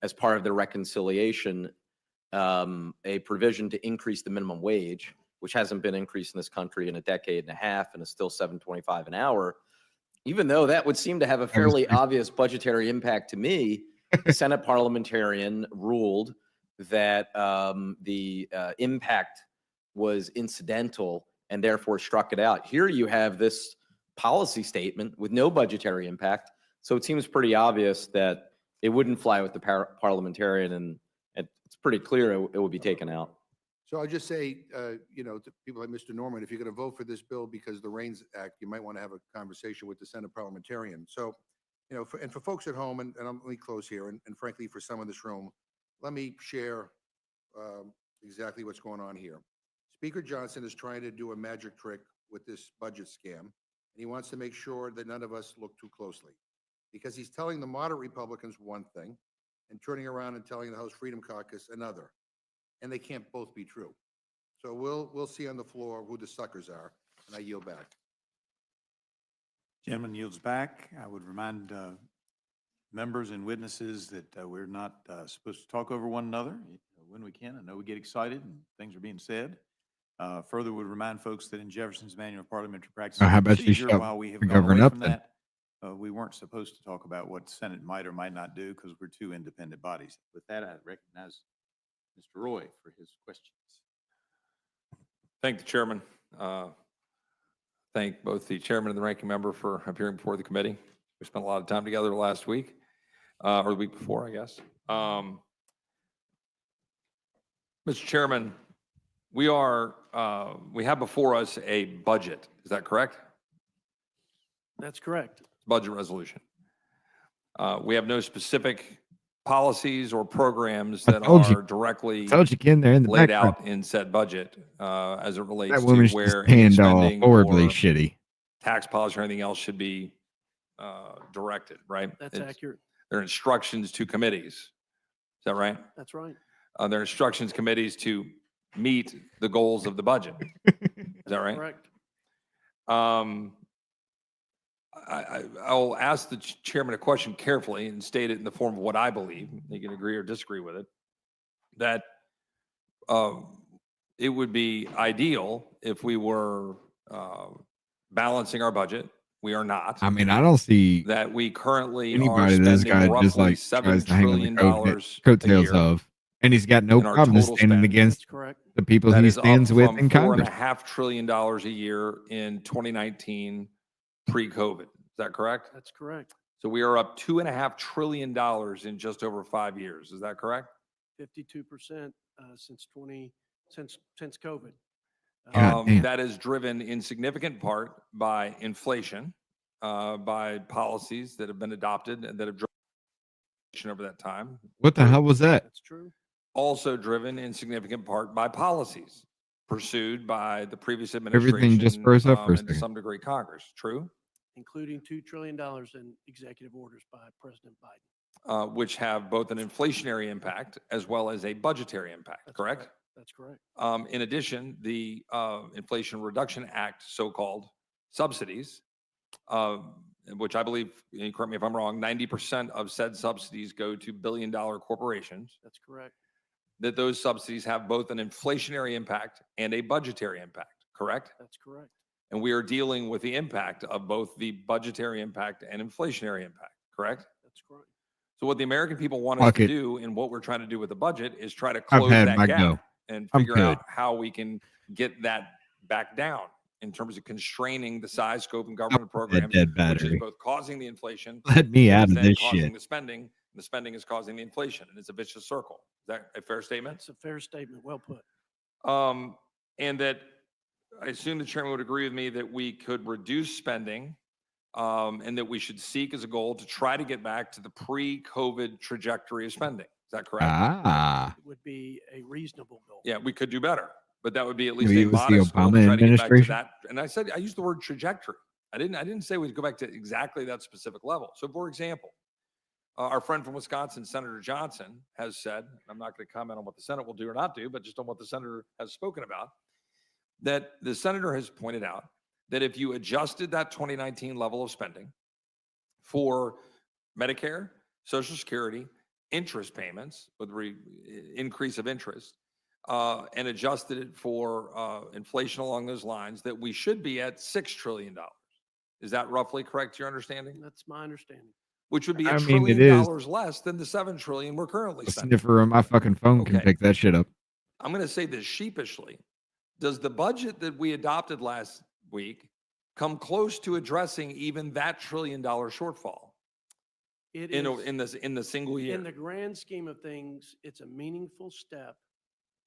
as part of their reconciliation a provision to increase the minimum wage, which hasn't been increased in this country in a decade and a half and is still $7.25 an hour. Even though that would seem to have a fairly obvious budgetary impact to me, the Senate parliamentarian ruled that the impact was incidental and therefore struck it out. Here you have this policy statement with no budgetary impact. So it seems pretty obvious that it wouldn't fly with the parliamentarian, and it's pretty clear it would be taken out. So I'll just say, to people like Mr. Norman, if you're going to vote for this bill because the REINS Act, you might want to have a conversation with the Senate parliamentarian. So, for folks at home, and let me close here, and frankly, for some in this room, let me share exactly what's going on here. Speaker Johnson is trying to do a magic trick with this budget scam, and he wants to make sure that none of us look too closely, because he's telling the moderate Republicans one thing and turning around and telling the House Freedom Caucus another. And they can't both be true. So we'll see on the floor who the suckers are, and I yield back. Gentleman yields back. I would remind members and witnesses that we're not supposed to talk over one another when we can. I know we get excited and things are being said. Further, would remind folks that in Jefferson's Manual of Parliamentary Practice How about you Procedure, shut while we have the gone government away up from then? that, we weren't supposed to talk about what the Senate might or might not do because we're two independent bodies. With that, I recognize Mr. Roy for his questions. Thank the chairman. Thank both the chairman and the ranking member for appearing before the committee. We spent a lot of time together last week, or the week before, I guess. Mr. Chairman, we have before us a budget. Is that correct? That's correct. Budget resolution. We have no specific policies or programs that told you. are directly Told you, Ken, they're in the laid background. out in said budget as it relates That to woman's where just any panned all spending horribly or shitty. tax policy or anything else should be directed, right? That's accurate. There are instructions to committees. Is that right? That's right. There are instructions committees to meet the goals of the budget. Is that right? Correct. I'll ask the chairman a question carefully and state it in the form of what I believe. You can agree or disagree with it. That it would be ideal if we were balancing our budget. We are not. I mean, I don't see That we currently anybody are that this spending guy just roughly like $7 tries to hang on trillion the a coattails year. of, and he's got no in our problem total standing spend. against That's correct. the people That he is up stands with from in Congress. $4.5 trillion a year in 2019 pre-COVID. Is that correct? That's correct. So we are up $2.5 trillion in just over 5 years. Is that correct? 52% since COVID. God damn. That is driven in significant part by inflation, by policies that have been adopted and that have driven inflation over that time. What the hell was that? That's true. Also driven in significant part by policies pursued by the previous administration. Everything just froze up for a and to second. some degree Congress. True? including $2 trillion in executive orders by President Biden. which have both an inflationary impact as well as a budgetary impact, That's correct? That's correct. In addition, the Inflation Reduction Act, so-called subsidies, which I believe, and correct me if I'm wrong, 90% of said subsidies go to billion-dollar corporations, That's correct. that those subsidies have both an inflationary impact and a budgetary impact, correct? That's correct. And we are dealing with the impact of both the budgetary impact and inflationary impact, correct? That's correct. So what the American people want us Fuck to it. do, and what we're trying to do with the budget, is try to I've close had that my gap go. and I'm figure good. out how we can get that back down in terms of constraining the size, scope, and government programs, dead which is battery. both causing the inflation, Let me and out is of then this causing shit. the spending, and the spending is causing the inflation, and it's a vicious circle. Is that a fair statement? That's a fair statement. Well put. And that I assume the chairman would agree with me that we could reduce spending, and that we should seek as a goal to try to get back to the pre-COVID trajectory of spending. Is that correct? Ah, It would be a reasonable goal. Yeah, we could do better, but that would be at least Maybe a it was the modest goal to Obama try to get back to administration? that. And I said, I used the word trajectory. I didn't say we'd go back to exactly that specific level. So for example, our friend from Wisconsin, Senator Johnson, has said, I'm not going to comment on what the Senate will do or not do, but just on what the senator has spoken about, that the senator has pointed out that if you adjusted that 2019 level of spending for Medicare, Social Security, interest payments with increase of interest, and adjusted it for inflation along those lines, that we should be at $6 trillion. Is that roughly correct to your understanding? That's my understanding. Which would be I $1 mean, it trillion is. less than the $7 trillion we're currently a spending. sniffer on my fucking phone can Okay. pick that shit up. I'm going to say this sheepishly. Does the budget that we adopted last week come close to addressing even that $1 trillion shortfall It in is, in the single year? in the grand scheme of things, it's a meaningful step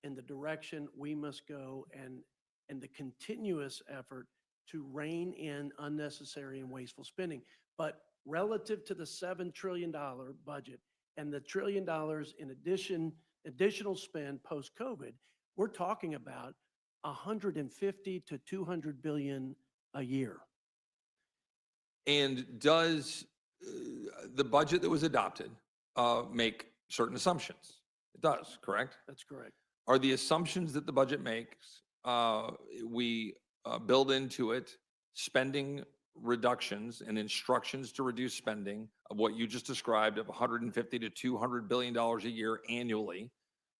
in the direction we must go, and the continuous effort to rein in unnecessary and wasteful spending. But relative to the $7 trillion budget and the $1 trillion in additional spend post-COVID, we're talking about 150 to 200 billion a year. And does the budget that was adopted make certain assumptions? It does, correct? That's correct. Are the assumptions that the budget makes, we build into it spending reductions and instructions to reduce spending of what you just described of 150 to 200 billion dollars a year annually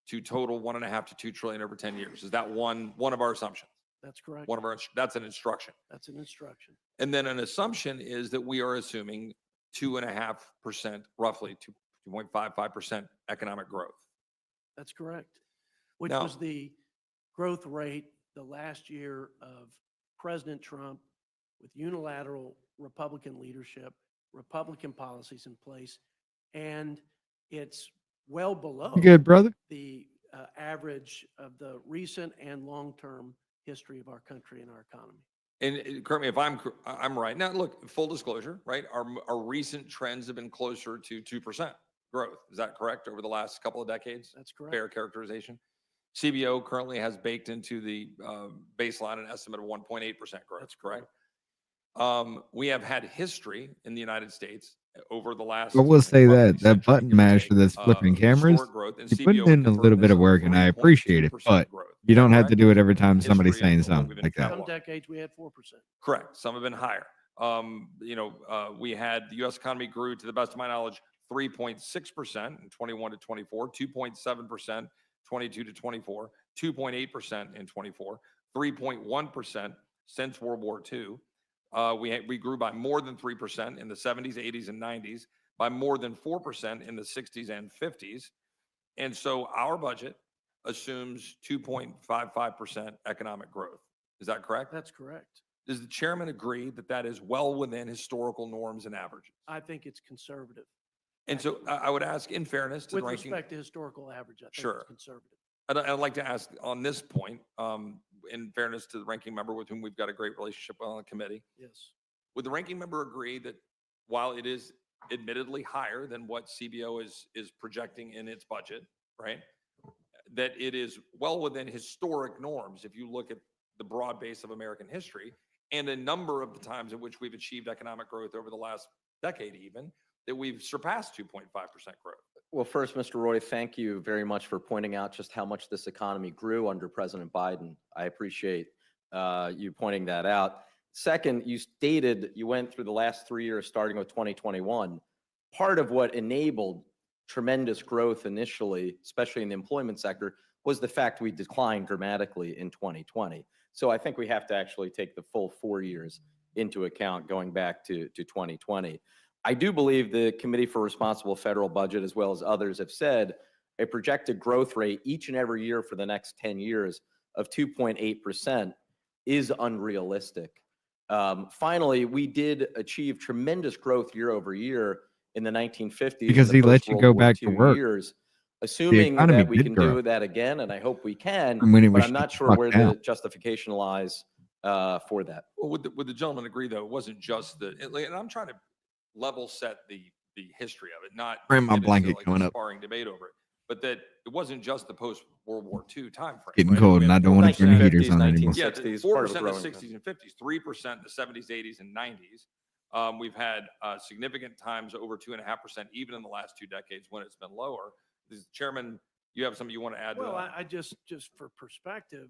to total 1.5 to 2 trillion over 10 years? Is that one of our assumptions? That's correct. One of our, that's an instruction. That's an instruction. And then an assumption is that we are assuming 2.5%, roughly 2.55% economic growth. That's correct. Which Now- was the growth rate the last year of President Trump with unilateral Republican leadership, Republican policies in place, and it's well below You good, brother? the average of the recent and long-term history of our country and our economy. And correct me if I'm right. Now, look, full disclosure, right? Our recent trends have been closer to 2% growth. Is that correct? Over the last couple of decades? That's correct. Fair characterization. CBO currently has baked into the baseline an estimate of 1.8% growth. That's correct. We have had history in the United States over the last. I will say roughly that century, button give or masher take, that's flipping cameras, historic growth, and you're CBO putting would in a confirm little bit this of of work, and I appreciate it, 3.2% but growth. you Is that don't have to correct? do it every time somebody's History saying of what something we've been like that. Some cataloged. decades we had 4%. Correct. Some have been higher. We had the U.S. economy grew, to the best of my knowledge, 3.6% in 21 to 24, 2.7%, 22 to 24, 2.8% in 24, 3.1% since World War II. We grew by more than 3% in the 70s, 80s, and 90s, by more than 4% in the 60s and 50s. And so our budget assumes 2.55% economic growth. Is that correct? That's correct. Does the chairman agree that that is well within historical norms and averages? I think it's conservative. And so I would ask, in fairness to With the ranking, respect to historical average, I think Sure. it's conservative. I'd like to ask on this point, in fairness to the ranking member with whom we've got a great relationship on the committee, Yes. would the ranking member agree that while it is admittedly higher than what CBO is projecting in its budget, right, that it is well within historic norms if you look at the broad base of American history, and a number of the times in which we've achieved economic growth over the last decade even, that we've surpassed 2.5% growth. Well, first, Mr. Roy, thank you very much for pointing out just how much this economy grew under President Biden. I appreciate you pointing that out. Second, you stated you went through the last 3 years, starting with 2021. Part of what enabled tremendous growth initially, especially in the employment sector, was the fact we declined dramatically in 2020. So I think we have to actually take the full 4 years into account going back to 2020. I do believe the Committee for Responsible Federal Budget, as well as others, have said a projected growth rate each and every year for the next 10 years of 2.8% is unrealistic. Finally, we did achieve tremendous growth year over year in the 1950s. Because and he the let you post-World go War back to II work. years. Assuming economy that we did can grow. do that again, and I hope we can, And when it but was I'm not shut sure the fuck where down. the justification lies for that. Well, would the gentleman agree, though, it wasn't just and I'm trying to level set the history of it, not Bring my get into, blanket like coming a up. sparring debate over it, but that it wasn't just the post-World War II timeframe. Getting right? cold, We and had I don't want to turn the 1950s, heaters on anymore. 1960s. Yeah, 60s, part of a 4% in the growing 60s and 50s, 3% in the 70s, 80s, and 90s. We've had significant times over 2.5%, even in the last 2 decades when it's been lower. Chairman, you have something you want to add to Well, that? I just for perspective,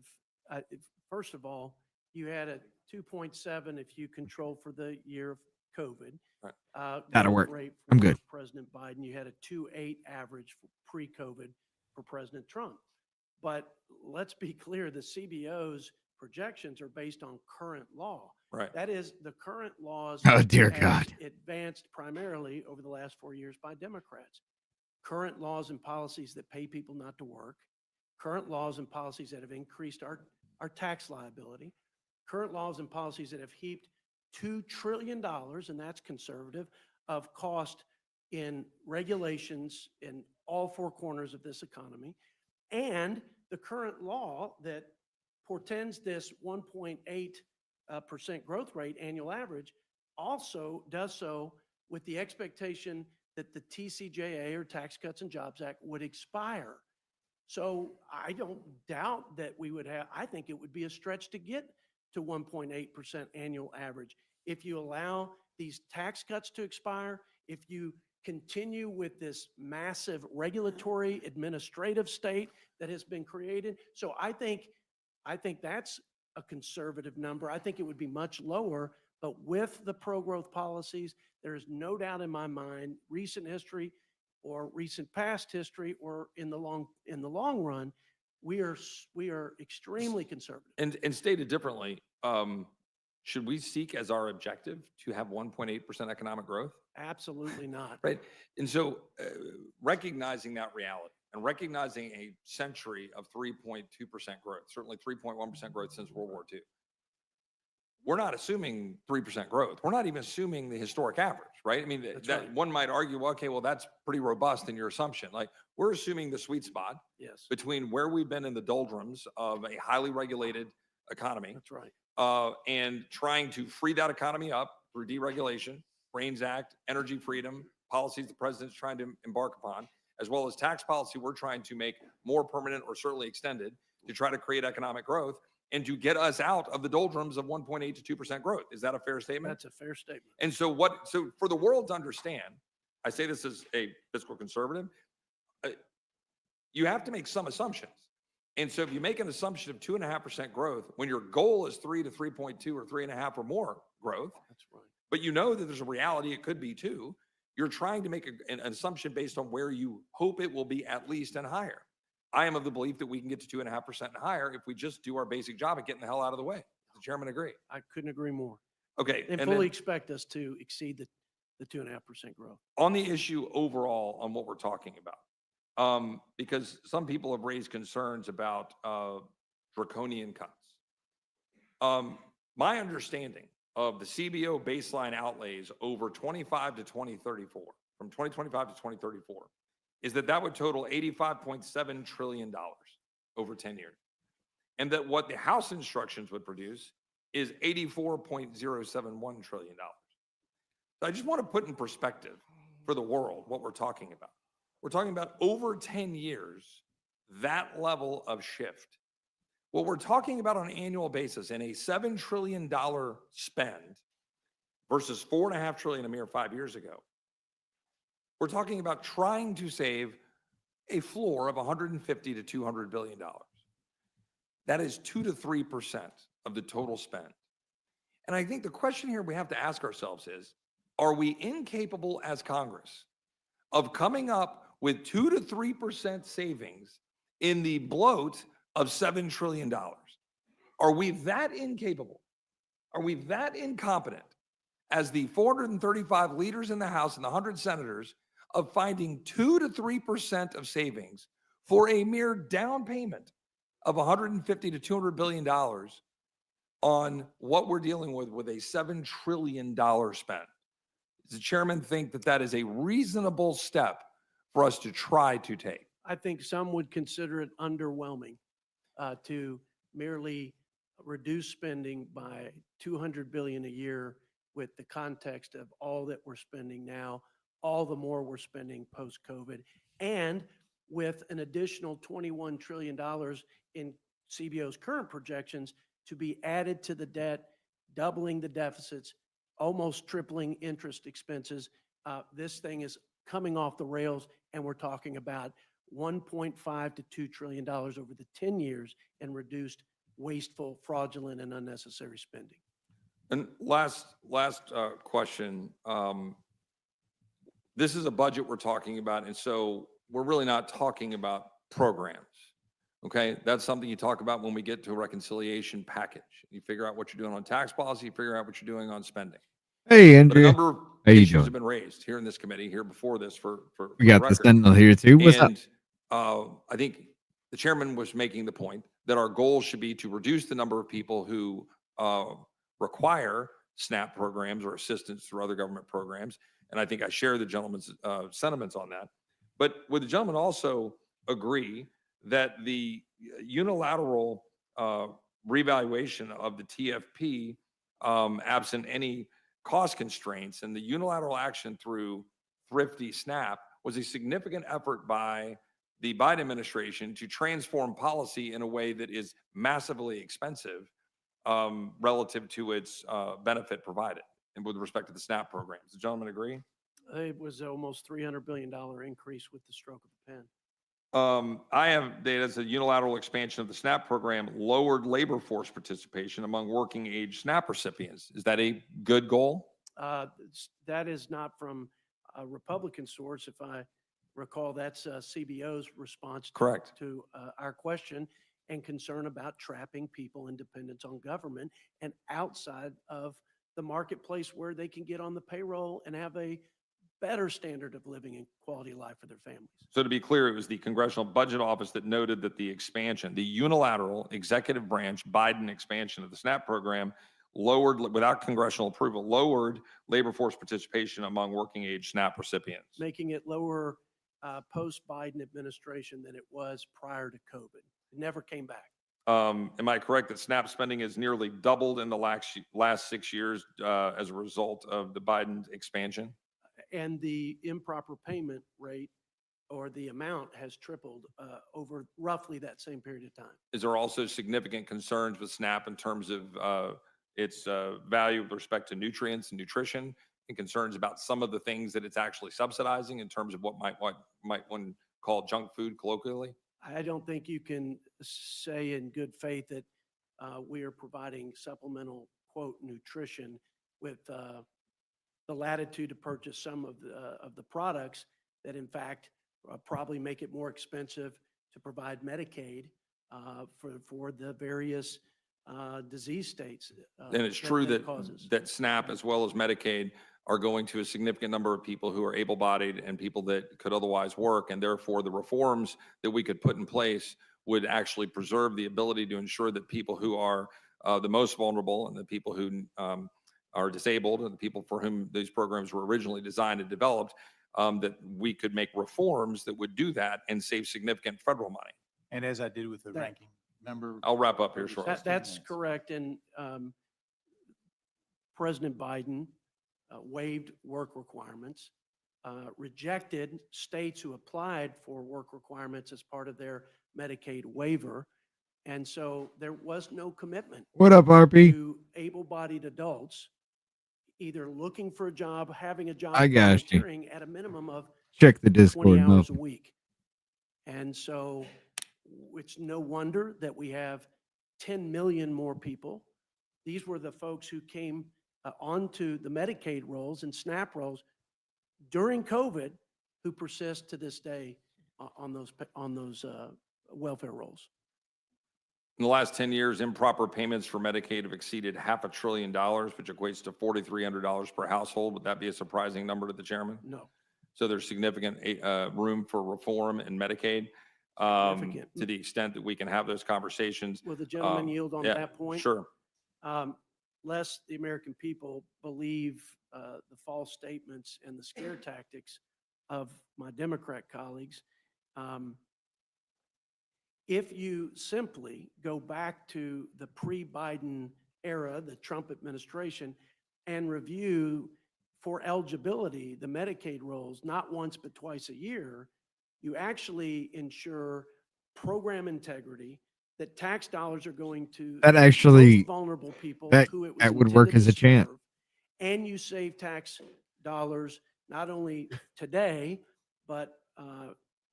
first of all, you had a 2.7 if you control for the year of COVID. Right. That'll Growth work. rate I'm for good. President Biden, you had a 2.8 average for pre-COVID for President Trump. But let's be clear, the CBO's projections are based on current law. Right. That is, the current laws Oh, dear as God. advanced primarily over the last 4 years by Democrats. Current laws and policies that pay people not to work, current laws and policies that have increased our tax liability, current laws and policies that have heaped $2 trillion, and that's conservative, of cost in regulations in all 4 corners of this economy, and the current law that portends this 1.8% growth rate annual average also does so with the expectation that the TCJA, or Tax Cuts and Jobs Act, would expire. So I don't doubt that we would have, I think it would be a stretch to get to 1.8% annual average. If you allow these tax cuts to expire, if you continue with this massive regulatory administrative state that has been created. So I think that's a conservative number. I think it would be much lower, but with the pro-growth policies, there is no doubt in my mind, recent history or recent past history, or in the long run, we are extremely conservative. And stated differently, should we seek as our objective to have 1.8% economic growth? Absolutely not. Right. And so recognizing that reality and recognizing a century of 3.2% growth, certainly 3.1% growth since World War II, we're not assuming 3% growth. We're not even assuming the historic average, right? I mean, that right. one might argue, well, okay, well, that's pretty robust in your assumption. Like, we're assuming the sweet spot Yes, between where we've been in the doldrums of a highly regulated economy that's right. and trying to free that economy up through deregulation, Brains Act, energy freedom, policies the president's trying to embark upon, as well as tax policy we're trying to make more permanent or certainly extended to try to create economic growth and to get us out of the doldrums of 1.8 to 2% growth. Is that a fair statement? That's a fair statement. And so so for the world to understand, I say this as a fiscal conservative, you have to make some assumptions. And so if you make an assumption of 2.5% growth, when your goal is 3 to 3.2 or 3.5 or more growth, That's right. but you know that there's a reality it could be 2, you're trying to make an assumption based on where you hope it will be at least and higher. I am of the belief that we can get to 2.5% and higher if we just do our basic job of getting the hell out of the way. Does the chairman agree? I couldn't agree more. Okay. And and fully then expect us to exceed the 2.5% growth. on the issue overall on what we're talking about, because some people have raised concerns about draconian cuts. My understanding of the CBO baseline outlays over 25 to 2034, from 2025 to 2034, is that would total $85.7 trillion over 10 years. And that what the House instructions would produce is $84.071 trillion. So I just want to put in perspective for the world what we're talking about. We're talking about over 10 years, that level of shift What we're talking about on an annual basis in a $7 trillion spend versus $4.5 trillion a mere 5 years ago, we're talking about trying to save a floor of $150 to $200 billion. That is 2 to 3% of the total spend. And I think the question here we have to ask ourselves is, are we incapable as Congress of coming up with 2 to 3% savings in the bloat of $7 trillion? Are we that incapable? Are we that incompetent as the 435 leaders in the House and the 100 senators of finding 2 to 3% of savings for a mere down payment of $150 to $200 billion on what we're dealing with a $7 trillion spend? Does the chairman think that that is a reasonable step for us to try to take? I think some would consider it underwhelming to merely reduce spending by $200 billion a year with the context of all that we're spending now, all the more we're spending post-COVID, and with an additional $21 trillion in CBO's current projections to be added to the debt, doubling the deficits, almost tripling interest expenses. This thing is coming off the rails, and we're talking about $1.5 to $2 trillion over the 10 years in reduced, wasteful, fraudulent, and unnecessary spending. And last question. This is a budget we're talking about, and so we're really not talking about programs. Okay, that's something you talk about when we get to a reconciliation package. You figure out what you're doing on tax policy, you figure out what you're doing on spending. Hey, But a Andrea. number of How you issues doing? have been raised here in this committee, here before this for We got the record. Sentinel here too. What's up? And I think the chairman was making the point that our goal should be to reduce the number of people who require SNAP programs or assistance through other government programs. And I think I share the gentleman's sentiments on that. But would the gentleman also agree that the unilateral revaluation of the TFP, absent any cost constraints, and the unilateral action through thrifty SNAP was a significant effort by the Biden administration to transform policy in a way that is massively expensive relative to its benefit provided, and with respect to the SNAP program? Does the gentleman agree? It was almost $300 billion increase with the stroke of the pen. I have data that unilateral expansion of the SNAP program lowered labor force participation among working age SNAP recipients. Is that a good goal? That is not from a Republican source. If I recall, that's CBO's response Correct. to our question and concern about trapping people in dependence on government and outside of the marketplace where they can get on the payroll and have a better standard of living and quality of life for their families. So to be clear, it was the Congressional Budget Office that noted that the expansion, the unilateral executive branch Biden expansion of the SNAP program lowered, without congressional approval, lowered labor force participation among working age SNAP recipients. Making it lower post-Biden administration than it was prior to COVID. It never came back. Am I correct that SNAP spending has nearly doubled in the last 6 years as a result of the Biden expansion? And the improper payment rate or the amount has tripled over roughly that same period of time. Is there also significant concerns with SNAP in terms of its value with respect to nutrients and nutrition, and concerns about some of the things that it's actually subsidizing in terms of what one call junk food colloquially? I don't think you can say in good faith that we are providing supplemental, quote, nutrition with the latitude to purchase some of the products that in fact probably make it more expensive to provide Medicaid for the various disease states. And it's true that SNAP as well as Medicaid are going to a significant number of people who are able-bodied and people that could otherwise work, and therefore the reforms that we could put in place would actually preserve the ability to ensure that people who are the most vulnerable and the people who are disabled and the people for whom these programs were originally designed and developed, that we could make reforms that would do that and save significant federal money. And as I did with the ranking member. I'll wrap up here shortly. That's correct. And President Biden waived work requirements, rejected states who applied for work requirements as part of their Medicaid waiver, And so there was no commitment What up, RP? to able-bodied adults either looking for a job, having a job, I got you. volunteering at a minimum of Check the 20 Discord, hours a Muffin. week. And so it's no wonder that we have 10 million more people. These were the folks who came onto the Medicaid rolls and SNAP rolls during COVID who persist to this day on those welfare rolls. In the last 10 years, improper payments for Medicaid have exceeded $500 billion, which equates to $4,300 per household. Would that be a surprising number to the chairman? No. So there's significant room for reform in Medicaid Significant. to the extent that we can have those conversations. Will the gentleman yield on yeah, that point? Sure. Lest the American people believe the false statements and the scare tactics of my Democrat colleagues. If you simply go back to the pre-Biden era, the Trump administration, and review for eligibility the Medicaid rolls, not once but twice a year, you actually ensure program integrity, that tax dollars are going to That the actually- most vulnerable people That who it was would work intended as a to chant. serve, and you save tax dollars not only today, but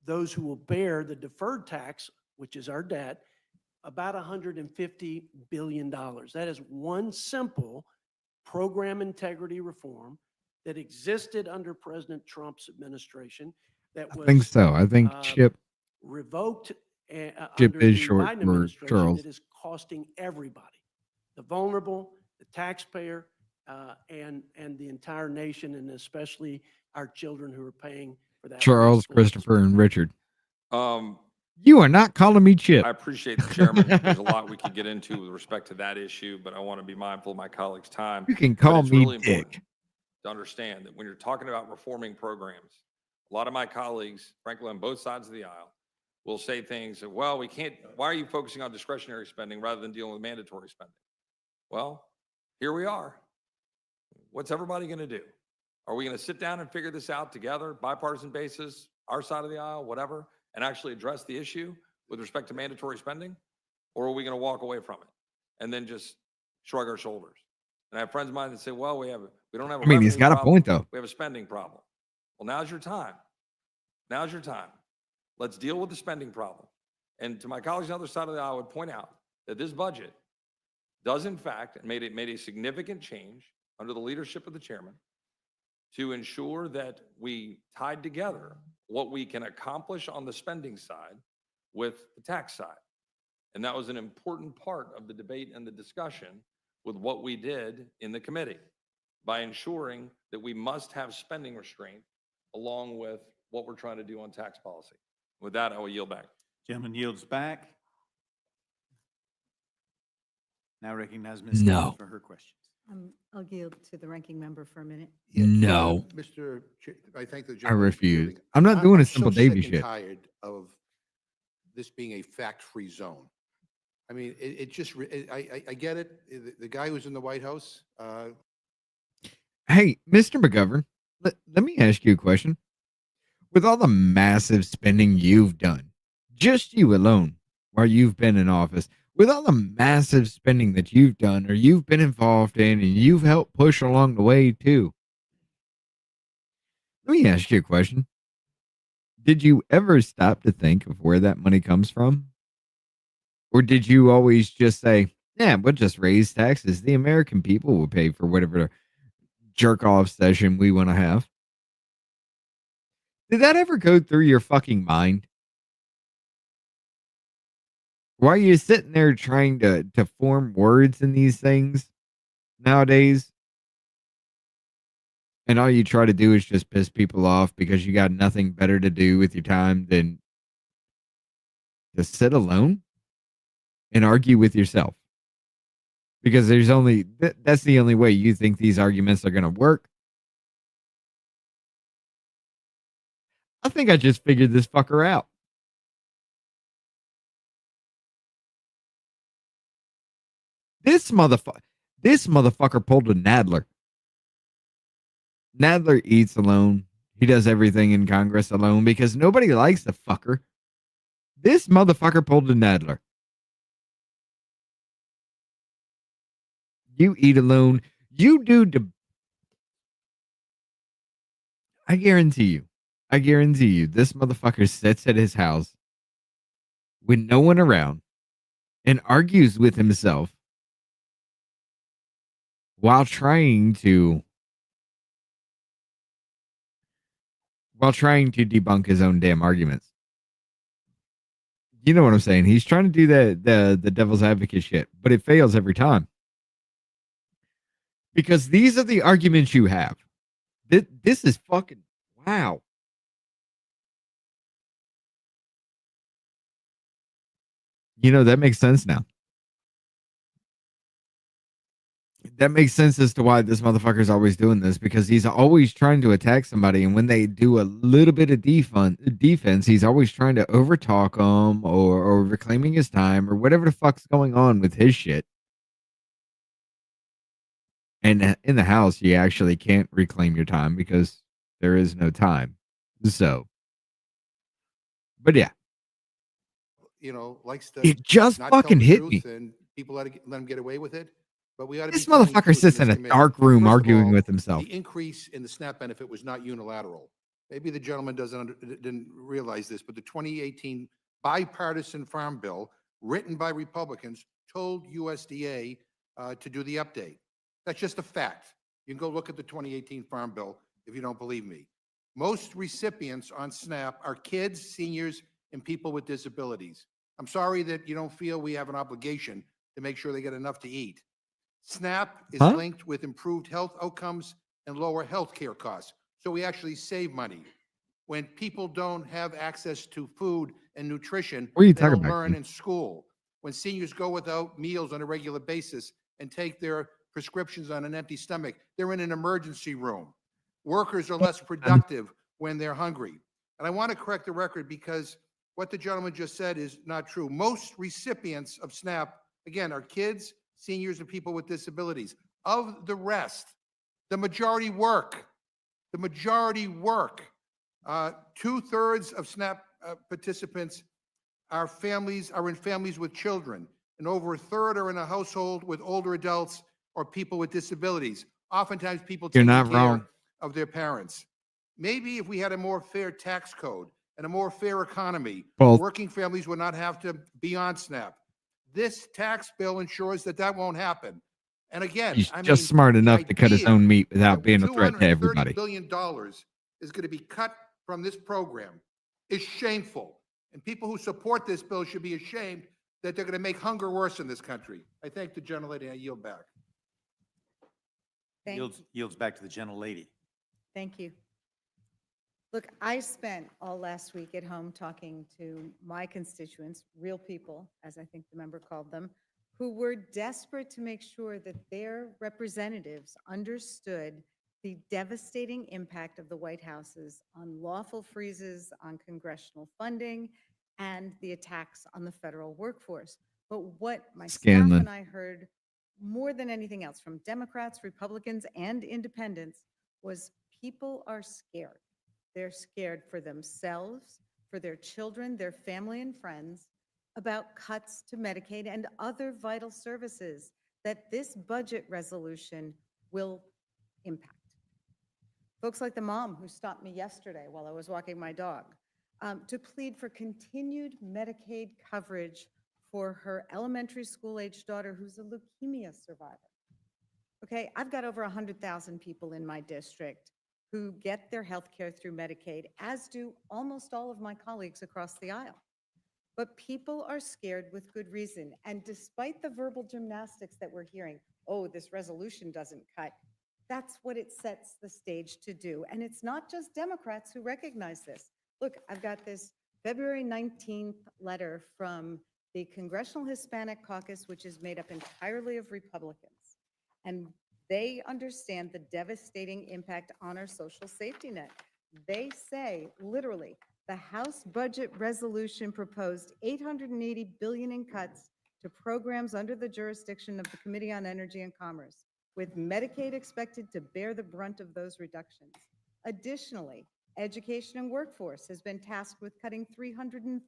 those who will bear the deferred tax, which is our debt, about $150 billion. That is one simple program integrity reform that existed under President Trump's administration that I was think so. I think Chip revoked Chip under is the short Biden for administration Charles. that is costing everybody, the vulnerable, the taxpayer, and the entire nation, and especially our children who are paying for that. Charles, wasteful Christopher, and Richard. Um, You are not calling me Chip. I appreciate the chairman. There's a lot we could get into with respect to that issue, but I want to be mindful of my colleagues' time. You can But call it's me really Dick. important to understand that when you're talking about reforming programs, a lot of my colleagues, frankly, on both sides of the aisle, will say things that, well, we can't, why are you focusing on discretionary spending rather than dealing with mandatory spending? Well, here we are. What's everybody going to do? Are we going to sit down and figure this out together, bipartisan basis, our side of the aisle, whatever, and actually address the issue with respect to mandatory spending? Or are we going to walk away from it and then just shrug our shoulders? And I have friends of mine that say, well, we don't have a I mean, he's revenue got a problem, point, though. we have a spending problem. Well, now's your time. Now's your time. Let's deal with the spending problem. And to my colleagues on the other side of the aisle, I would point out that this budget does, in fact, made a significant change under the leadership of the chairman to ensure that we tied together what we can accomplish on the spending side with the tax side. And that was an important part of the debate and the discussion with what we did in the committee by ensuring that we must have spending restraint along with what we're trying to do on tax policy. With that, I will yield back. Gentleman yields back. Now recognize Ms. No. Dems for her questions. I'll yield to the ranking member for a minute. No. Mr. I thank the I gentleman. for refuse. yielding. I'm not doing a so simple sick Davy and shit. Tired of this being a fact-free zone. I mean, it just, I get it. The guy who's in the White House, Hey, Mr. McGovern, let me ask you a question. With all the massive spending you've done, just you alone, while you've been in office, with all the massive spending that you've done or you've been involved in and you've helped push along the way too, let me ask you a question. Did you ever stop to think of where that money comes from? Or did you always just say, yeah, we'll just raise taxes. The American people will pay for whatever jerk off session we want to have? Did that ever go through your fucking mind? Why are you sitting there trying to form words in these things nowadays? And all you try to do is just piss people off because you got nothing better to do with your time than to sit alone and argue with yourself. Because there's only, that's the only way you think these arguments are going to work. I think I just figured this fucker out. This motherfucker pulled a Nadler. Nadler eats alone. He does everything in Congress alone because nobody likes the fucker. This motherfucker pulled a Nadler. You eat alone. You do. I guarantee you. I guarantee you. This motherfucker sits at his house with no one around and argues with himself while trying to debunk his own damn arguments. You know what I'm saying? He's trying to do the devil's advocate shit, but it fails every time. Because these are the arguments you have. This is fucking wow. You know, that makes sense now. That makes sense as to why this motherfucker's always doing this, because he's always trying to attack somebody, and when they do a little bit of defense, he's always trying to overtalk them or reclaiming his time or whatever the fuck's going on with his shit. And in the house, you actually can't reclaim your time because there is no time. So, but yeah, Likes to it just not tell fucking the hit me. truth, and people let him get away with it. But we ought to be This telling the motherfucker truth sits this in a committee. dark room First of arguing all, with himself. The increase in the SNAP benefit was not unilateral. Maybe the gentleman didn't realize this, but the 2018 bipartisan farm bill written by Republicans told USDA to do the update. That's just a fact. You can go look at the 2018 farm bill if you don't believe me. Most recipients on SNAP are kids, seniors, and people with disabilities. I'm sorry that you don't feel we have an obligation to make sure they get enough to eat. SNAP is linked with improved health outcomes and lower health care costs. So we actually save money. When people don't have access to food and nutrition, What are you they talking don't about, learn Ken? in school. When seniors go without meals on a regular basis and take their prescriptions on an empty stomach, they're in an emergency room. Workers are less productive when they're hungry. And I want to correct the record because what the gentleman just said is not true. Most recipients of SNAP, again, are kids, seniors, and people with disabilities. Of the rest, the majority work. The majority work. 2/3 of SNAP participants are in families with children, and over a third are in a household with older adults or people with disabilities. Oftentimes, people You're taking not care wrong. of their parents. Maybe if we had a more fair tax code and a more fair economy, Both. working families would not have to be on SNAP. This tax bill ensures that that won't happen. And again, He's I just mean, smart the enough to cut his idea own meat without that being a threat to $230 everybody. billion is going to be cut from this program is shameful. And people who support this bill should be ashamed that they're going to make hunger worse in this country. I thank the gentlelady. I yield back. Yields back to the gentlelady. Thank you. Look, I spent all last week at home talking to my constituents, real people, as I think the member called them, who were desperate to make sure that their representatives understood the devastating impact of the White House's unlawful freezes on congressional funding and the attacks on the federal workforce. But what my staff Scanlon. and I heard more than anything else from Democrats, Republicans, and independents was people are scared. They're scared for themselves, for their children, their family and friends, about cuts to Medicaid and other vital services that this budget resolution will impact. Folks like the mom who stopped me yesterday while I was walking my dog to plead for continued Medicaid coverage for her elementary school-age daughter who's a leukemia survivor. Okay, I've got over 100,000 people in my district who get their health care through Medicaid, as do almost all of my colleagues across the aisle. But people are scared with good reason. And despite the verbal gymnastics that we're hearing, oh, this resolution doesn't cut, that's what it sets the stage to do. And it's not just Democrats who recognize this. Look, I've got this February 19th letter from the Congressional Hispanic Caucus, which is made up entirely of Republicans. And they understand the devastating impact on our social safety net. They say, literally, the House budget resolution proposed $880 billion in cuts to programs under the jurisdiction of the Committee on Energy and Commerce, with Medicaid expected to bear the brunt of those reductions. Additionally, education and workforce has been tasked with cutting $330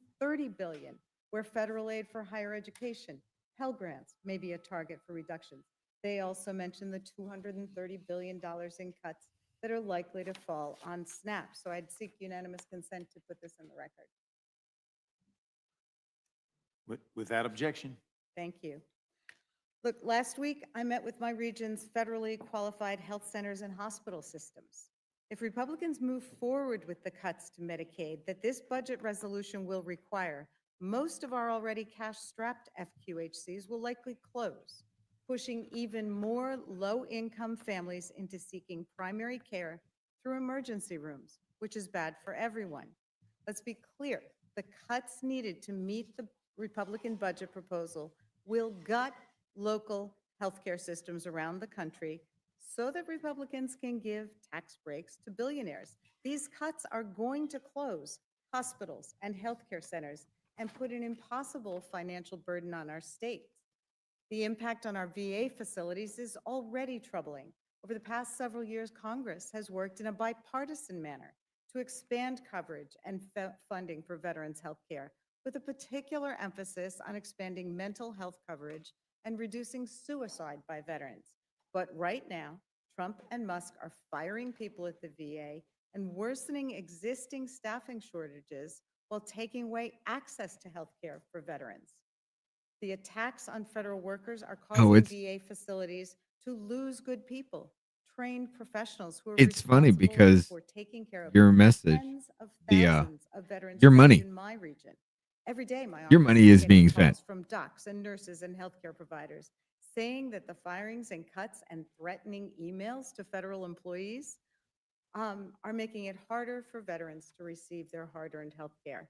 billion, where federal aid for higher education, Pell Grants may be a target for reductions. They also mentioned the $230 billion in cuts that are likely to fall on SNAP. So I'd seek unanimous consent to put this in the record. Without objection. Thank you. Look, last week I met with my region's federally qualified health centers and hospital systems. If Republicans move forward with the cuts to Medicaid that this budget resolution will require, most of our already cash-strapped FQHCs will likely close, pushing even more low-income families into seeking primary care through emergency rooms, which is bad for everyone. Let's be clear, the cuts needed to meet the Republican budget proposal will gut local healthcare systems around the country so that Republicans can give tax breaks to billionaires. These cuts are going to close hospitals and healthcare centers and put an impossible financial burden on our states. The impact on our VA facilities is already troubling. Over the past several years, Congress has worked in a bipartisan manner to expand coverage and funding for veterans' health care, with a particular emphasis on expanding mental health coverage and reducing suicide by veterans. But right now, Trump and Musk are firing people at the VA and worsening existing staffing shortages while taking away access to health care for veterans. The attacks on federal workers are causing it's VA facilities to lose good people, trained professionals who are it's funny responsible because for taking care of your message, tens of the thousands of veterans your trained money, in my region. Every day, my your office money is getting being spent. calls from docs and nurses and healthcare providers saying that the firings and cuts and threatening emails to federal employees are making it harder for veterans to receive their hard-earned health care.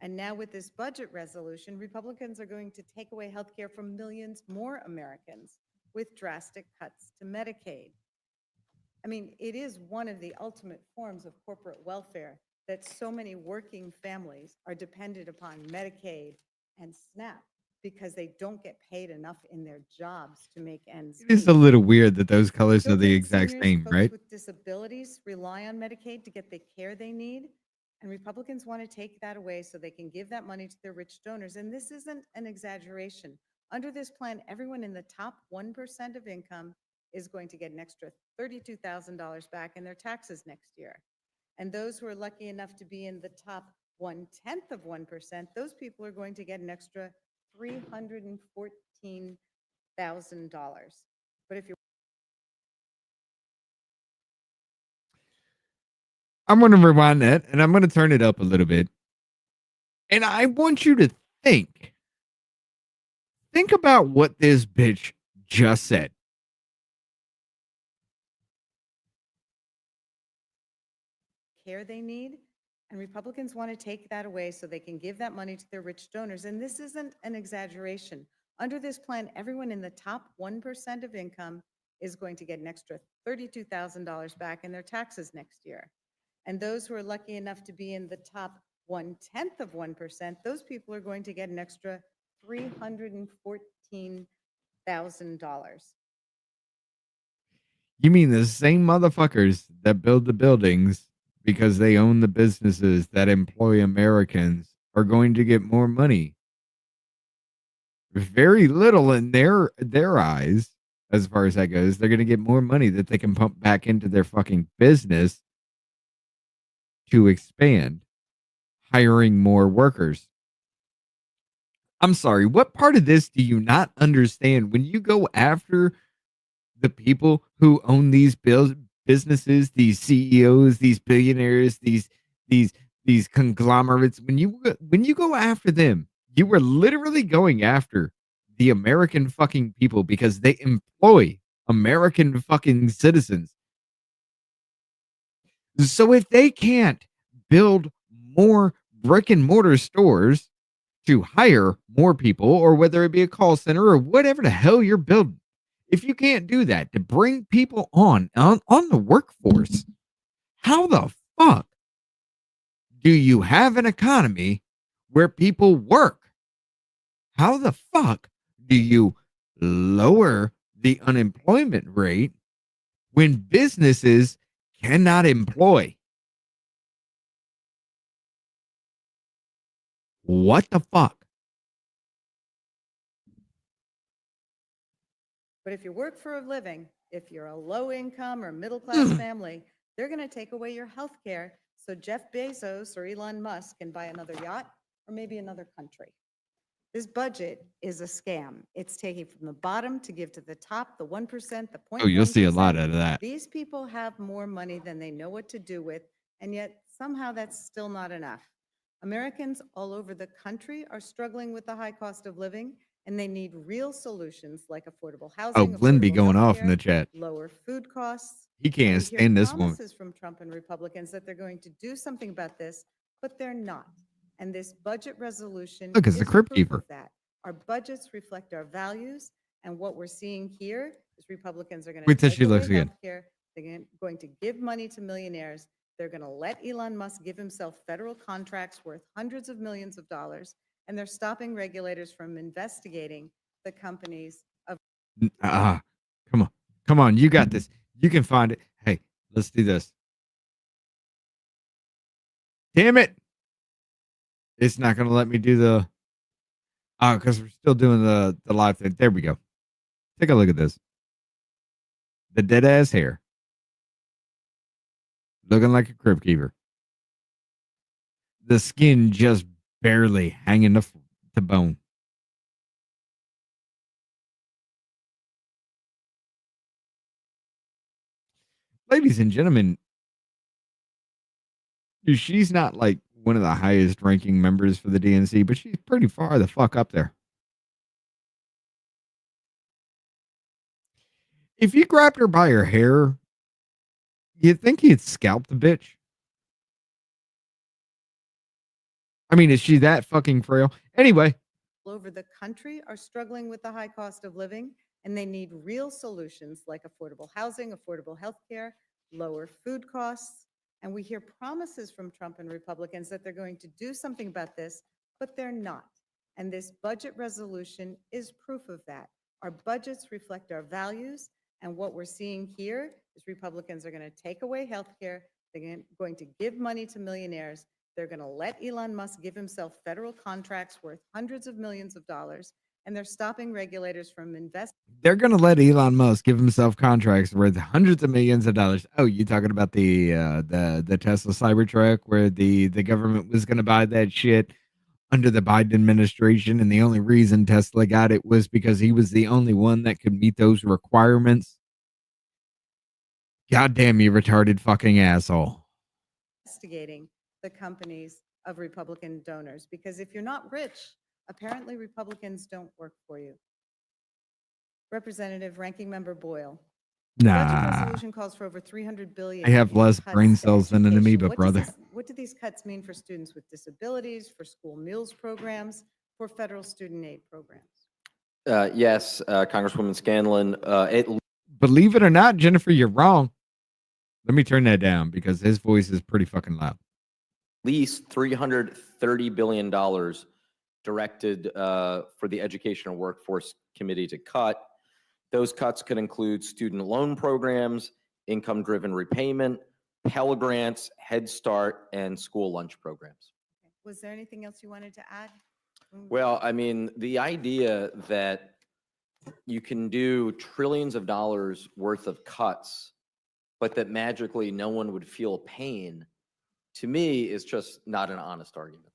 And now with this budget resolution, Republicans are going to take away health care from millions more Americans with drastic cuts to Medicaid. I mean, it is one of the ultimate forms of corporate welfare that so many working families are dependent upon Medicaid and SNAP because they don't get paid enough in their jobs to make ends It is meet. a little weird that those colors are the Children, exact seniors, same, folks right? with disabilities rely on Medicaid to get the care they need, and Republicans want to take that away so they can give that money to their rich donors. And this isn't an exaggeration. Under this plan, everyone in the top 1% of income is going to get an extra $32,000 back in their taxes next year. And those who are lucky enough to be in the top 1/10 of 1%, those people are going to get an extra $314,000. But if you're I'm going to rewind that and I'm going to turn it up a little bit. And I want you to think about what this bitch just said. care they need, and Republicans want to take that away so they can give that money to their rich donors. And this isn't an exaggeration. Under this plan, everyone in the top 1% of income is going to get an extra $32,000 back in their taxes next year. And those who are lucky enough to be in the top 1/10 of 1%, those people are going to get an extra $314,000. You mean the same motherfuckers that build the buildings because they own the businesses that employ Americans are going to get more money? Very little in their eyes, as far as that goes. They're going to get more money that they can pump back into their fucking business to expand, hiring more workers. I'm sorry, what part of this do you not understand when you go after the people who own these businesses, these CEOs, these billionaires, these these conglomerates? When you go after them, you are literally going after the American fucking people because they employ American fucking citizens. So if they can't build more brick and mortar stores to hire more people, or whether it be a call center or whatever the hell you're building, if you can't do that to bring people on the workforce, how the fuck do you have an economy where people work? How the fuck do you lower the unemployment rate when businesses cannot employ? What the fuck? But if you work for a living, if you're a low income or middle class Mm. family, they're going to take away your health care so Jeff Bezos or Elon Musk can buy another yacht or maybe another country. This budget is a scam. It's taking from the bottom to give to the top, the 1%, the 0.1%. Oh, you'll see a lot out of that. These people have more money than they know what to do with, and yet somehow that's still not enough. Americans all over the country are struggling with the high cost of living, and they need real solutions like affordable Oh, housing, Glenn be affordable going off in healthcare, the chat. lower food costs. He And can't we hear stand this woman. promises from Trump and Republicans that they're going to do something about this, but they're not. And this budget resolution Look, it's the is Crypt proof Keeper. of that. Our budgets reflect our values, and what we're seeing here is Republicans are going to Wait till take she away looks again. healthcare. They're going to give money to millionaires. They're going to let Elon Musk give himself federal contracts worth hundreds of millions of dollars, and they're stopping regulators from investigating the companies of Come on. Come on. You got this. You can find it. Hey, let's do this. Damn it. It's not going to let me do the. Oh, because we're still doing the live thing. There we go. Take a look at this. The dead ass hair. Looking like a Crypt Keeper. The skin just barely hanging to bone. Ladies and gentlemen, she's not like one of the highest ranking members for the DNC, but she's pretty far the fuck up there. If he grabbed her by her hair, you'd think he'd scalp the bitch. I mean, is she that fucking frail? Anyway. All over the country are struggling with the high cost of living, and they need real solutions like affordable housing, affordable healthcare, lower food costs. And we hear promises from Trump and Republicans that they're going to do something about this, but they're not. And this budget resolution is proof of that. Our budgets reflect our values, and what we're seeing here is Republicans are going to take away healthcare. They're going to give money to millionaires. They're going to let Elon Musk give himself federal contracts worth hundreds of millions of dollars, and they're stopping regulators from investing. They're going to let Elon Musk give himself contracts worth hundreds of millions of dollars. Oh, you talking about the Tesla Cybertruck where the government was going to buy that shit under the Biden administration, and the only reason Tesla got it was because he was the only one that could meet those requirements? God damn you, retarded fucking asshole. Investigating the companies of Republican donors, because if you're not rich, apparently Republicans don't work for you. Representative Ranking Member Boyle. The budget Nah. resolution calls for over $300 billion. I have in less cuts brain to cells than an education. amoeba, brother. What do these cuts mean for students with disabilities, for school meals programs, for federal student aid programs? Yes, Congresswoman Scanlon, Believe it or not, Jennifer, you're wrong. Let me turn that down because his voice is pretty fucking loud. least $330 billion directed for the Education and Workforce Committee to cut. Those cuts could include student loan programs, income-driven repayment, Pell Grants, Head Start, and school lunch programs. Was there anything else you wanted to add? Well, I mean, the idea that you can do trillions of dollars worth of cuts, but that magically no one would feel pain, to me, is just not an honest argument.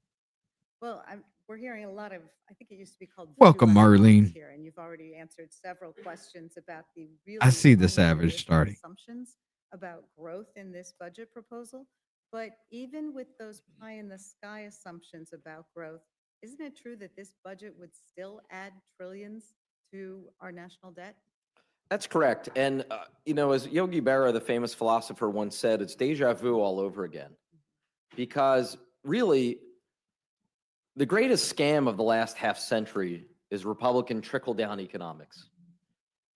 Well, we're hearing a lot of, I think it used to be called. Welcome, voodoo economics Marlene. Here, and you've already answered several questions about the really. I see the unrealistic savage starting. Assumptions about growth in this budget proposal. But even with those pie in the sky assumptions about growth, isn't it true that this budget would still add trillions to our national debt? That's correct. And, you know, as Yogi Berra, the famous philosopher, once said, it's deja vu all over again. Because really, the greatest scam of the last half century is Republican trickle-down economics.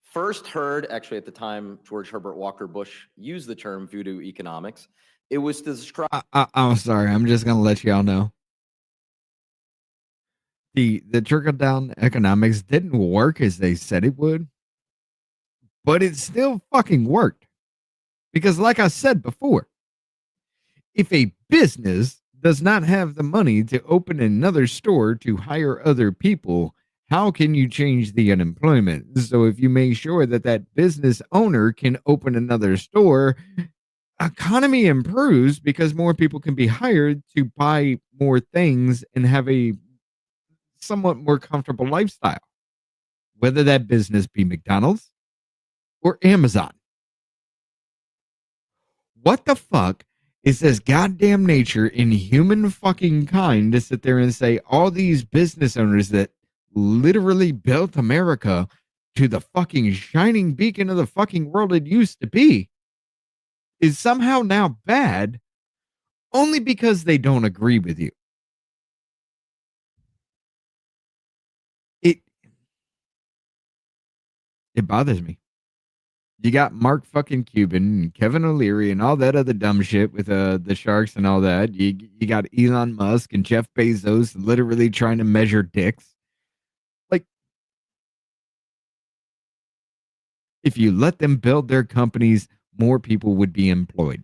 First heard, actually at the time, George Herbert Walker Bush used the term voodoo economics. It was to describe. I'm sorry. I'm just going to let y'all know. The trickle-down economics didn't work as they said it would, but it still fucking worked. Because like I said before, if a business does not have the money to open another store to hire other people, how can you change the unemployment? So if you make sure that that business owner can open another store, economy improves because more people can be hired to buy more things and have a somewhat more comfortable lifestyle, whether that business be McDonald's or Amazon. What the fuck is this goddamn nature in human fucking kind to sit there and say all these business owners that literally built America to the fucking shining beacon of the fucking world it used to be is somehow now bad only because they don't agree with you? It it bothers me. You got Mark fucking Cuban and Kevin O'Leary and all that other dumb shit with the sharks and all that. You got Elon Musk and Jeff Bezos literally trying to measure dicks. Like, if you let them build their companies, more people would be employed.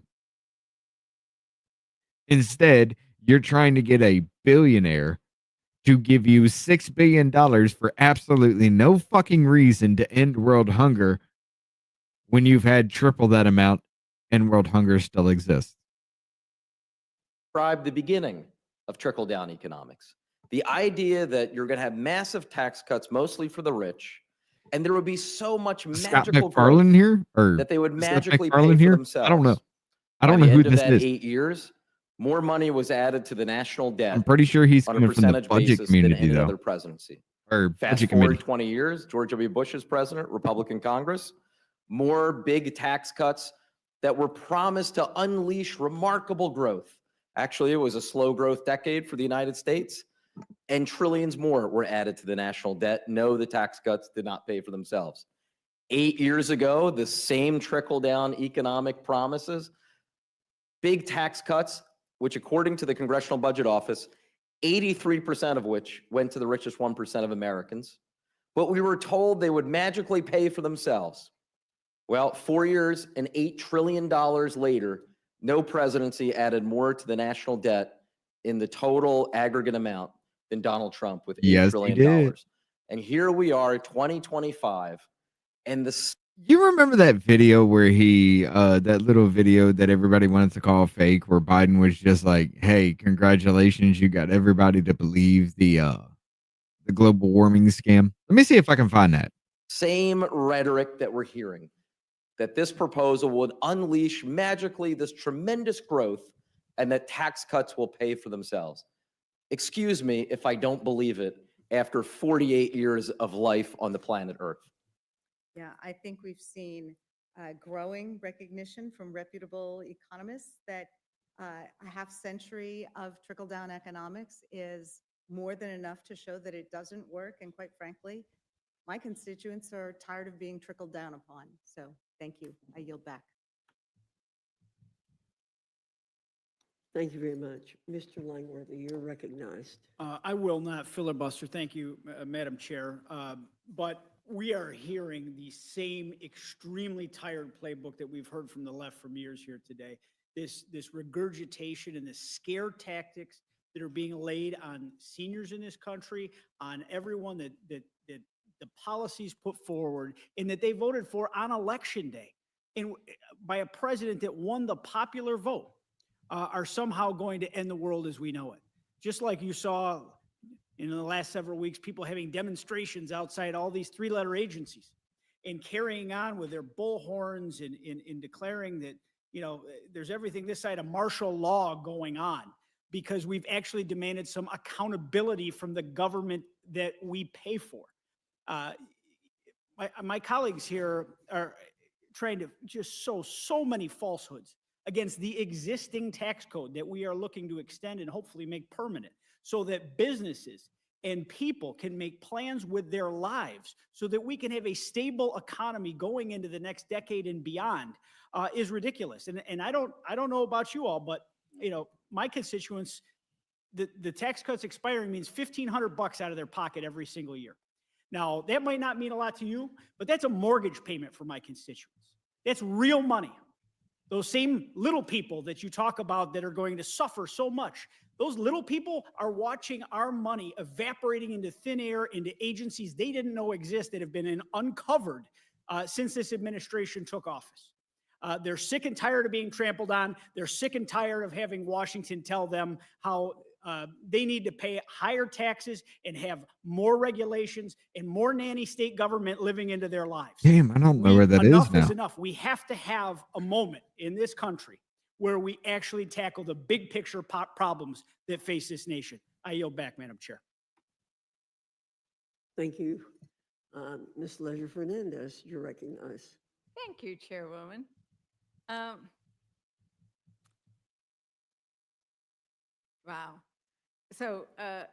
Instead, you're trying to get a billionaire to give you $6 billion for absolutely no fucking reason to end world hunger when you've had triple that amount and world hunger still exists. Describe the beginning of trickle-down economics. The idea that you're going to have massive tax cuts, mostly for the rich, and there would be so much Scott magical growth McFarlane here, or that they would is that magically pay McFarlane for here? themselves. I don't know. I By don't know the who end of this that is. 8 years, more money was added to the national debt I'm pretty sure he's on a coming from the percentage budget basis than community, any though, other presidency. or Fast budget forward committee. 20 years, George W. Bush is president, Republican Congress, more big tax cuts that were promised to unleash remarkable growth. Actually, it was a slow growth decade for the United States, and trillions more were added to the national debt. No, the tax cuts did not pay for themselves. 8 years ago, the same trickle-down economic promises, big tax cuts, which according to the Congressional Budget Office, 83% of which went to the richest 1% of Americans, but we were told they would magically pay for themselves. Well, 4 years and $8 trillion later, no presidency added more to the national debt in the total aggregate amount than Donald Trump with $8 Yes, he trillion. did. And here we are, 2025, and the You remember that video where he, that little video that everybody wanted to call fake, where Biden was just like, "Hey, congratulations, you got everybody to believe the global warming scam." Let me see if I can find that. same rhetoric that we're hearing, that this proposal would unleash magically this tremendous growth and that tax cuts will pay for themselves. Excuse me if I don't believe it after 48 years of life on the planet Earth. Yeah, I think we've seen growing recognition from reputable economists that a half century of trickle-down economics is more than enough to show that it doesn't work. And quite frankly, my constituents are tired of being trickled down upon. So thank you. I yield back. Thank you very much. Mr. Langworthy, you're recognized. I will not filibuster. Thank you, Madam Chair. But we are hearing the same extremely tired playbook that we've heard from the left for years here today. This regurgitation and the scare tactics that are being laid on seniors in this country, on everyone that the policies put forward and that they voted for on election day, and by a president that won the popular vote, are somehow going to end the world as we know it. Just like you saw in the last several weeks, people having demonstrations outside all these three-letter agencies and carrying on with their bullhorns and declaring that, you know, there's everything this side of martial law going on because we've actually demanded some accountability from the government that we pay for. My colleagues here are trying to just sow so many falsehoods against the existing tax code that we are looking to extend and hopefully make permanent so that businesses and people can make plans with their lives so that we can have a stable economy going into the next decade and beyond is ridiculous. And I don't know about you all, but you know, my constituents, the tax cuts expiring means $1,500 out of their pocket every single year. Now, that might not mean a lot to you, but that's a mortgage payment for my constituents. That's real money. Those same little people that you talk about that are going to suffer so much, those little people are watching our money evaporating into thin air, into agencies they didn't know exist that have been uncovered since this administration took office. They're sick and tired of being trampled on. They're sick and tired of having Washington tell them how they need to pay higher taxes and have more regulations and more nanny state government living into their lives. Damn, I don't know where that is Enough now. is enough. We have to have a moment in this country where we actually tackle the big picture problems that face this nation. I yield back, Madam Chair. Thank you. Ms. Leisure Fernandez, you're recognized. Thank you, Chairwoman. Wow. So let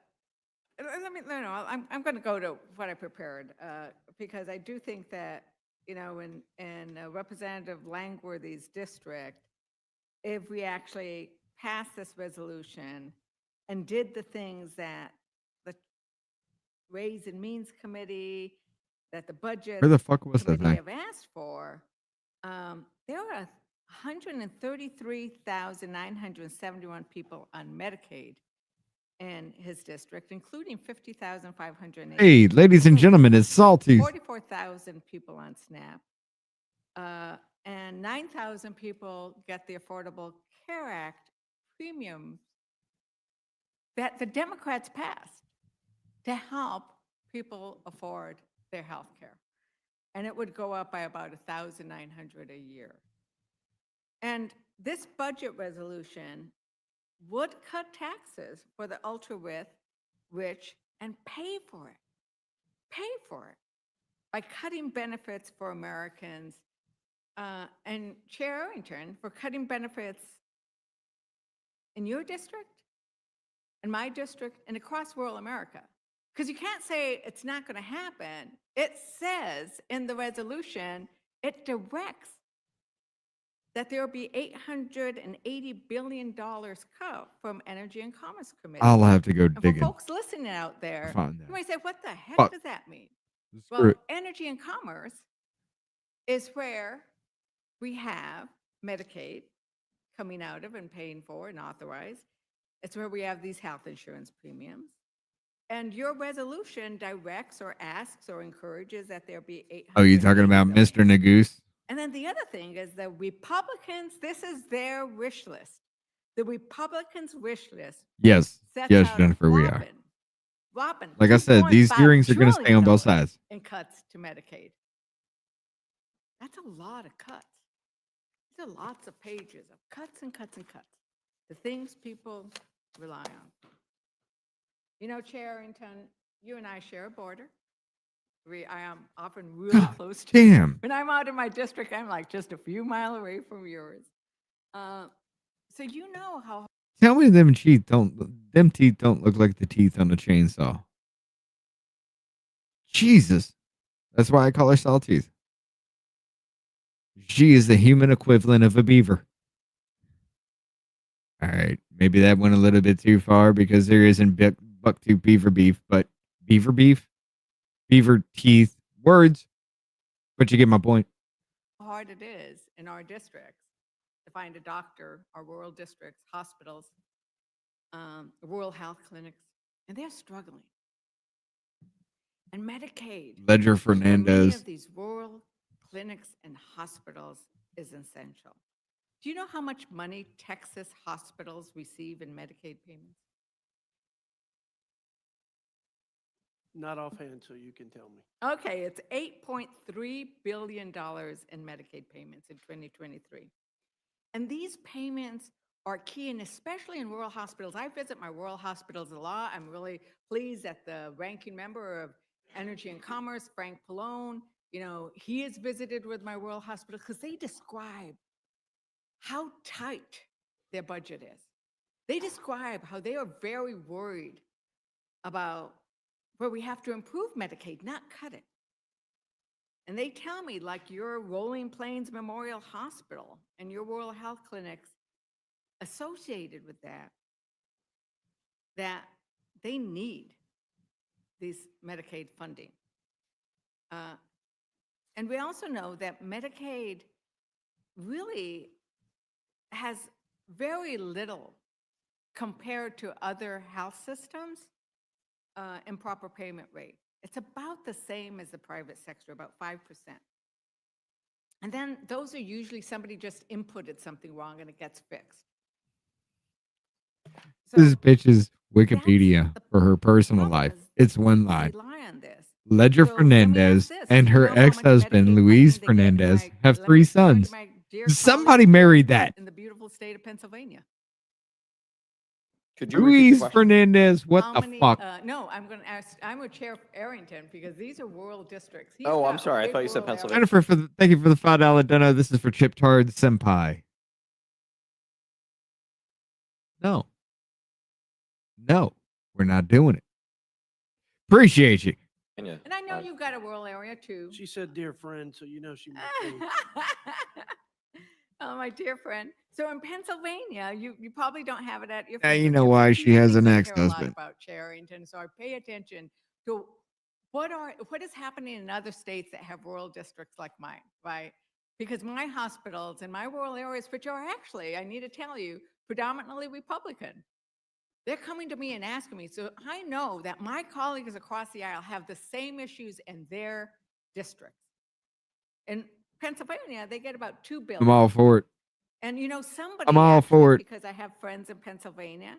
me, no, I'm going to go to what I prepared because I do think that, you know, in Representative Langworthy's district, if we actually passed this resolution and did the things that the Ways and Means Committee, that the Budget Where the fuck was that Committee thing? have asked for, there are 133,971 people on Medicaid in his district, including 50,580. Hey, ladies and gentlemen, it's Salty. 44,000 people on SNAP, and 9,000 people get the Affordable Care Act premium that the Democrats passed to help people afford their health care. And it would go up by about 1,900 a year. And this budget resolution would cut taxes for the ultra-rich and pay for it by cutting benefits for Americans. And Chair Arrington, for cutting benefits in your district, in my district, and across rural America. Because you can't say it's not going to happen. It says in the resolution, it directs that there will be $880 billion cut from Energy and Commerce Committee. I'll have to go And for digging. folks listening out there, Find you that. might say, what the heck Fuck. does that mean? Screw Well, it. Energy and Commerce is where we have Medicaid coming out of and paying for and authorized. It's where we have these health insurance premiums. And your resolution directs or asks or encourages that there be 800. Oh, you talking about Mr. Nagoose? And then the other thing is the Republicans, this is their wish list. The Republicans' wish list. Yes. sets Yes, out Jennifer, we are. whopping Like I said, these $2.5 hearings are going to stay on both trillion sides. in cuts to Medicaid. That's a lot of cuts. These are lots of pages of cuts and cuts and cuts. The things people rely on. You know, Chair Arrington, you and I share a border. I am often really God close to. damn. When I'm out in my district, I'm like just a few miles away from yours. So you know how. Tell me them teeth don't look like the teeth on a chainsaw. Jesus. That's why I call her Saltteeth. She is the human equivalent of a beaver. All right. Maybe that went a little bit too far because there isn't bucktooth beaver beef, but beaver beef, beaver teeth, words. But you get my point. hard it is in our districts to find a doctor, our rural districts, hospitals, rural health clinics, and they're struggling. And Medicaid. Ledger for many Fernandez. of these rural clinics and hospitals is essential. Do you know how much money Texas hospitals receive in Medicaid payments? Not offhand, so you can tell me. Okay, it's $8.3 billion in Medicaid payments in 2023. And these payments are key, and especially in rural hospitals. I visit my rural hospitals a lot. I'm really pleased that the ranking member of Energy and Commerce, Frank Pallone, he has visited with my rural hospitals because they describe how tight their budget is. They describe how they are very worried about where we have to improve Medicaid, not cut it. And they tell me, like your Rolling Plains Memorial Hospital and your rural health clinics associated with that they need these Medicaid funding. And we also know that Medicaid really has very little compared to other health systems improper payment rate. It's about the same as the private sector, about 5%. And then those are usually somebody just inputted something wrong and it gets fixed. This So bitch is Wikipedia for her personal life. It's one line. rely on this. Ledger So let me ask Fernandez this, and do you her know how much ex-husband, Medicaid Luis funding they get in Fernandez, my- have let me 3 show you sons. my dear Somebody colleague married that. in the beautiful state of Pennsylvania. Could you repeat the Luis question? Fernandez, what How the many, fuck? no, I'm going to ask, I'm with Chair Arrington because these are rural districts. He's Oh, I'm got sorry. I big thought you said rural areas. Pennsylvania. Jennifer, thank you for the $5 dono. This is for Chip Tard Senpai. No. No, we're not doing it. Appreciate you. And I know you've got a rural area too. She said, dear friend, so you know she meant me. Oh, my dear friend. So in Pennsylvania, you probably don't have it at your Now you know fingertips, why but she these has things an I care a lot ex-husband. about Chair Arrington, so I pay attention to what is happening in other states that have rural districts like mine, right? Because my hospitals in my rural areas, which are actually, I need to tell you, predominantly Republican, they're coming to me and asking me. So I know that my colleagues across the aisle have the same issues in their districts. In Pennsylvania, they get about $2 billion. I'm all for it. And you know, somebody I'm all actually, for it. because I have friends in Pennsylvania,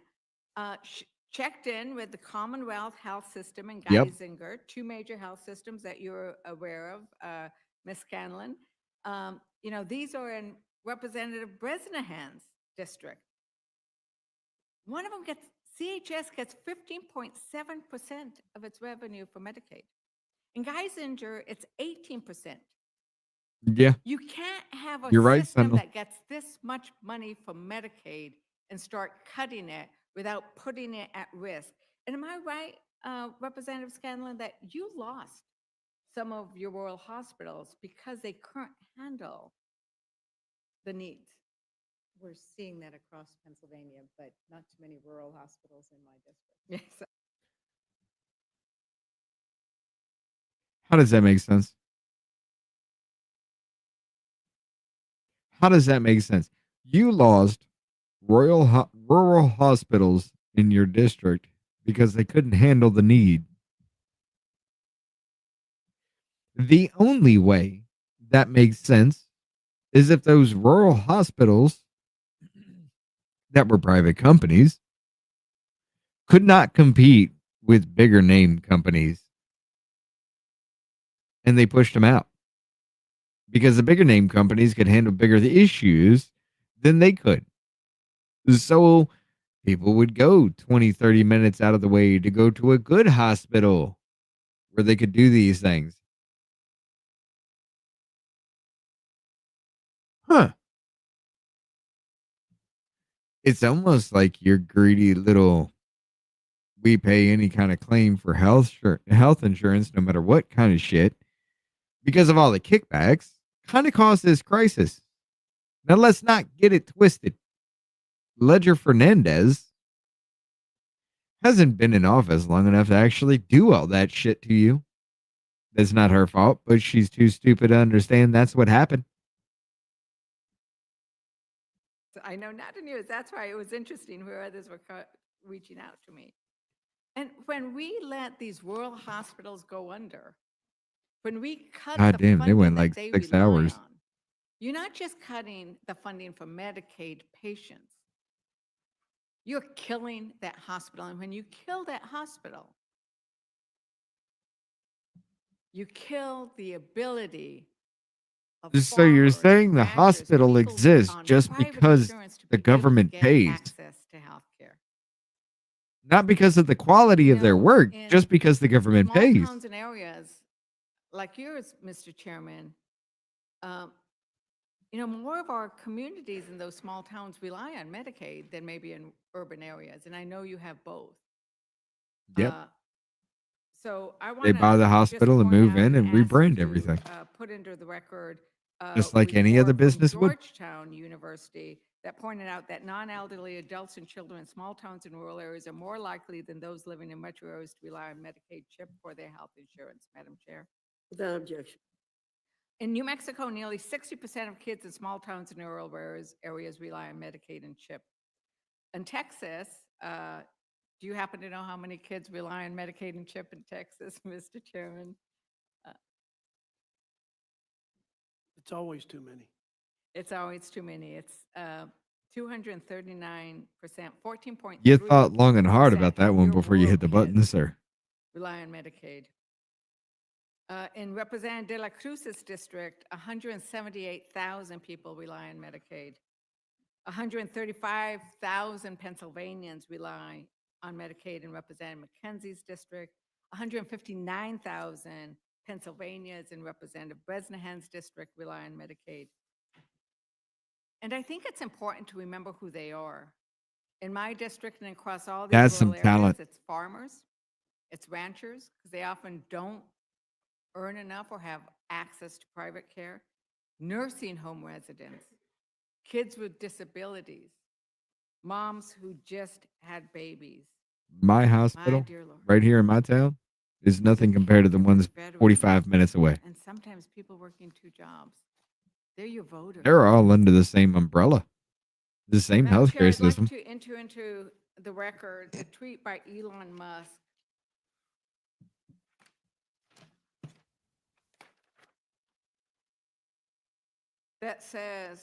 checked in with the Commonwealth Health System in Yep. Geisinger, 2 major health systems that you're aware of, Ms. Scanlon. You know, these are in Representative Bresnahan's district. One of them gets, CHS gets 15.7% of its revenue for Medicaid. In Geisinger, it's 18%. Yeah. You can't have a You're right, system Sentinel. that gets this much money from Medicaid and start cutting it without putting it at risk. And am I right, Representative Scanlon, that you lost some of your rural hospitals because they couldn't handle the needs? We're seeing that across Pennsylvania, but not too many rural hospitals in my district. Yes. How does that make sense? How does that make sense? You lost rural hospitals in your district because they couldn't handle the need. The only way that makes sense is if those rural hospitals that were private companies could not compete with bigger name companies. And they pushed them out because the bigger name companies could handle bigger issues than they could. So people would go 20, 30 minutes out of the way to go to a good hospital where they could do these things. Huh. It's almost like your greedy little, we pay any kind of claim for health insurance, no matter what kind of shit, because of all the kickbacks, kind of caused this crisis. Now, let's not get it twisted. Ledger Fernandez hasn't been in office long enough to actually do all that shit to you. That's not her fault, but she's too stupid to understand that's what happened. I know, not the news. That's why it was interesting where others were reaching out to me. And when we let these rural hospitals go under, when we cut God the damn, they funding went that like they 6 rely hours. on, you're not just cutting the funding for Medicaid patients. You're killing that hospital. And when you kill that hospital, you kill the ability of So you're farmers, saying the ranchers, hospital people exists on just private because insurance to the be able to government get pays, access to health care. not because of the quality of their work, in just because the government small pays. towns and areas like yours, Mr. Chairman, you know, more of our communities in those small towns rely on Medicaid than maybe in urban areas. And I know you have both. Yep. So I want They buy the hospital and move in and rebrand to everything. put into the record Just like any other report from business would. Georgetown University that pointed out that non-elderly adults and children in small towns and rural areas are more likely than those living in metro areas to rely on Medicaid CHIP for their health insurance. Madam Chair. Without objection. In New Mexico, nearly 60% of kids in small towns and rural areas rely on Medicaid and CHIP. In Texas, do you happen to know how many kids rely on Medicaid and CHIP in Texas, Mr. Chairman? It's always too many. It's always too many. It's 239%, 14.3%. You thought long and hard about that one before you hit the button, sir. Rely on Medicaid. In Representative De La Cruz's district, 178,000 people rely on Medicaid. 135,000 Pennsylvanians rely on Medicaid in Representative McKenzie's district. 159,000 Pennsylvanians in Representative Bresnahan's district rely on Medicaid. And I think it's important to remember who they are. In my district and across all these That's some rural areas, talent. it's farmers, it's ranchers, because they often don't earn enough or have access to private care, nursing home residents, kids with disabilities, moms who just had babies. My hospital, dear Lord. right here in my town, is nothing compared to the ones Veterans. 45 minutes away. And sometimes people working 2 jobs. They're your voters. They're all under the same umbrella, the same Madam Chair, healthcare I'd like system. to enter into the record a tweet by Elon Musk. That says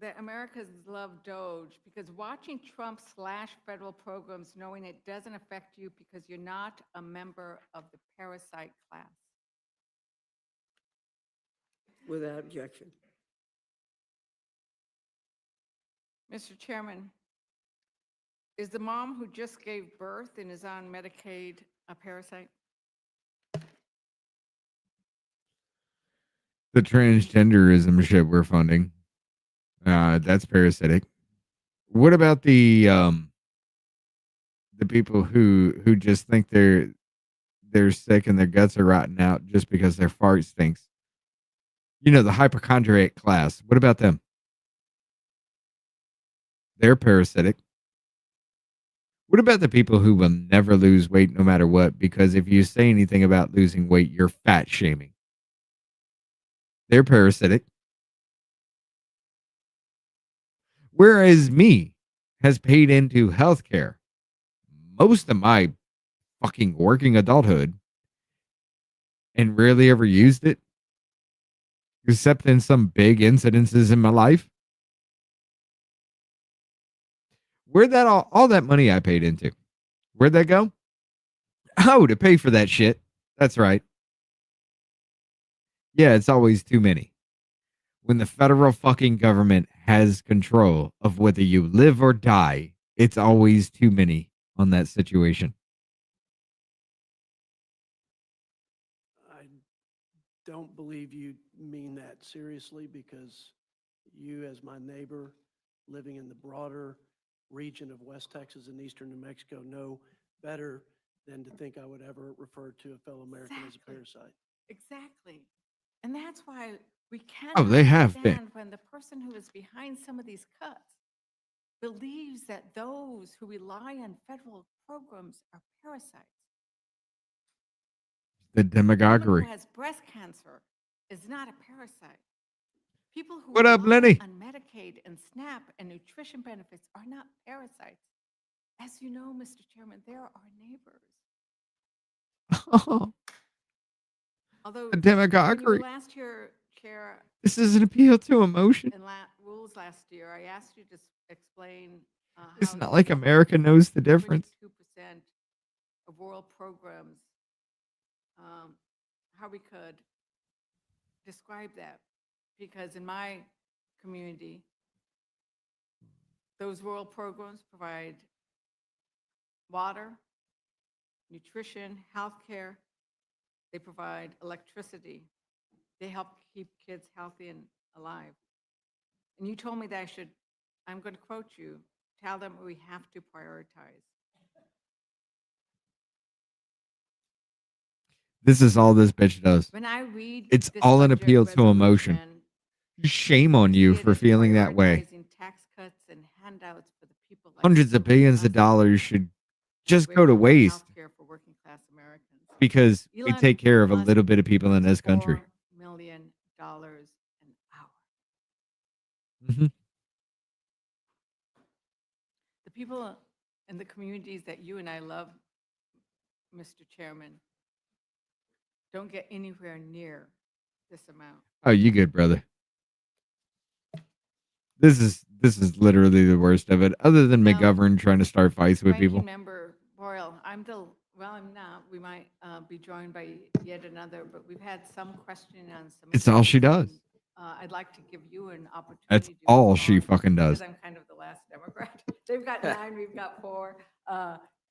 that Americans love Doge because watching Trump slash federal programs knowing it doesn't affect you because you're not a member of the parasite class. Without objection. Mr. Chairman, is the mom who just gave birth and is on Medicaid a parasite? The transgenderism shit we're funding, that's parasitic. What about the people who just think they're sick and their guts are rotting out just because their fart stinks? You know, the hypochondriac class. What about them? They're parasitic. What about the people who will never lose weight no matter what? Because if you say anything about losing weight, you're fat shaming. They're parasitic. Whereas me has paid into healthcare most of my fucking working adulthood and rarely ever used it, except in some big incidences in my life. Where'd that all that money I paid into? Where'd that go? Oh, to pay for that shit. That's right. Yeah, it's always too many. When the federal fucking government has control of whether you live or die, it's always too many on that situation. I don't believe you mean that seriously because you, as my neighbor living in the broader region of West Texas and eastern New Mexico, know better than to think I would ever refer to a fellow American as a parasite. Exactly. And that's why we can't Oh, they have been. understand when the person who is behind some of these cuts believes that those who rely on federal programs are parasites. The Someone demagoguery. who has breast cancer is not a parasite. People who What up, rely Lenny? on Medicaid and SNAP and nutrition benefits are not parasites. As you know, Mr. Chairman, they're our neighbors. Although The when you were demagoguery. last year, Chair, This is an appeal to emotion. in rules last year, I asked you to explain It's how not the like America knows the difference. 22% of rural programs, how we could describe that. Because in my community, those rural programs provide water, nutrition, healthcare. They provide electricity. They help keep kids healthy and alive. And you told me that I'm going to quote you, tell them we have to prioritize. This is all this bitch does. When I read It's this all an budget appeal to emotion. resolution, Shame on you see it for as feeling that way. prioritizing tax cuts and handouts for the people like Hundreds of you and billions of us dollars should and just go greater to waste. healthcare for working class Americans. because we Elon take care of a Musk little bit of people in makes this country. $4 million an hour. Mhm. The people in the communities that you and I love, Mr. Chairman, don't get anywhere near this amount. Oh, you good, brother. This is literally the worst of it. Other than Now, McGovern trying to start fights with Ranking people. Member Boyle, I'm not. We might be joined by yet another, but we've had some questioning on some. It's all she issues, does. and, I'd like to give you an opportunity. That's to all she respond, fucking does. Because I'm kind of the last Democrat. They've got 9, we've got 4,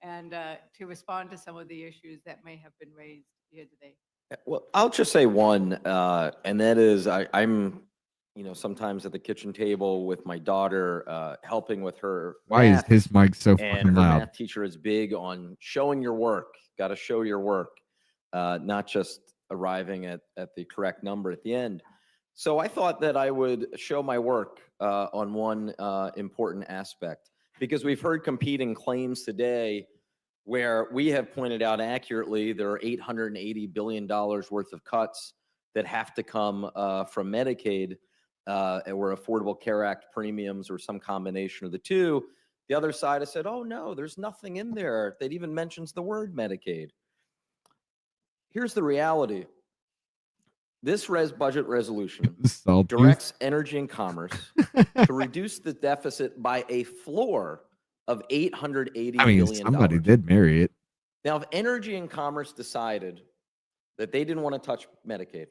and to respond to some of the issues that may have been raised here today. Well, I'll just say one, and that is I'm, sometimes at the kitchen table with my daughter, helping with her Why is math, his mic so and fucking her loud? math teacher is big on showing your work. Got to show your work, not just arriving at the correct number at the end. So I thought that I would show my work on one important aspect, because we've heard competing claims today where we have pointed out accurately there are $880 billion worth of cuts that have to come from Medicaid or Affordable Care Act premiums or some combination of the two. The other side has said, oh no, there's nothing in there that even mentions the word Medicaid. Here's the reality. This budget resolution directs Energy and Commerce to reduce the deficit by a floor of $880 billion. Somebody did marry it. Now, if Energy and Commerce decided that they didn't want to touch Medicaid,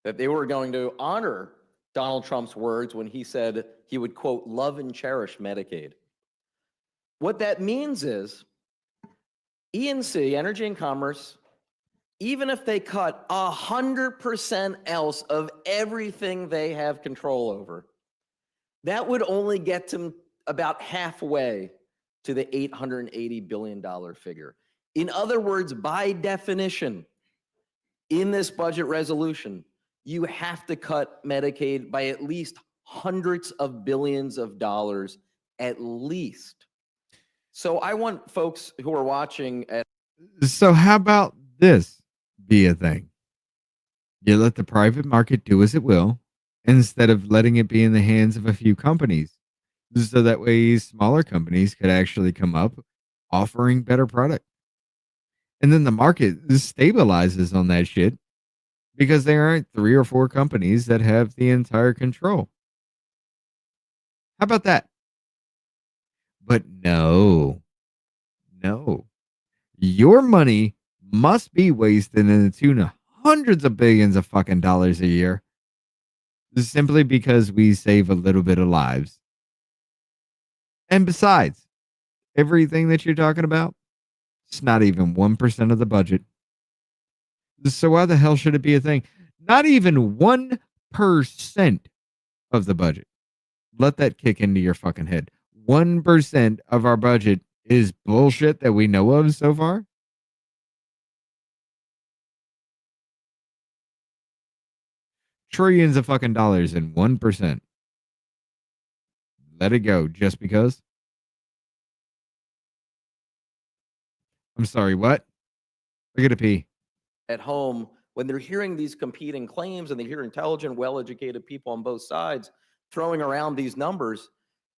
that they were going to honor Donald Trump's words when he said he would, quote, love and cherish Medicaid, what that means is Energy and Commerce, even if they cut 100% else of everything they have control over, that would only get them about halfway to the $880 billion figure. In other words, by definition, in this budget resolution, you have to cut Medicaid by at least hundreds of billions of dollars, at least. So I want folks who are watching at. So how about this be a thing? You let the private market do as it will, instead of letting it be in the hands of a few companies. So that way smaller companies could actually come up offering better product. And then the market stabilizes on that shit because there aren't 3 or 4 companies that have the entire control. How about that? But no. Your money must be wasted in the tune of hundreds of billions of fucking dollars a year simply because we save a little bit of lives. And besides, everything that you're talking about, it's not even 1% of the budget. So why the hell should it be a thing? Not even 1% of the budget. Let that kick into your fucking head. 1% of our budget is bullshit that we know of so far. Trillions of fucking dollars in 1%. Let it go just because. I'm sorry, what? Look at a P. At home, when they're hearing these competing claims and they hear intelligent, well-educated people on both sides throwing around these numbers,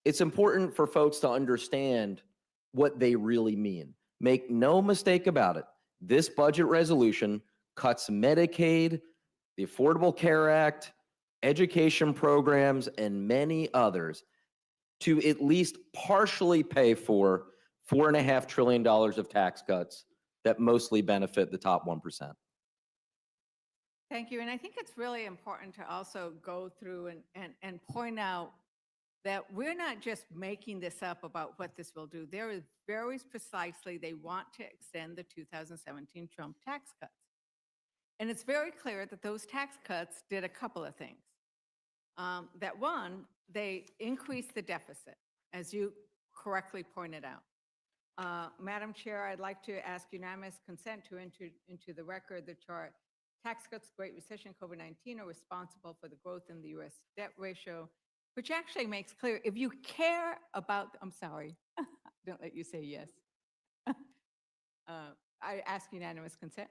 it's important for folks to understand what they really mean. Make no mistake about it. This budget resolution cuts Medicaid, the Affordable Care Act, education programs, and many others to at least partially pay for $4.5 trillion of tax cuts that mostly benefit the top 1%. Thank you. And I think it's really important to also go through and point out that we're not just making this up about what this will do. There is very precisely, they want to extend the 2017 Trump tax cuts. And it's very clear that those tax cuts did a couple of things. That one, they increased the deficit, as you correctly pointed out. Madam Chair, I'd like to ask unanimous consent to enter into the record the chart. Tax cuts, Great Recession, COVID-19 are responsible for the growth in the U.S. debt ratio, which actually makes clear if you care about, I'm sorry, don't let you say yes. I ask unanimous consent.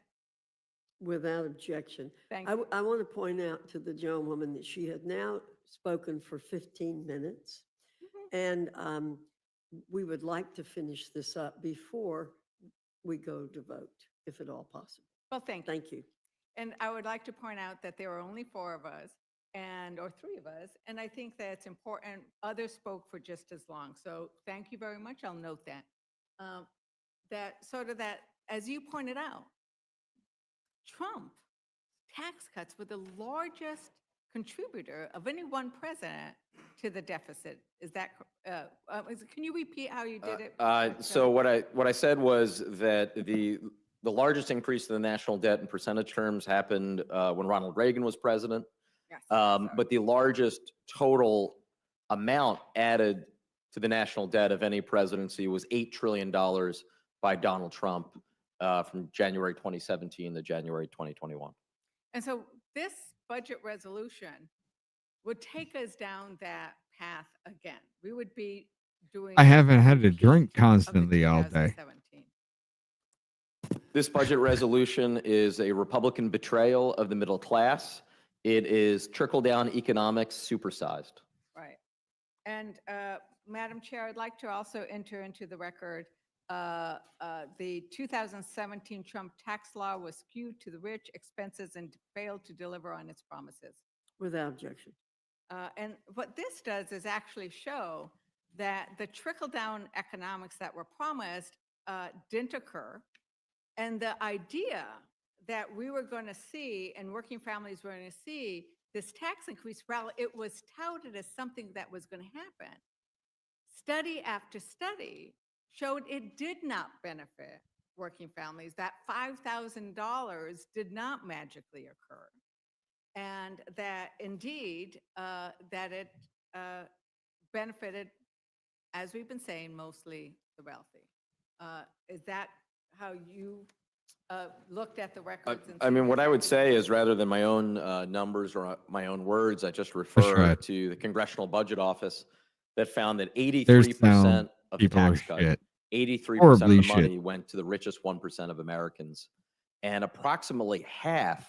Without objection. Thank I, you. I want to point out to the gentlewoman that she had now spoken for 15 minutes. And we would like to finish this up before we go to vote, if at all possible. Well, thank you. Thank you. And I would like to point out that there are only 4 of us or 3 of us, and I think that it's important. Others spoke for just as long. So thank you very much. I'll note that. That, as you pointed out, Trump tax cuts were the largest contributor of any one president to the deficit. Is that, can you repeat how you did it? So what I said was that the largest increase in the national debt in percentage terms happened when Ronald Reagan was president. Yes, But the largest total amount added to the national debt of any presidency was $8 trillion by Donald Trump from January 2017 to January 2021. And so this budget resolution would take us down that path again. We would be doing. I haven't had to repeat drink of the constantly all day. 2017. This budget resolution is a Republican betrayal of the middle class. It is trickle-down economics supersized. Right. And Madam Chair, I'd like to also enter into the record the 2017 Trump tax law was skewed to the rich, expenses, and failed to deliver on its promises. Without objection. And what this does is actually show that the trickle-down economics that were promised didn't occur. And the idea that we were going to see and working families were going to see this tax increase, well, it was touted as something that was going to happen. Study after study showed it did not benefit working families, that $5,000 did not magically occur, and that indeed that it benefited, as we've been saying, mostly the wealthy. Is that how you looked at the records? I mean, what I would say is rather than my own numbers or my own words, I just refer right. to the Congressional Budget Office that found that There's 83% of the people are tax cut, shit. 83% of Horribly the shit. money went to the richest 1% of Americans. And approximately half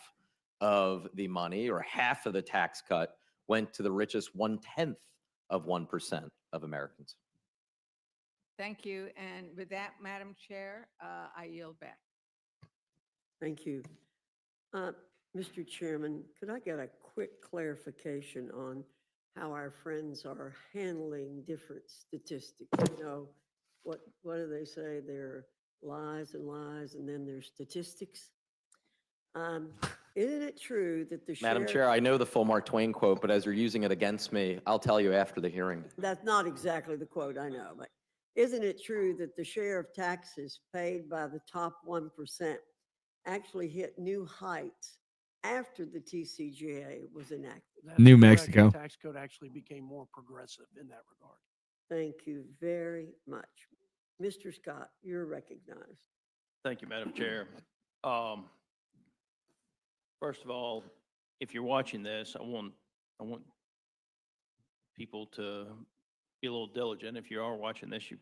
of the money or half of the tax cut went to the richest 1/10 of 1% of Americans. Thank you. And with that, Madam Chair, I yield back. Thank you. Mr. Chairman, could I get a quick clarification on how our friends are handling different statistics? You know, what do they say? They're lies and lies, and then there's statistics. Isn't it true that the Madam sheriff- Chair, I know the full Mark Twain quote, but as you're using it against me, I'll tell you after the hearing. That's not exactly the quote, I know, but isn't it true that the share of taxes paid by the top 1% actually hit new heights after the TCJA was enacted? That's New correct. Mexico. The tax code actually became more progressive in that regard. Thank you very much. Mr. Scott, you're recognized. Thank you, Madam Chair. First of all, if you're watching this, I want people to be a little diligent. If you are watching this, you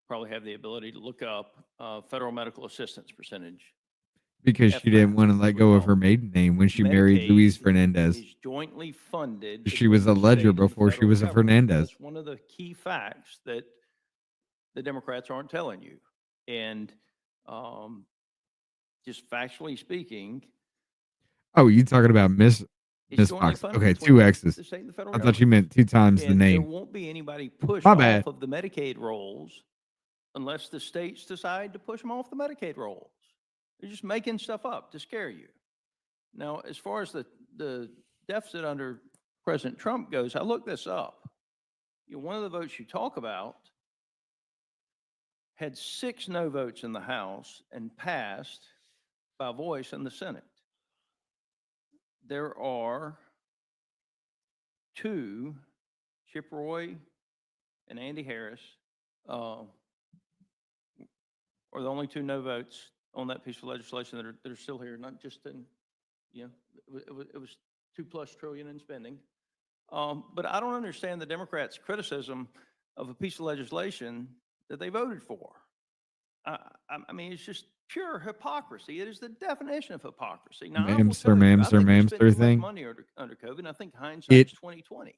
probably have the ability to look up federal medical assistance percentage. Because she didn't want to let go of her maiden name when she married Medicaid Luis Fernandez. is jointly funded. She was a between the ledger state and the before she federal was a government. Fernandez. That's one of the key facts that the Democrats aren't telling you. And just factually speaking, Oh, you talking about Miss it's jointly Fox? funded Okay, between two the X's. state and the federal I thought you government. meant 2 times the And there name. won't be anybody pushed My off bad. of the Medicaid rolls unless the states decide to push them off the Medicaid rolls. They're just making stuff up to scare you. Now, as far as the deficit under President Trump goes, I looked this up. You know, one of the votes you talk about had 6 no votes in the House and passed by voice in the Senate. There are 2, Chip Roy and Andy Harris, are the only 2 no votes on that piece of legislation that are still here, not just in, you know, it was $2+ trillion in spending. But I don't understand the Democrats' criticism of a piece of legislation that they voted for. I mean, it's just pure hypocrisy. It is the definition of hypocrisy. Now, I Ma'am, will sir, tell you, ma'am, I sir, think we ma'am, spent sir too much thing. money under COVID, and I think It hindsight's 2020.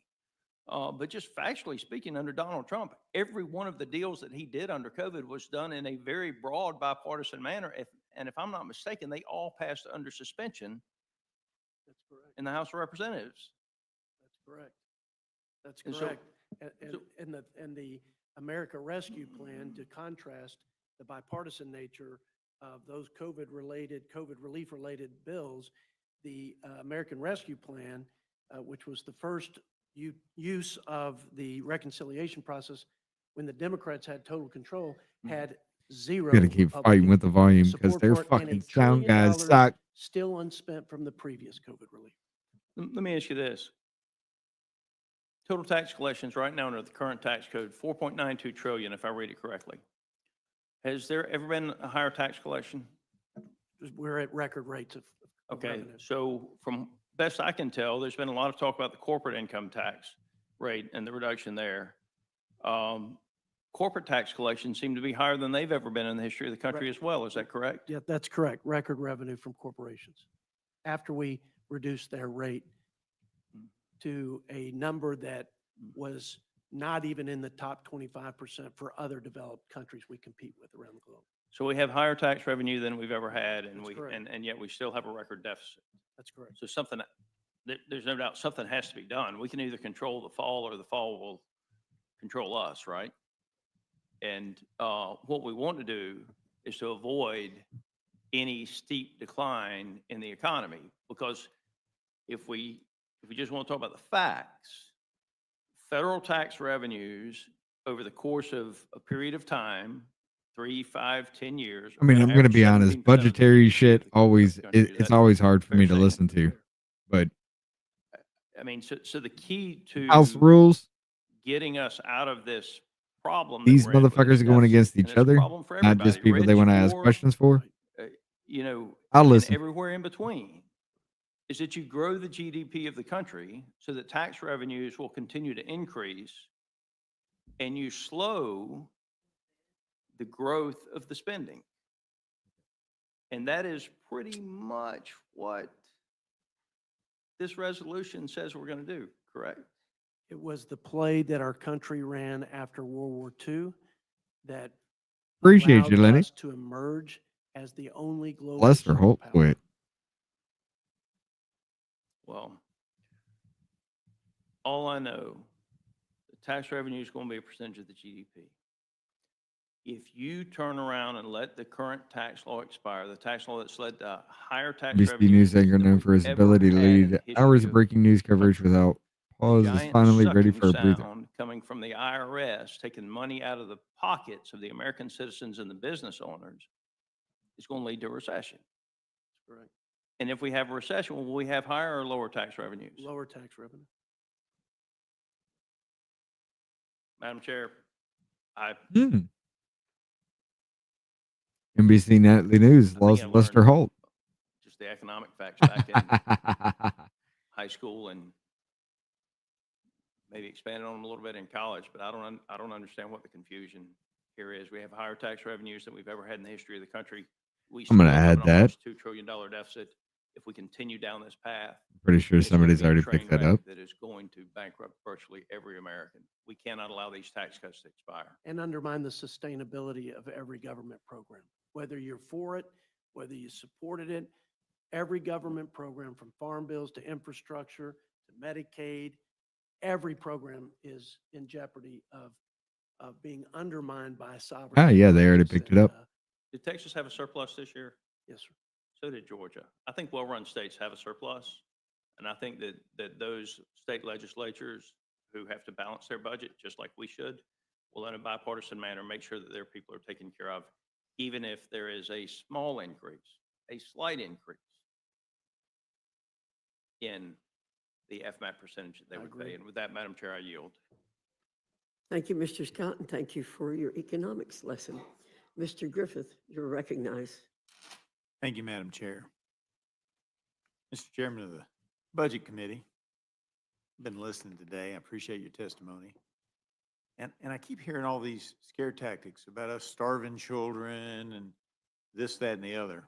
But just factually speaking, under Donald Trump, every one of the deals that he did under COVID was done in a very broad bipartisan manner. And if I'm not mistaken, they all passed under suspension That's correct. in the House of Representatives. That's correct. That's And so- correct. And the America Rescue Plan, to contrast the bipartisan nature of those COVID relief-related bills, the American Rescue Plan, which was the first use of the reconciliation process when the Democrats had total control, had zero. Gotta keep fighting Republican with the volume because support their for it, and fucking $1 sound trillion guys suck. still unspent from the previous COVID relief. Let me ask you this. Total tax collections right now under the current tax code, 4.92 trillion, if I read it correctly. Has there ever been a higher tax collection? We're at record rates of Okay, revenue. so from best I can tell, there's been a lot of talk about the corporate income tax rate and the reduction there. Corporate tax collections seem to be higher than they've ever been in the history of the country as well. Is that correct? Yeah, that's correct. Record revenue from corporations. After we reduced their rate to a number that was not even in the top 25% for other developed countries we compete with around the globe. So we have higher tax revenue than we've ever had, and That's correct. and yet we still have a record deficit. That's correct. So something, there's no doubt something has to be done. We can either control the fall or the fall will control us, right? And what we want to do is to avoid any steep decline in the economy, because if we just want to talk about the facts, federal tax revenues over the course of a period of time, 3, 5, 10 years. I mean, I'm gonna be honest. Budgetary shit always it's always hard for me to listen to. But I mean, so the key to house rules, getting us out of this problem, that these we're in with motherfuckers this are going deficit, against and each it's a other, problem for not just everybody, people they rich, want to ask poor, questions for. you know, I'll and listen. everywhere in between, is that you grow the GDP of the country so that tax revenues will continue to increase, and you slow the growth of the spending. And that is pretty much what this resolution says we're going to do, correct? It was the play that our country ran after World War II that Appreciate allowed you, Lenny. us to emerge as the only global Lester Holt superpower. quit. Well, all I know, the tax revenue is going to be a percentage of the GDP. If you turn around and let the current tax law expire, the tax law that's led to higher tax NBC revenues News anchor than known we've for his ever ability to had in lead the history hours of of breaking news coverage country. without pause is giant finally ready sucking for a breather. sound coming from the IRS, taking money out of the pockets of the American citizens and the business owners, is going to lead to a recession. Correct. And if we have a recession, will we have higher or lower tax revenues? Lower tax revenue. Madam Chair, I NBC Nightly News I lost think I Lester learned Holt. just the economic facts back in high school and maybe expanded on them a little bit in college, but I don't understand what the confusion here is. We have higher tax revenues than we've ever had in the history of the country. We I'm gonna still have add an that. almost $2 trillion deficit. If we continue down this path, Pretty sure it's gonna somebody's be a already train picked that wreck up. that is going to bankrupt virtually every American. We cannot allow these tax cuts to expire. And undermine the sustainability of every government program, whether you're for it, whether you supported it. Every government program, from farm bills to infrastructure to Medicaid, every program is in jeopardy of being undermined by sovereign. Ah, yeah, they already nations. picked it up. Did Texas have a surplus this year? Yes, sir. So did Georgia. I think well-run states have a surplus. And I think that those state legislatures who have to balance their budget, just like we should, will in a bipartisan manner make sure that their people are taken care of, even if there is a small increase, a slight increase in the FMAP percentage that they I would agree. pay. And with that, Madam Chair, I yield. Thank you, Mr. Scott, and thank you for your economics lesson. Mr. Griffith, you're recognized. Thank you, Madam Chair. Mr. Chairman of the Budget Committee, I've been listening today. I appreciate your testimony. And I keep hearing all these scare tactics about us starving children and this, that, and the other.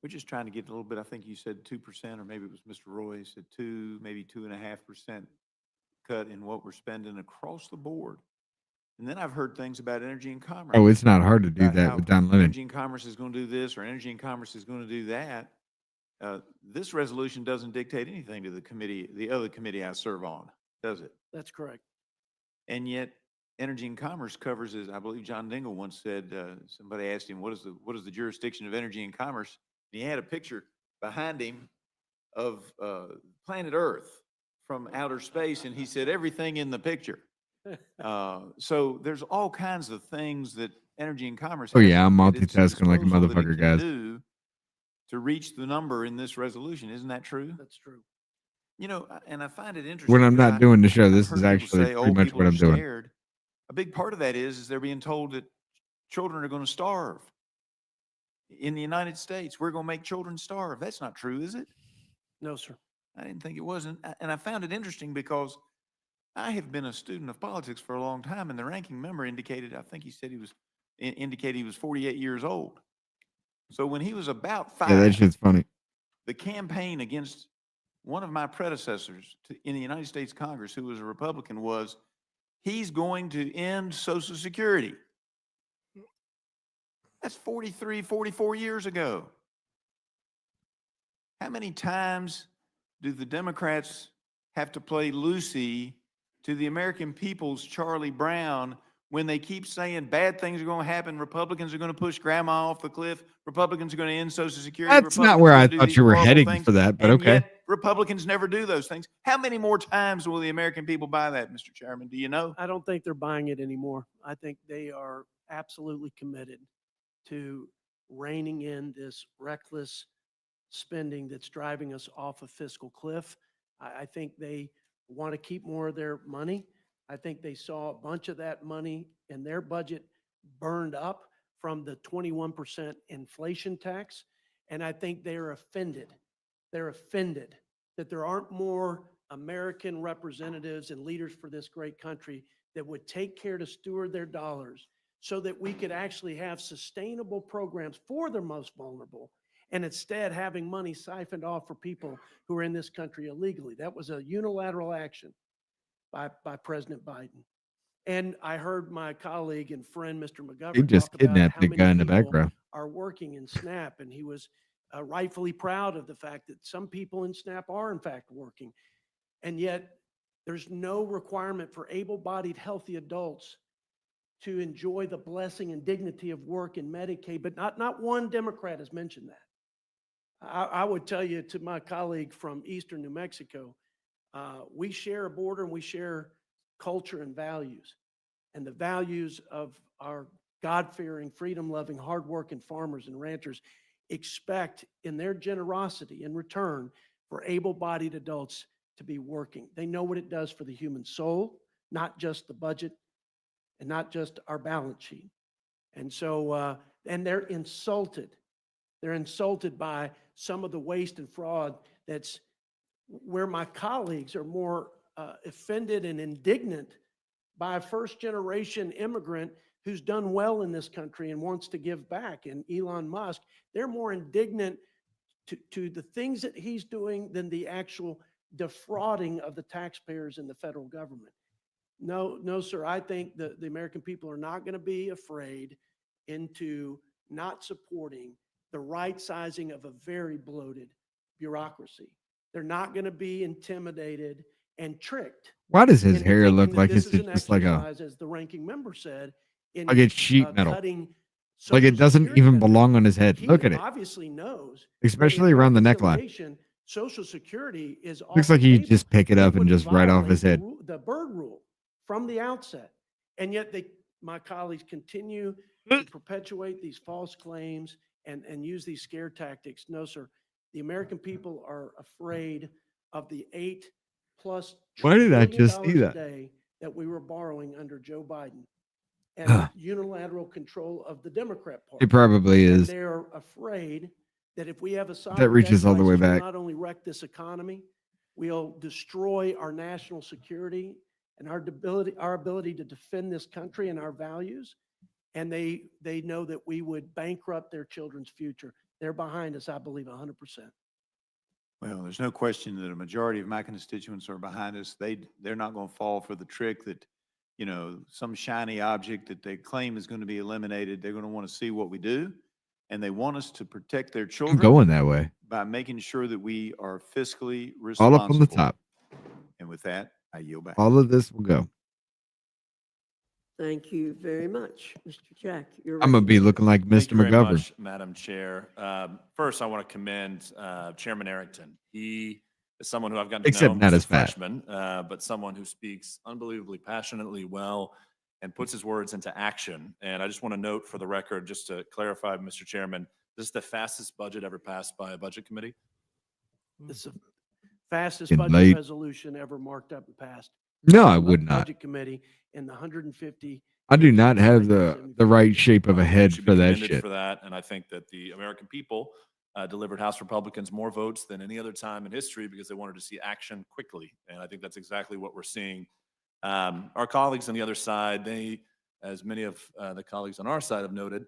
We're just trying to get a little bit, I think you said 2%, or maybe it was Mr. Roy said 2, maybe 2.5% cut in what we're spending across the board. And then I've heard things about energy and commerce. Oh, it's not hard to do about that how with Don Lemon. Energy and commerce is going to do this, or energy and commerce is going to do that. This resolution doesn't dictate anything to the committee, the other committee I serve on, does it? That's correct. And yet, energy and commerce covers, as I believe John Dingell once said, somebody asked him, what is the jurisdiction of energy and commerce? And he had a picture behind him of planet Earth from outer space, and he said, everything in the picture. So there's all kinds of things that energy and commerce Oh has yeah, I'm at its multitasking like a disposal that it motherfucker, can guys. do to reach the number in this resolution. Isn't that true? That's true. You know, and I find it interesting. When I'm because not doing the show, I've this heard is people actually say, pretty oh, much people what are I'm doing. scared. A big part of that is they're being told that children are going to starve. In the United States, we're going to make children starve. That's not true, is it? No, sir. I didn't think it wasn't. And I found it interesting because I have been a student of politics for a long time, and the ranking member indicated, I think he said indicated he was 48 years old. So when he was about 5, Yeah, that shit's funny. the campaign against one of my predecessors in the United States Congress, who was a Republican, was he's going to end Social Security. That's 43, 44 years ago. How many times do the Democrats have to play Lucy to the American people's Charlie Brown when they keep saying bad things are going to happen, Republicans are going to push grandma off the cliff, Republicans are going to end Social Security, That's not Republicans where are I going to do thought these you were horrible heading things, for that, but and okay. yet Republicans never do those things. How many more times will the American people buy that, Mr. Chairman? Do you know? I don't think they're buying it anymore. I think they are absolutely committed to reining in this reckless spending that's driving us off a fiscal cliff. I think they want to keep more of their money. I think they saw a bunch of that money in their budget burned up from the 21% inflation tax. And I think they're offended. They're offended that there aren't more American representatives and leaders for this great country that would take care to steward their dollars so that we could actually have sustainable programs for the most vulnerable, and instead having money siphoned off for people who are in this country illegally. That was a unilateral action by President Biden. And I heard my colleague and friend, Mr. He McGovern, just talk about kidnapped how the many guy in the people background. are working in SNAP, and he was rightfully proud of the fact that some people in SNAP are in fact working. And yet there's no requirement for able-bodied, healthy adults to enjoy the blessing and dignity of work in Medicaid, but not one Democrat has mentioned that. I would tell you, to my colleague from Eastern New Mexico, we share a border and we share culture and values. And the values of our God-fearing, freedom-loving, hard-working farmers and ranchers expect in their generosity in return for able-bodied adults to be working. They know what it does for the human soul, not just the budget and not just our balance sheet. And so, and they're insulted. They're insulted by some of the waste and fraud that's where my colleagues are more offended and indignant by a first-generation immigrant who's done well in this country and wants to give back. And Elon Musk, they're more indignant to the things that he's doing than the actual defrauding of the taxpayers and the federal government. No, sir. I think the American people are not going to be afraid into not supporting the right sizing of a very bloated bureaucracy. They're not going to be intimidated and tricked. Why does his into hair thinking look that like this it's is an just like a exercise, as the ranking member said, in like it's sheet metal? cutting Like it Social doesn't Security even benefits. belong on his head. He Look at it. obviously knows that Especially in around the neckline. reconciliation, Social Security is off Looks the like he table. just pick it It up and would just right off his violate head. the Byrd rule from the outset. And yet my colleagues continue to perpetuate these false claims and use these scare tactics. No, sir. The American people are afraid of the $8+ Why did I trillion just see a that? day that we were borrowing under Joe Biden and unilateral control of the Democrat Party. It probably And is. they're afraid that if we have a sovereign That reaches debt all the way crisis, we'll back. not only wreck this economy, we'll destroy our national security and our ability to defend this country and our values. And they know that we would bankrupt their children's future. They're behind us, I believe, 100%. Well, there's no question that a majority of my constituents are behind us. They're not going to fall for the trick that, you know, some shiny object that they claim is going to be eliminated. They're going to want to see what we do. And they want us to protect their I'm children going that way. by making sure that we are fiscally All up on the responsible. top. And with that, I yield back. All of this will go. Thank you very much, Mr. Jack. You're I'm gonna be looking like Thank Mr. you very McGovern. much, Madam Chair. First, I want to commend Chairman Arrington. He is someone who I've gotten to Except know not as a as fat. freshman, but someone who speaks unbelievably passionately well and puts his words into action. And I just want to note for the record, just to clarify, Mr. Chairman, this is the fastest budget ever passed by a budget committee. It's the fastest Getting budget late. resolution ever marked up and passed. No, by I the would not. Budget committee in the 150. I do not have the right shape of a head Should for be that commended shit. for that. And I think that the American people delivered House Republicans more votes than any other time in history because they wanted to see action quickly. And I think that's exactly what we're seeing. Our colleagues on the other side, they, as many of the colleagues on our side have noted,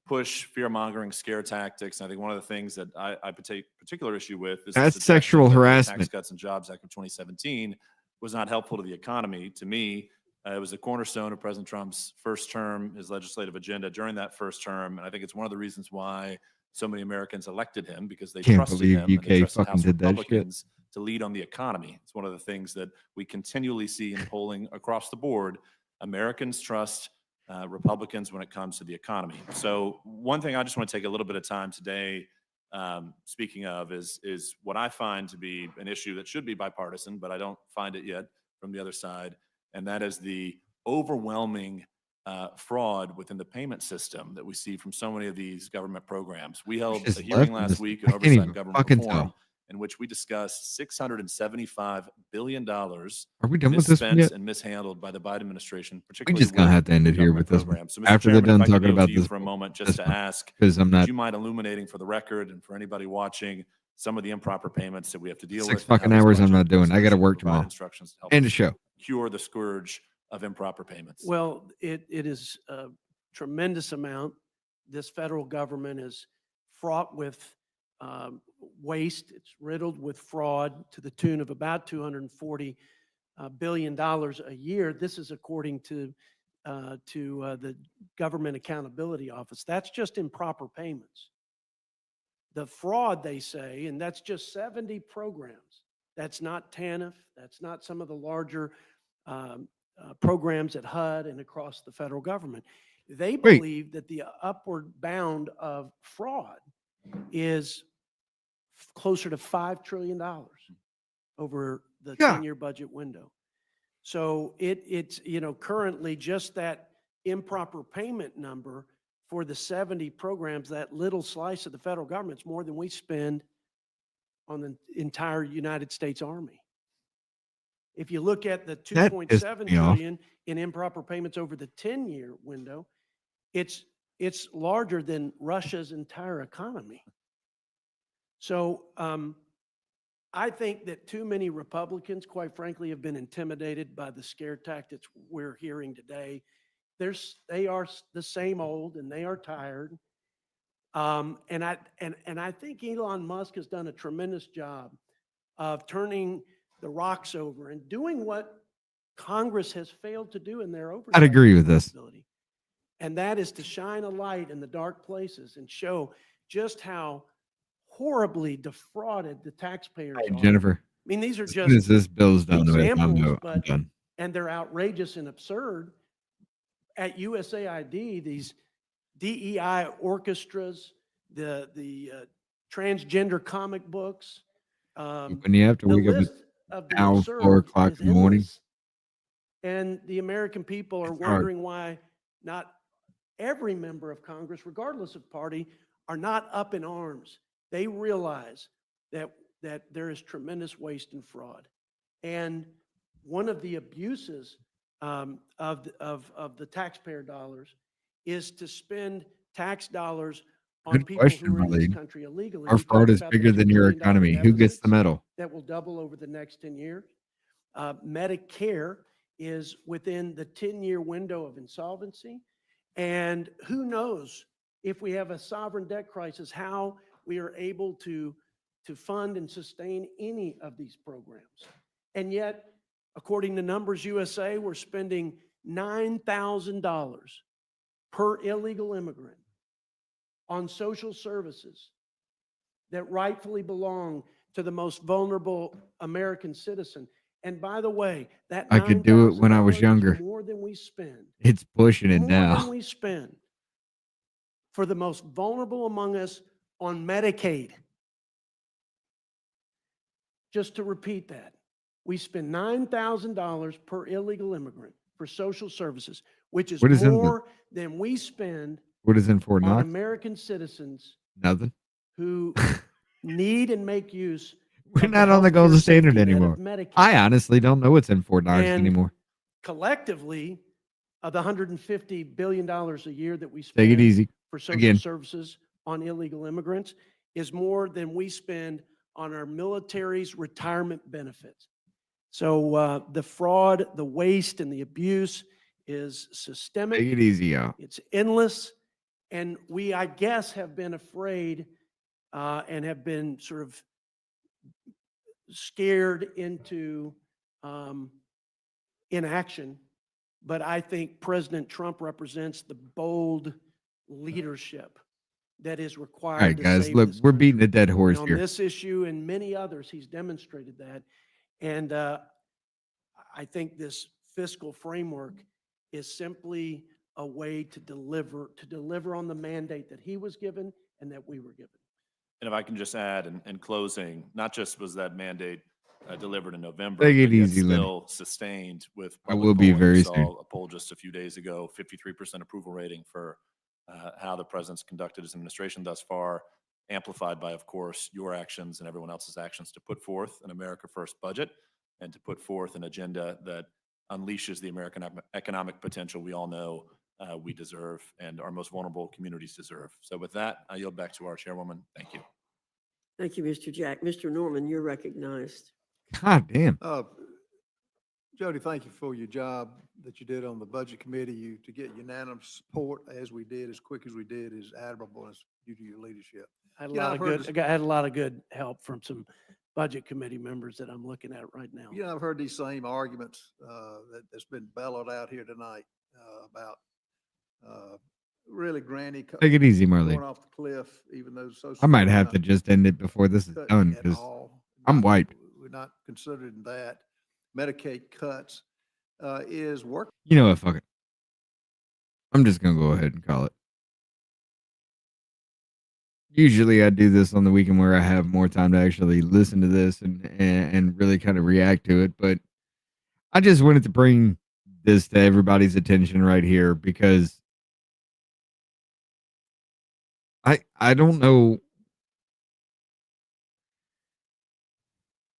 push fear-mongering scare tactics. And I think one of the things that I take particular issue with is That's the sexual suggestion that the harassment. Tax Cuts and Jobs Act of 2017 was not helpful to the economy. To me, it was a cornerstone of President Trump's first term, his legislative agenda during that first term. And I think it's one of the reasons why so many Americans elected him, because they Can't trusted believe him and they UK trusted fucking House did that shit. Republicans to lead on the economy. It's one of the things that we continually see in polling across the board. Americans trust Republicans when it comes to the economy. So one thing I just want to take a little bit of time today, speaking of, is what I find to be an issue that should be bipartisan, but I don't find it yet from the other side, and that is the overwhelming fraud within the payment system that we see from so many of these government programs. We held Just a hearing left last this- week I on can't oversight even of government fucking reform, tell. in which we discussed $675 billion Are we done with this one misspent yet? and mishandled by the Biden administration, We particularly just gonna with have to end it here government with this one. programs. So, Mr. After they're Chairman, done if I could talking yield about to you this for a one- moment just this to one, ask, 'cause I'm would not- you mind illuminating for the record and for anybody watching some of the improper payments that we have to deal 6 with? and how fucking this hours I'm budget not doing. I got to resolution work provide tomorrow. instructions to help End us of show. cure the scourge of improper payments. Well, it is a tremendous amount. This federal government is fraught with waste. It's riddled with fraud to the tune of about $240 billion a year. This is according to the Government Accountability Office. That's just improper payments. The fraud, they say, and that's just 70 programs. That's not TANF. That's not some of the larger programs at HUD and across the federal government. They Wait. believe that the upward bound of fraud is closer to $5 trillion over the Yeah. 10-year budget window. So it's, you know, currently just that improper payment number for the 70 programs, that little slice of the federal government, is more than we spend on the entire United States Army. If you look at the That pissed 2.7 me off. trillion in improper payments over the 10-year window, it's larger than Russia's entire economy. So I think that too many Republicans, quite frankly, have been intimidated by the scare tactics we're hearing today. They are the same old, and they are tired. And I think Elon Musk has done a tremendous job of turning the rocks over and doing what Congress has failed to do in their oversight. I'd agree with this. responsibility. And that is to shine a light in the dark places and show just how horribly defrauded the taxpayers Hey, are. Jennifer. I mean, these are As just soon as this bill's done with, I'm examples, I'm done. and they're outrageous and absurd. At USAID, these DEI orchestras, the transgender comic books. When you have to the wake up list of the now, absurd 4 o'clock is in the morning. endless. And the American people are It's hard. wondering why not every member of Congress, regardless of party, are not up in arms. They realize that there is tremendous waste and fraud. And one of the abuses of the taxpayer dollars is to spend tax dollars on Good people question, who are in this Marlene. country illegally. Our We fraud talked is about the bigger $2 than your trillion economy. Who gets the deficits medal? that will double over the next 10 years. Medicare is within the 10-year window of insolvency. And who knows if we have a sovereign debt crisis, how we are able to fund and sustain any of these programs. And yet, according to Numbers USA, we're spending $9,000 per illegal immigrant on social services that rightfully belong to the most vulnerable American citizen. And by the way, that I could do it when I was $9,000 younger. is more than we spend. It's pushing it More than now. we spend for the most vulnerable among us on Medicaid. Just to repeat that, we spend $9,000 per illegal immigrant for social services, which is What is in the- more than we spend What is in Fort on Knox? American citizens Nothing. who need and make use We're of not on the healthcare golden standard safety net of anymore. Medicaid. I honestly don't know what's in Fort Knox And anymore. collectively, of the $150 billion a year that we Take spend it easy. for social Again. services on illegal immigrants is more than we spend on our military's retirement benefits. So the fraud, the waste, and the abuse is systemic. Take it easy, y'all. It's endless. And we, I guess, have been afraid and have been sort of scared into inaction. But I think President Trump represents the bold leadership that is required All right, to guys, save look, this we're country. beating a dead horse And on here. this issue and many others, he's demonstrated that. And I think this fiscal framework is simply a way to deliver on the mandate that he was given and that we were given. And if I can just add in closing, not just was that mandate delivered in November, Take it but yet easy, Lenny. still sustained with I public will be polling. very We soon. saw a poll just a few days ago, 53% approval rating for how the president's conducted his administration thus far, amplified by, of course, your actions and everyone else's actions to put forth an America First budget and to put forth an agenda that unleashes the American economic potential we all know we deserve and our most vulnerable communities deserve. So with that, I yield back to our chairwoman. Thank you. Thank you, Mr. Jack. Mr. Norman, you're recognized. God damn. Jody, thank you for your job that you did on the budget committee. To get unanimous support as we did, as quick as we did, is admirable. And it's due to your leadership. I had a You know, lot I've of heard good, this- I had a lot of good help from some budget committee members that I'm looking at right now. You know, I've heard these same arguments that's been bellowed out here tonight about really granny. Take it easy, Going Marlene. off the cliff, even though Social I might Security have not to just end it before this is cut done at because all. I'm wiped. We're not considering that. Medicaid cuts is working. You know what? Fuck it. I'm just going to go ahead and call it. Usually I do this on the weekend where I have more time to actually listen to this and really kind of react to it. But I just wanted to bring this to everybody's attention right here because I don't know.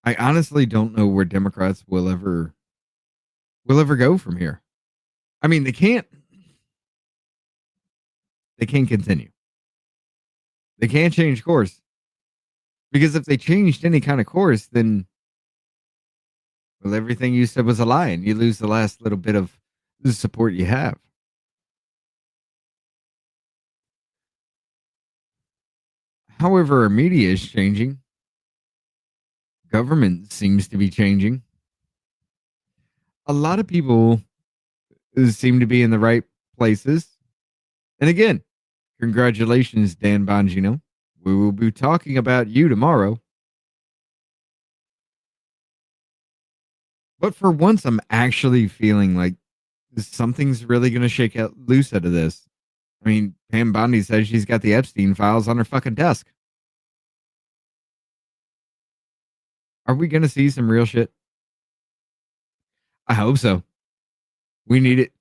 I honestly don't know where Democrats will ever go from here. I mean, they can't continue. They can't change course. Because if they changed any kind of course, then well, everything you said was a lie and you lose the last little bit of the support you have. However, our media is changing. Government seems to be changing. A lot of people seem to be in the right places. And again, congratulations, Dan Bongino. We will be talking about you tomorrow. But for once, I'm actually feeling like something's really going to shake out loose out of this. I mean, Pam Bondi says she's got the Epstein files on her fucking desk. Are we going to see some real shit? I hope so. We need it.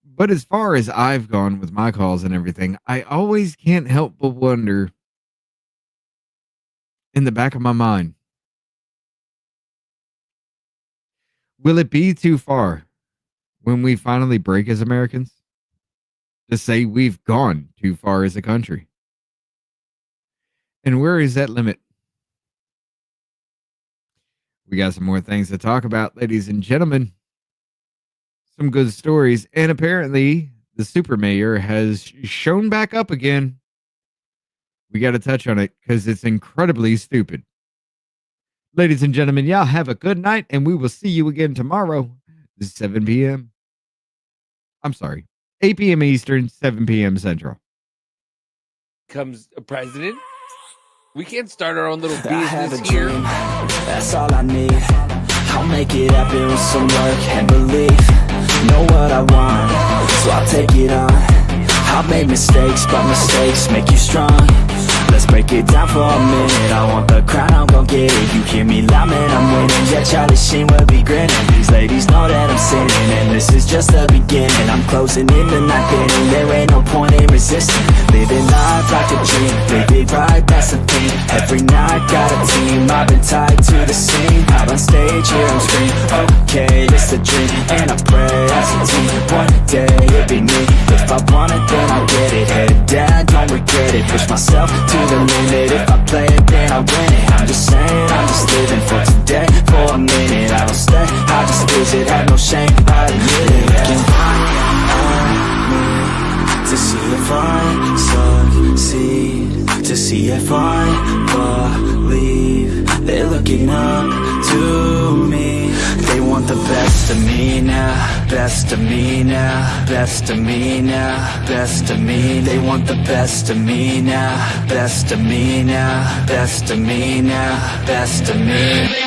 But as far as I've gone with my calls and everything, I always can't help but wonder in the back of my mind, will it be too far when we finally break as Americans to say we've gone too far as a country? And where is that limit? We got some more things to talk about, ladies and gentlemen. Some good stories. And apparently, the super mayor has shown back up again. We got to touch on it because it's incredibly stupid. Ladies and gentlemen, y'all have a good night, and we will see you again tomorrow, 7 p.m. I'm sorry, 8 p.m. Eastern, 7 p.m. Central. Comes a president. We can't start our own little I have a business here. dream, that's all I need. I'll make it happen with some work and belief. Know what I want, so I'll take it on. I've made mistakes, but mistakes make you strong. Let's break it down for a minute. I want the crown, I'm gon' get it. You hear me loud, man, I'm winning. Yeah, Charlie Sheen will be grinning. These ladies know that I'm sinning, and this is just the beginning. I'm closing in the night inning. There ain't no point in resisting. Living life like a dream, live it right, that's the thing. Every night got a team, I've been tied to the scene. Out on stage, here I'm screaming. Okay, this the dream, and I pray as a team. One day it'll be me. If I want it, then I'll get it. Head down, don't regret it. Push myself to the limit. If I play it, then I win it. I'm just saying, I'm just living for today. For a minute, I don't stay, I just visit. Have no shame, I admit it. Looking at me to see if I succeed, to see if I believe. They're looking up to me. They want the best of me now, best of me now, best of me now, best of me. They want the best of me now, best of me now, best of me now, best of me.